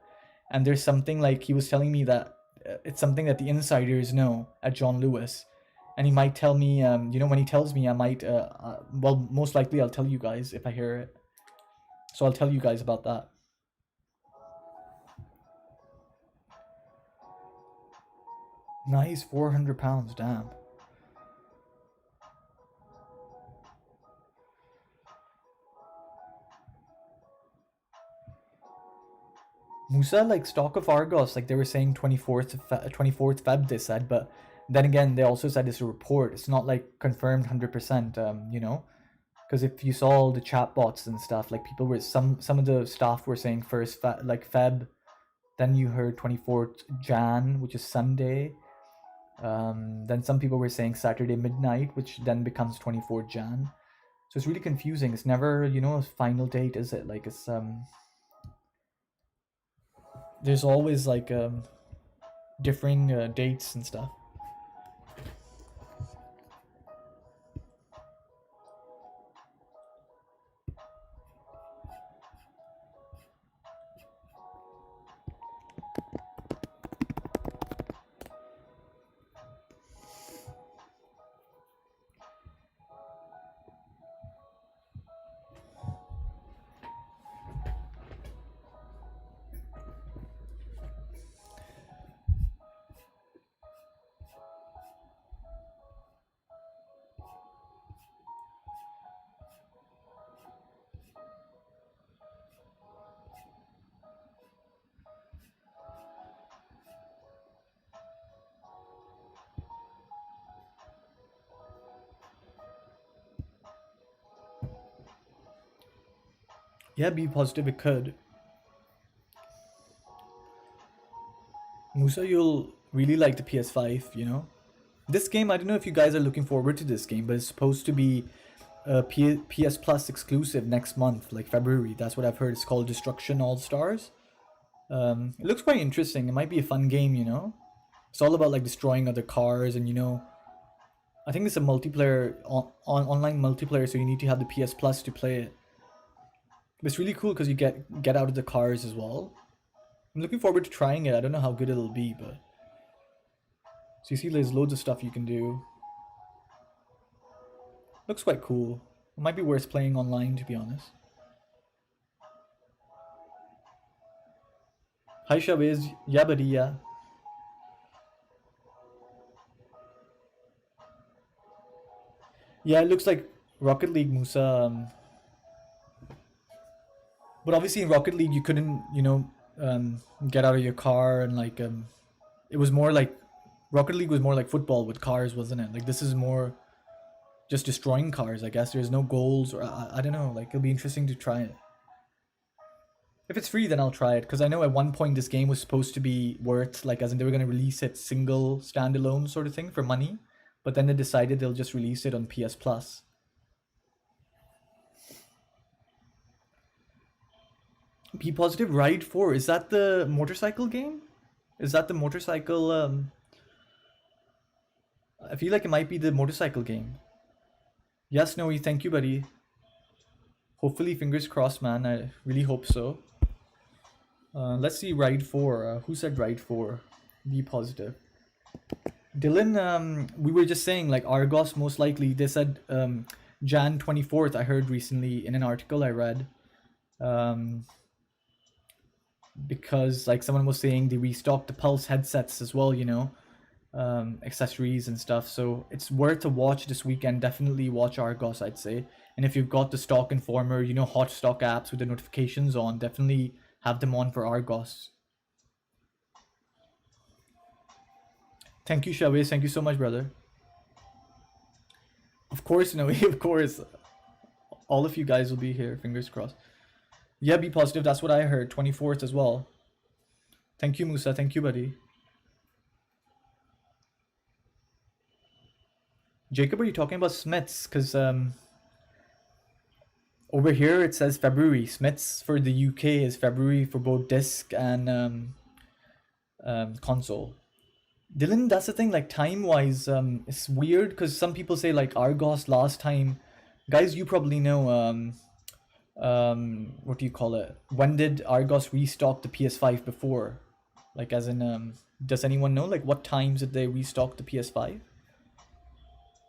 and there's something like he was telling me that it's something that the insiders know at John Lewis. And he might tell me, when he tells me, I might, well, most likely I'll tell you guys if I hear it. So I'll tell you guys about that. Nice, 400 pounds, damn. Musa, like stock of Argos, like they were saying 24th Feb they said, but then again they also said it's a report. It's not like confirmed 100%, because if you saw all the chat bots and stuff, like people were some of the staff were saying first Feb, then you heard 24th Jan, which is Sunday. Then some people were saying Saturday midnight, which then becomes 24th Jan. So it's really confusing. It's never, a final date, is it? Like it's there's always like differing dates and stuff. Yeah, be positive, it could. Musa, you'll really like the PS5, you know? This game, I don't know if you guys are looking forward to this game, but it's supposed to be a PS Plus exclusive next month, like February. That's what I've heard. It's called Destruction All Stars. It looks quite interesting. It might be a fun game, you know? It's all about like destroying other cars, and you know, I think it's a multiplayer, online multiplayer, so you need to have the PS Plus to play it. But it's really cool because you get out of the cars as well. I'm looking forward to trying it. I don't know how good it'll be, but... So you see there's loads of stuff you can do. Looks quite cool. It might be worth playing online, to be honest. Hi Shabez, yeah buddy, yeah. Yeah, it looks like Rocket League, Musa. But obviously in Rocket League you couldn't, you know, get out of your car and like, it was more like, Rocket League was more like football with cars, wasn't it? Like this is more just destroying cars, I guess. There's no goals, or I don't know, like it'll be interesting to try it. If it's free, then I'll try it, because I know at one point this game was supposed to be worth, like, as in they were going to release it single, standalone sort of thing for money, but then they decided they'll just release it on PS Plus. Be Positive Ride 4, is that the motorcycle game? Is that the motorcycle, I feel like it might be the motorcycle game. Yes, Noe, thank you, buddy. Hopefully, fingers crossed, man. I really hope so. Let's see, Ride 4. Who said Ride 4? Be positive. Dylan, we were just saying, like, Argos most likely. They said Jan 24th, I heard recently in an article I read. Because, like, someone was saying they restocked the Pulse headsets as well, you know. Accessories and stuff, so it's worth a watch this weekend. Definitely watch Argos, I'd say. And if you've got the Stock Informer, you know, hot stock apps with the notifications on, definitely have them on for Argos. Thank you, Shabez. Thank you so much, brother. Of course, no, of course. All of you guys will be here, fingers crossed. Yeah, be positive, that's what I heard. 24th as well. Thank you, Musa. Thank you, buddy. Jacob, are you talking about Smiths? Because over here it says February. Smiths for the UK is February for both disc and console. Dylan, that's the thing, like time-wise, it's weird because some people say like Argos last time. Guys, you probably know, what do you call it? When did Argos restock the PS5 before? Like as in, does anyone know like what times did they restock the PS5?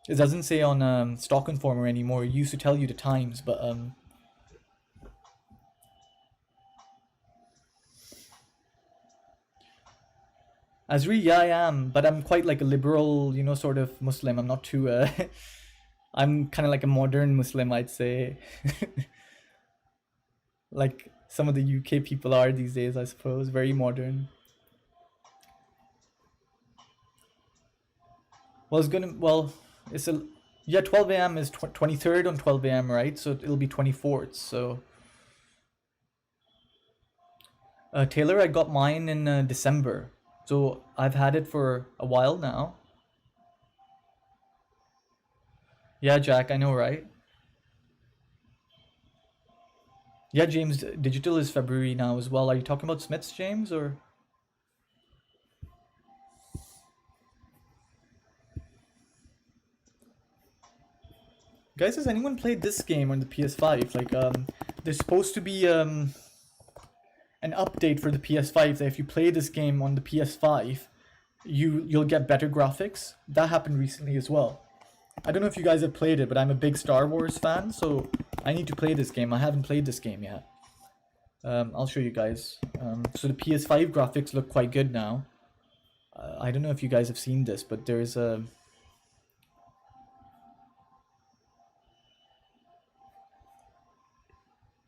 It doesn't say on Stock Informer anymore. It used to tell you the times, but Azri, yeah, I am, but I'm quite like a liberal, you know, sort of Muslim. I'm not too I'm kind of like a modern Muslim, I'd say. Like some of the UK people are these days, I suppose. Very modern. Well, it's a, yeah, 12 a.m. is 23rd on 12 a.m., right? So it'll be 24th, so. Taylor, I got mine in December. So I've had it for a while now. Yeah, Jack, I know, right? Yeah, James, digital is February now as well. Are you talking about Smiths, James, or? Guys, has anyone played this game on the PS5? Like, there's supposed to be an update for the PS5 that if you play this game on the PS5, you'll get better graphics. That happened recently as well. I don't know if you guys have played it, but I'm a big Star Wars fan, so I need to play this game. I haven't played this game yet. I'll show you guys. So the PS5 graphics look quite good now. I don't know if you guys have seen this, but there's a...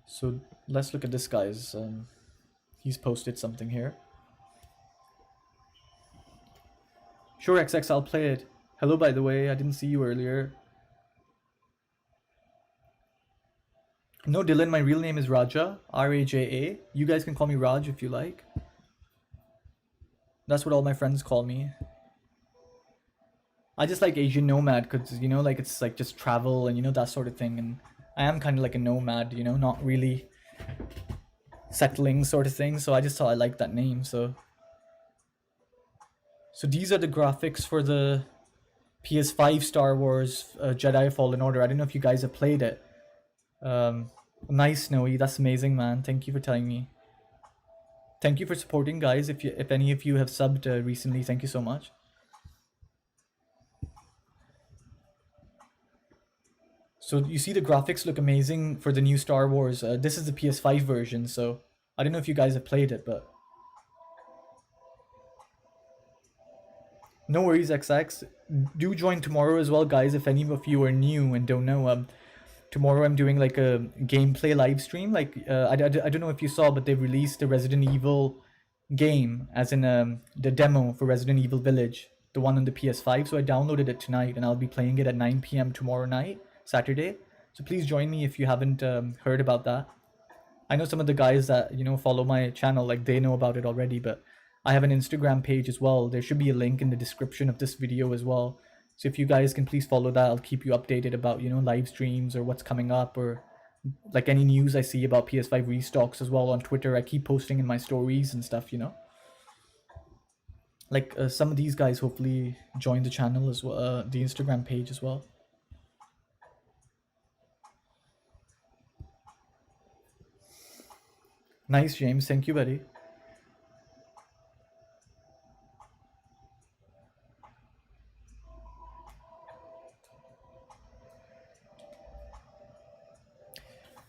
So let's look at this guy's. He's posted something here. Sure, XX, I'll play it. Hello, by the way, I didn't see you earlier. No, Dylan, my real name is Raja, R-A-J-A. You guys can call me Raj if you like. That's what all my friends call me. I just like Asian nomad because, you know, like it's like just travel and, you know, that sort of thing. And I am kind of like a nomad, you know, not really settling sort of thing. So I just thought I liked that name. So these are the graphics for the PS5 Star Wars Jedi Fallen Order. I don't know if you guys have played it. Nice, Snowy. That's amazing, man. Thank you for telling me. Thank you for supporting, guys. If any of you have subbed recently, thank you so much. So you see the graphics look amazing for the new Star Wars. This is the PS5 version, so I don't know if you guys have played it, but no worries, XX. Do join tomorrow as well, guys. If any of you are new and don't know, tomorrow I'm doing like a gameplay live stream. Like I don't know if you saw, but they released the Resident Evil game, as in the demo for Resident Evil Village, the one on the PS5. So I downloaded it tonight, and I'll be playing it at 9 p.m. tomorrow night, Saturday. So please join me if you haven't heard about that. I know some of the guys that, you know, follow my channel, like they know about it already, but I have an Instagram page as well. There should be a link in the description of this video as well. So if you guys can please follow that, I'll keep you updated about, you know, live streams or what's coming up, or like any news I see about PS5 restocks as well on Twitter. I keep posting in my stories and stuff, you know. Like some of these guys hopefully join the channel as well, the Instagram page as well. Nice, James. Thank you, buddy.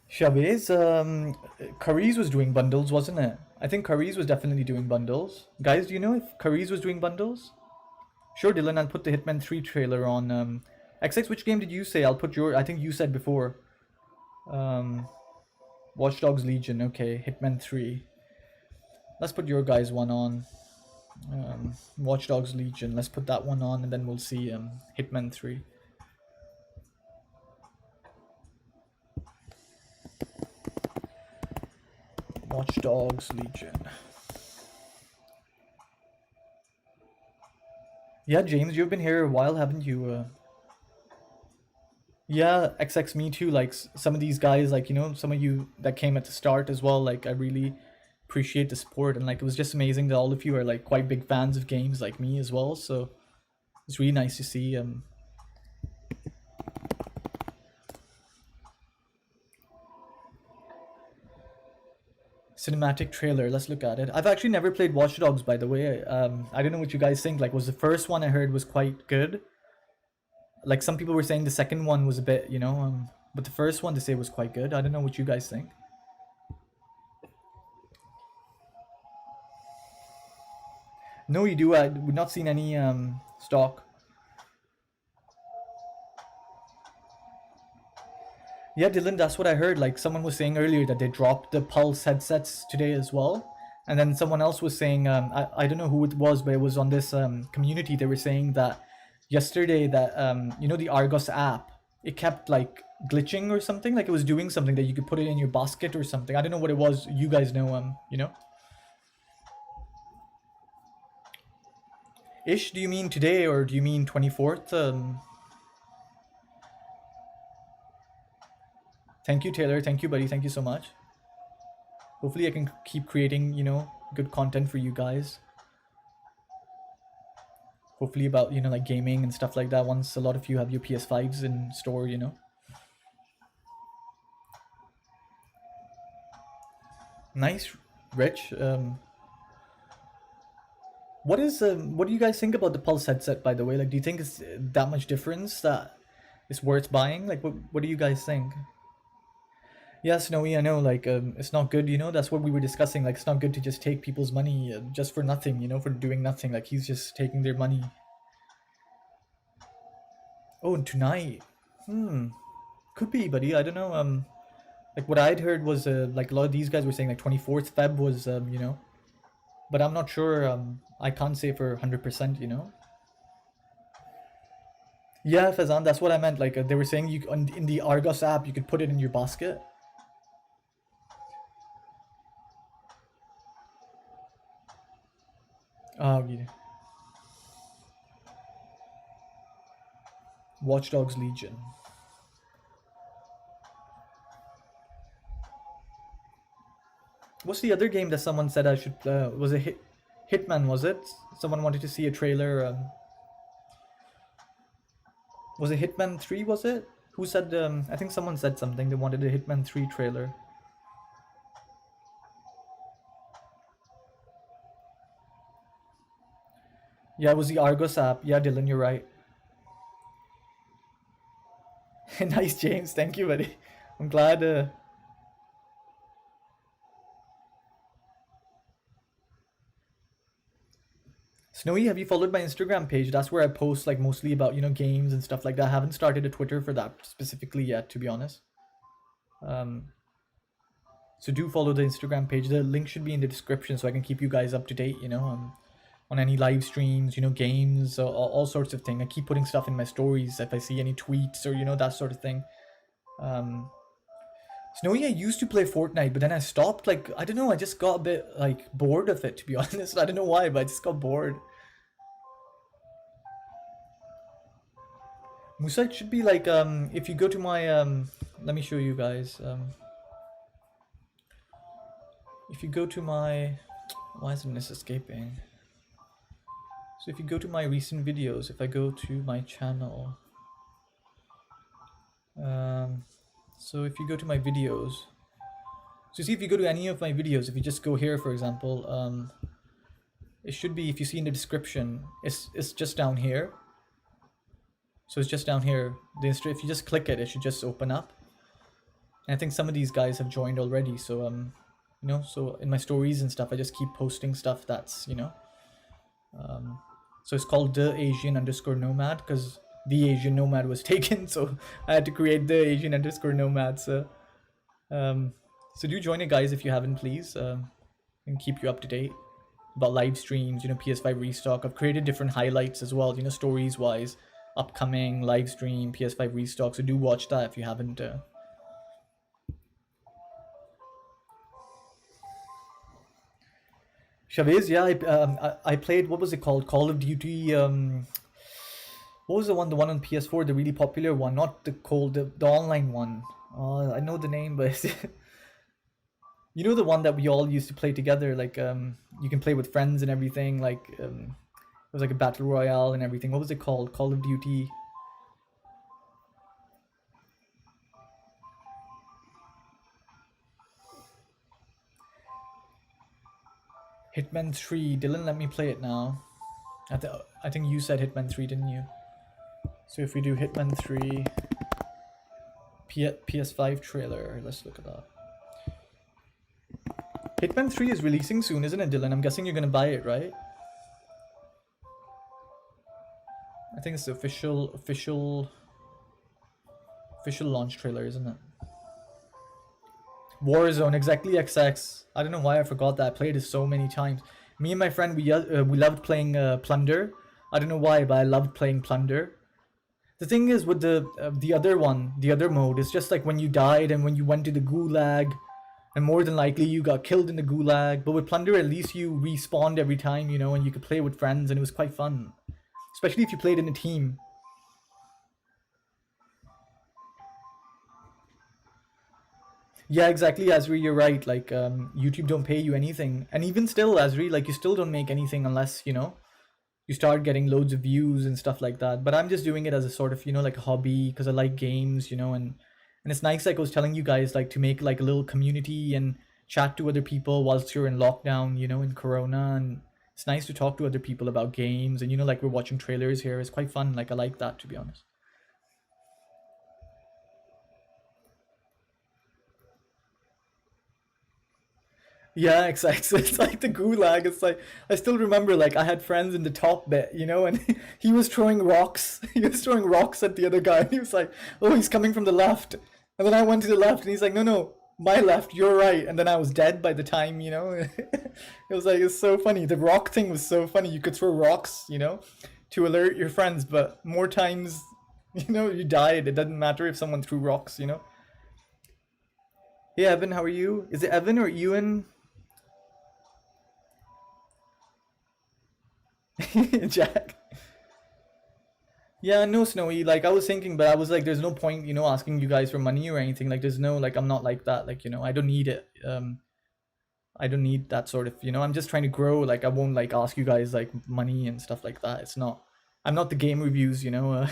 Chavez, Curry's was doing bundles, wasn't it? I think Curry's was definitely doing bundles. Guys, do you know if Curry's was doing bundles? Sure, Dylan, I'll put the Hitman 3 trailer on. XX, which game did you say? I'll put your... I think you said before. Watch Dogs Legion, okay. Hitman 3. Let's put your guys' one on. Watch Dogs Legion. Let's put that one on, and then we'll see Hitman 3. Watch Dogs Legion. Yeah, James, you've been here a while, haven't you? Yeah, XX, me too. Like some of these guys, like, you know, some of you that came at the start as well. Like I really appreciate the support, and like it was just amazing that all of you are like quite big fans of games like me as well. So it's really nice to see. Cinematic trailer, let's look at it. I've actually never played Watch Dogs, by the way. I don't know what you guys think. Like, was the first one I heard was quite good? Like, some people were saying the second one was a bit, you know, but the first one they say was quite good. I don't know what you guys think. No, you do. We've not seen any stock. Yeah, Dylan, that's what I heard. Like someone was saying earlier that they dropped the Pulse headsets today as well. And then someone else was saying, I don't know who it was, but it was on this community. They were saying that yesterday that, you know, the Argos app, it kept like glitching or something. Like it was doing something that you could put it in your basket or something. I don't know what it was. You guys know, you know? Ish, do you mean today or do you mean 24th? Thank you, Taylor. Thank you, buddy. Thank you so much. Hopefully I can keep creating, you know, good content for you guys. Hopefully about, you know, like gaming and stuff like that once a lot of you have your PS5s in store, you know. Nice, Rich. What do you guys think about the Pulse headset, by the way? Like, do you think it's that much difference that it's worth buying? Like, what do you guys think? Yeah, Snowy, I know, like, it's not good, you know, that's what we were discussing, like, it's not good to just take people's money just for nothing, you know, for doing nothing, like, he's just taking their money. Oh, and tonight, could be, buddy, I don't know, like, what I'd heard was, like, a lot of these guys were saying, like, 24th Feb was, you know, but I'm not sure, I can't say for 100%, you know. Yeah, Fazan, that's what I meant, like, they were saying you in the Argos app, you could put it in your basket. Oh, yeah. Watch Dogs Legion. What's the other game that someone said I should play? Was it Hitman, was it? Someone wanted to see a trailer. Was it Hitman 3, was it? Who said, I think someone said something. They wanted a Hitman 3 trailer. Yeah, it was the Argos app. Yeah, Dylan, you're right. Nice, James. Thank you, buddy. I'm glad. Snowy, have you followed my Instagram page? That's where I post like mostly about, you know, games and stuff like that. I haven't started a Twitter for that specifically yet, to be honest. So do follow the Instagram page. The link should be in the description so I can keep you guys up to date, you know, on any live streams, you know, games, all sorts of things. I keep putting stuff in my stories if I see any tweets or, you know, that sort of thing. Snowy, I used to play Fortnite, but then I stopped. Like, I don't know, I just got a bit like bored of it, to be honest. I don't know why, but I just got bored. Musa, it should be like, if you go to my, let me show you guys. If you go to my, why isn't this escaping? So if you go to my recent videos, if I go to my channel, so if you go to my videos, so see if you go to any of my videos, if you just go here, for example, it should be, if you see in the description, it's just down here. So it's just down here. If you just click it, it should just open up. And I think some of these guys have joined already. So you know, so in my stories and stuff, I just keep posting stuff that's, you know. So it's called the Asian _ nomad because the Asian nomad was taken. So I had to create the Asian _ nomad. So so do join it, guys, if you haven't, please. And keep you up to date about live streams, you know, PS5 Restock. I've created different highlights as well, you know, stories wise, upcoming live stream, PS5 Restock. So do watch that if you haven't. Chavez, yeah, I played, what was it called? Call of Duty. What was the one on PS4, the really popular one, not the online one. I know the name, but you know, the one that we all used to play together, like you can play with friends and everything, like it was like a battle royale and everything. What was it called? Call of Duty. Hitman 3. Dylan, let me play it now. I think you said Hitman 3, didn't you? So if we do Hitman 3 PS5 trailer, let's look at that. Hitman 3 is releasing soon, isn't it, Dylan? I'm guessing you're gonna buy it, right? I think it's the official launch trailer, isn't it? Warzone, exactly, XX. I don't know why I forgot that. I played it so many times. Me and my friend, we loved playing Plunder. I don't know why, but I loved playing Plunder. The thing is with the other mode, it's just like when you died and when you went to the gulag, and more than likely you got killed in the gulag. But with Plunder, at least you respawned every time, you know, and you could play with friends, and it was quite fun. Especially if you played in a team. Yeah, exactly, Azri, you're right. Like, YouTube don't pay you anything. And even still, Azri, like, you still don't make anything unless, you know, you start getting loads of views and stuff like that. But I'm just doing it as a sort of, you know, like a hobby because I like games, you know, and it's nice, like I was telling you guys, like to make like a little community and chat to other people whilst you're in lockdown, you know, in Corona. And it's nice to talk to other people about games. And, you know, like we're watching trailers here. It's quite fun. Like, I like that, to be honest. Yeah, exactly. It's like the gulag. It's like, I still remember, like, I had friends in the top bit, you know, and he was throwing rocks. He was throwing rocks at the other guy. And he was like, oh, he's coming from the left. And then I went to the left and he's like, no, my left, you're right. And then I was dead by the time, you know. It was like, it's so funny. The rock thing was so funny. You could throw rocks, you know, to alert your friends, but more times, you know, you died. It doesn't matter if someone threw rocks, you know. Hey, Evan, how are you? Is it Evan or Ewan? Jack. Yeah, no, Snowy, like I was thinking, but I was like, there's no point, you know, asking you guys for money or anything. Like there's no, like I'm not like that, like, you know, I don't need it. I don't need that sort of, you know, I'm just trying to grow. Like I won't like ask you guys like money and stuff like that. It's not, I'm not the game reviews, you know.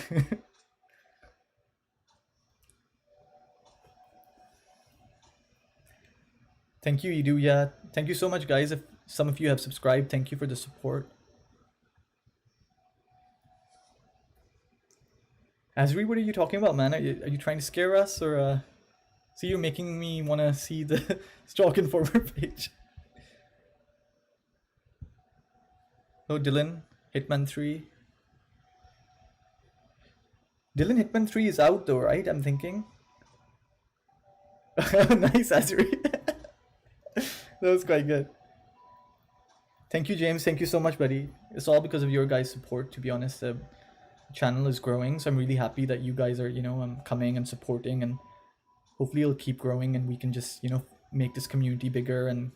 Thank you, Edu. Yeah, thank you so much, guys. If some of you have subscribed, thank you for the support. Azri, what are you talking about, man? Are you trying to scare us, or see, you're making me want to see the Stalk Informer page. Oh, Dylan, Hitman 3. Dylan, Hitman 3 is out though, right? I'm thinking. Nice, Azri. That was quite good. Thank you, James. Thank you so much, buddy. It's all because of your guys' support, to be honest. The channel is growing, so I'm really happy that you guys are, you know, coming and supporting, and hopefully it'll keep growing and we can just, you know, make this community bigger, and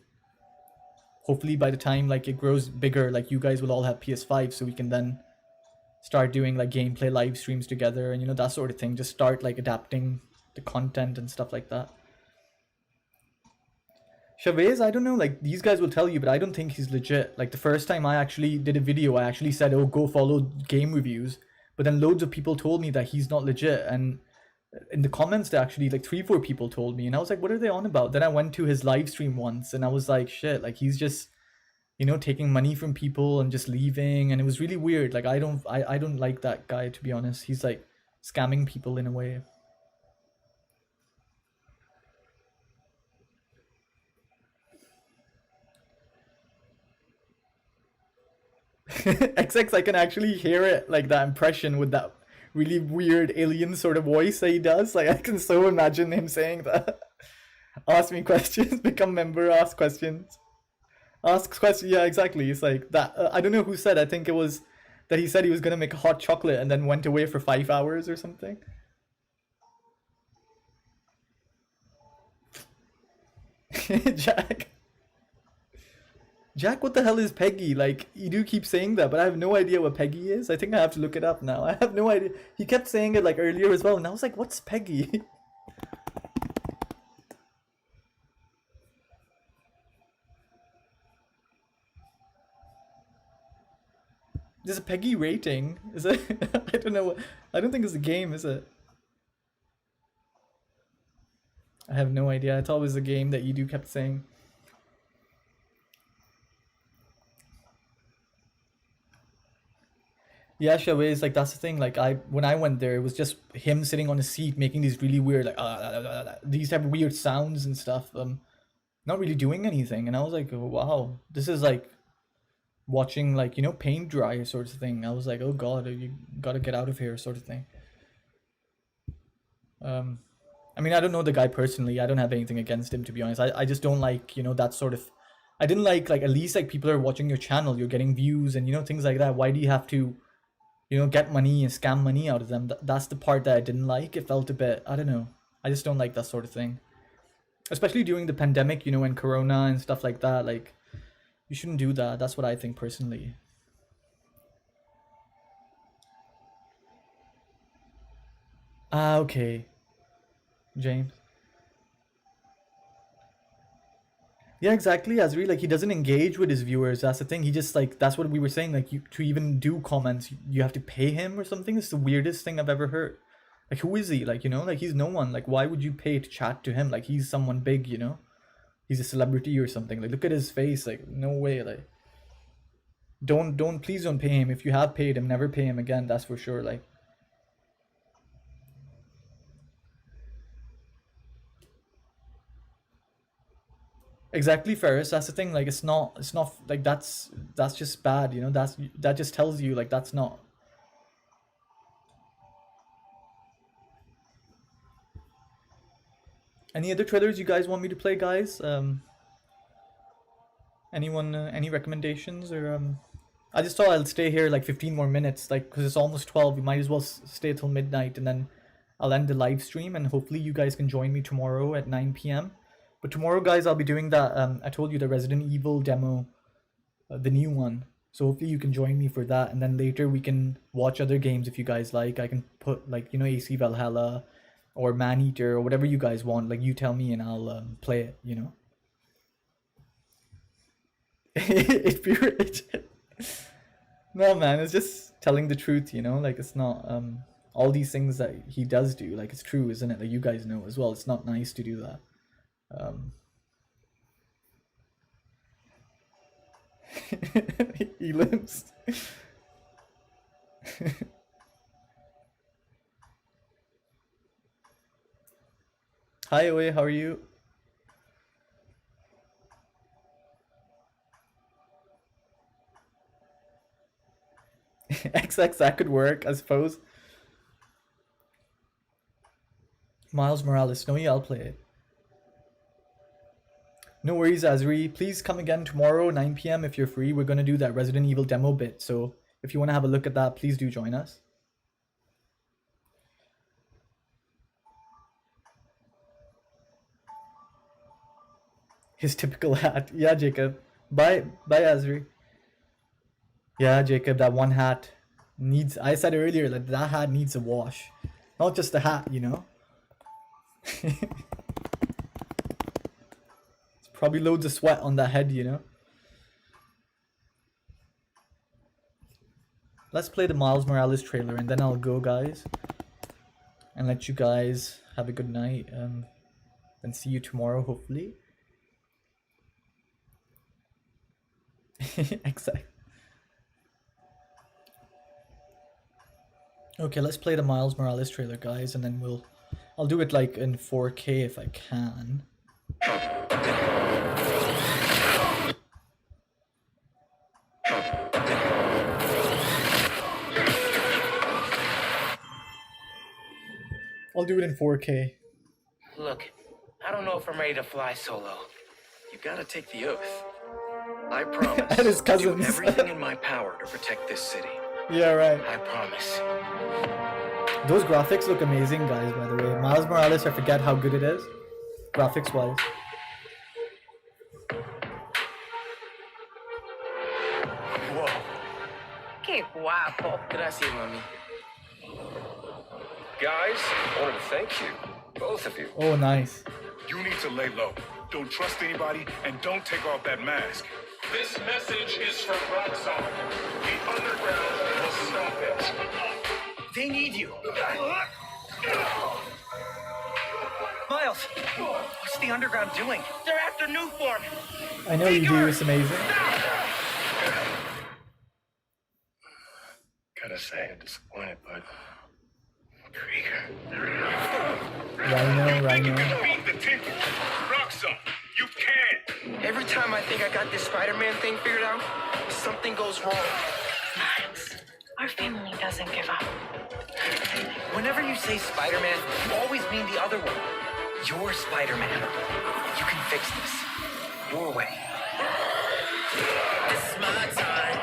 hopefully by the time like it grows bigger, like you guys will all have PS5, so we can then start doing like gameplay live streams together and, you know, that sort of thing. Just start like adapting the content and stuff like that. Chavez, I don't know, like these guys will tell you, but I don't think he's legit. Like the first time I actually did a video, I actually said, oh, go follow game reviews, but then loads of people told me that he's not legit, and in the comments they actually like 3-4 people told me, and I was like, what are they on about? Then I went to his live stream once and I was like, shit, like he's just, you know, taking money from people and just leaving, and it was really weird. Like I don't like that guy, to be honest. He's like scamming people in a way. XX, I can actually hear it, like that impression with that really weird alien sort of voice that he does. Like I can so imagine him saying that. Ask me questions, become member, ask questions. Ask questions, yeah, exactly. It's like that. I don't know who said, I think it was that he said he was gonna make a hot chocolate and then went away for 5 hours or something. Jack, what the hell is Peggy? Like, you do keep saying that, but I have no idea what Peggy is. I think I have to look it up now. I have no idea. He kept saying it like earlier as well, and I was like, what's Peggy? There's a Peggy rating. Is it? I don't know. I don't think it's a game, is it? I have no idea. I thought it was a game that you do kept saying. Yeah, Chavez, like that's the thing. Like when I went there, it was just him sitting on a seat making these really weird, like these type of weird sounds and stuff. Not really doing anything, and I was like, oh, wow, this is like watching like, you know, paint dry sort of thing. I was like, oh god, you gotta get out of here, sort of thing. I mean, I don't know the guy personally. I don't have anything against him, to be honest. I just don't like, you know, that sort of. I didn't like at least like people are watching your channel, you're getting views and, you know, things like that. Why do you have to, you know, get money and scam money out of them? That's the part that I didn't like. It felt a bit, I don't know. I just don't like that sort of thing. Especially during the pandemic, you know, and Corona and stuff like that. Like, you shouldn't do that. That's what I think personally. Ah, okay. James. Yeah, exactly, Azri. Like, he doesn't engage with his viewers. That's the thing. He just, like, that's what we were saying. Like, to even do comments, you have to pay him or something. It's the weirdest thing I've ever heard. Like, who is he? Like, you know, like, he's no one. Like, why would you pay to chat to him? Like, he's someone big, you know? He's a celebrity or something. Like, look at his face. Like, no way. Like, please don't pay him. If you have paid him, never pay him again. That's for sure. Like, exactly, Ferris. That's the thing. Like, it's not like that's just bad, you know. That just tells you like that's not. Any other trailers you guys want me to play, guys? Anyone? Any recommendations or I just thought I'll stay here like 15 more minutes, like because it's almost 12. We might as well stay till midnight, and then I'll end the live stream, and hopefully you guys can join me tomorrow at 9 p.m. But tomorrow, guys, I'll be doing that. I told you the Resident Evil demo, the new one. So hopefully you can join me for that, and then later we can watch other games if you guys like. I can put like, you know, AC Valhalla or Maneater or whatever you guys want. Like, you tell me and I'll play it, you know. It's pure Richard. No man, it's just telling the truth, you know. Like, it's not all these things that he does do, like, it's true, isn't it? Like, you guys know as well, it's not nice to do that. He lives. Hi Oe, how are you? XX, that could work, I suppose. Miles Morales, no, yeah, I'll play it. No worries, Azri. Please come again tomorrow, 9 p.m. if you're free. We're gonna do that Resident Evil demo bit, so if you want to have a look at that, please do join us. His typical hat. Yeah, Jacob. Bye, Azri. Yeah, Jacob, that one hat needs... I said earlier that that hat needs a wash. Not just the hat, you know? It's probably loads of sweat on that head, you know? Let's play the Miles Morales trailer and then I'll go, guys. And let you guys have a good night. And see you tomorrow, hopefully. Exactly. Okay, let's play the Miles Morales trailer, guys, and then I'll do it like in 4K if I can. I'll do it in 4K. Look, I don't know if I'm ready to fly solo. You gotta take the oath. I promise And his to do cousins. everything in my power to protect this city. Yeah, right. I promise. Those graphics look amazing, guys, by the way. Miles Morales, I forget how good it is, graphics-wise. Whoa. Qué guapo. Gracias, mami. Guys, I wanted to thank you, both of you. Oh, nice. You need to lay low. Don't trust anybody, and don't take off that mask. This message is from Roxxon. The underground will stop it. They need you. Miles, what's the underground doing? They're after New Form. I know you do, it's amazing. Gotta say, I'm disappointed, but Krieger. Rhino. Beat the ticket. Roxxon, you can. Every time I think I got this Spider-Man thing figured out, something goes wrong. Miles, our family doesn't give up. Whenever you say Spider-Man, you always mean the other one. You're Spider-Man. You can fix this. Your way. This is my time.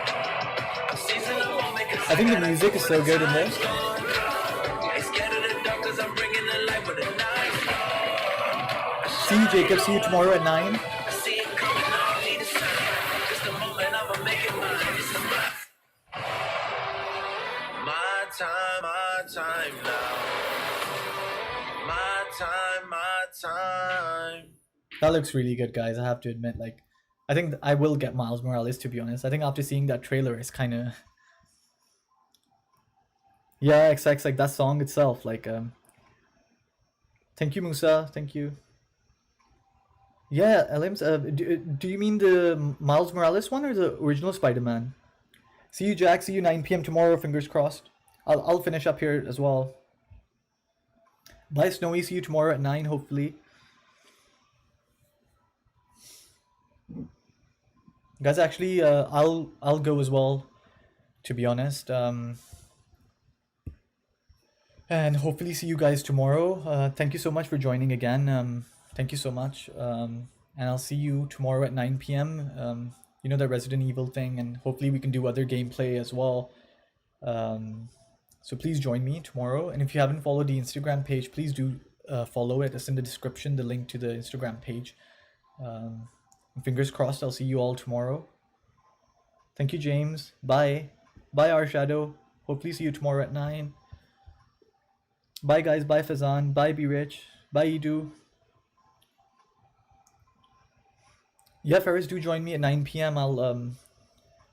I'm seizing the moment 'cause I think the music is so good in this. ain't scared of the dark 'cause I'm bringing the light with a knife. See you, Jacob. See you tomorrow at 9. I see it coming, I don't need a sign. Just a moment, I'ma make it mine. This is my time now. My time. That looks really good, guys. I have to admit, like, I think I will get Miles Morales, to be honest. I think after seeing that trailer, it's kind of... Yeah, XX, like, that song itself, like, Thank you, Musa. Thank you. Yeah, Elims, do you mean the Miles Morales one or the original Spider-Man? See you, Jack. See you 9 p.m. tomorrow, fingers crossed. I'll finish up here as well. Bye, Snowy. See you tomorrow at 9, hopefully. Guys, actually, I'll go as well, to be honest. And hopefully see you guys tomorrow. Thank you so much for joining again. Thank you so much. And I'll see you tomorrow at 9 p.m. You know, the Resident Evil thing, and hopefully we can do other gameplay as well. So please join me tomorrow. And if you haven't followed the Instagram page, please do follow it. It's in the description, the link to the Instagram page. Fingers crossed, I'll see you all tomorrow. Thank you, James. Bye. Bye, our shadow. Hopefully see you tomorrow at 9. Bye, guys. Bye, Fazan. Bye, Be Rich. Bye, Edu. Yeah, Ferris, do join me at 9 p.m. I'll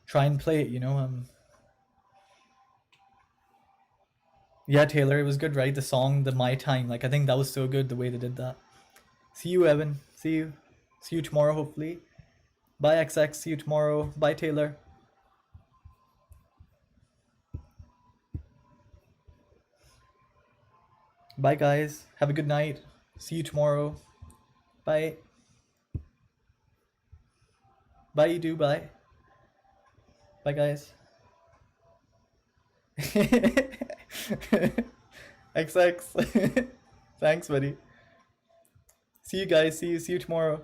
try and play it, you know. Yeah, Taylor, it was good, right? The song, the My Time, like I think that was so good the way they did that. See you, Evan. See you. See you tomorrow, hopefully. Bye, XX. See you tomorrow. Bye, Taylor. Bye, guys. Have a good night. See you tomorrow. Bye. Bye, Edu. Bye. Bye, guys. XX. Thanks, buddy. See you guys. See you tomorrow.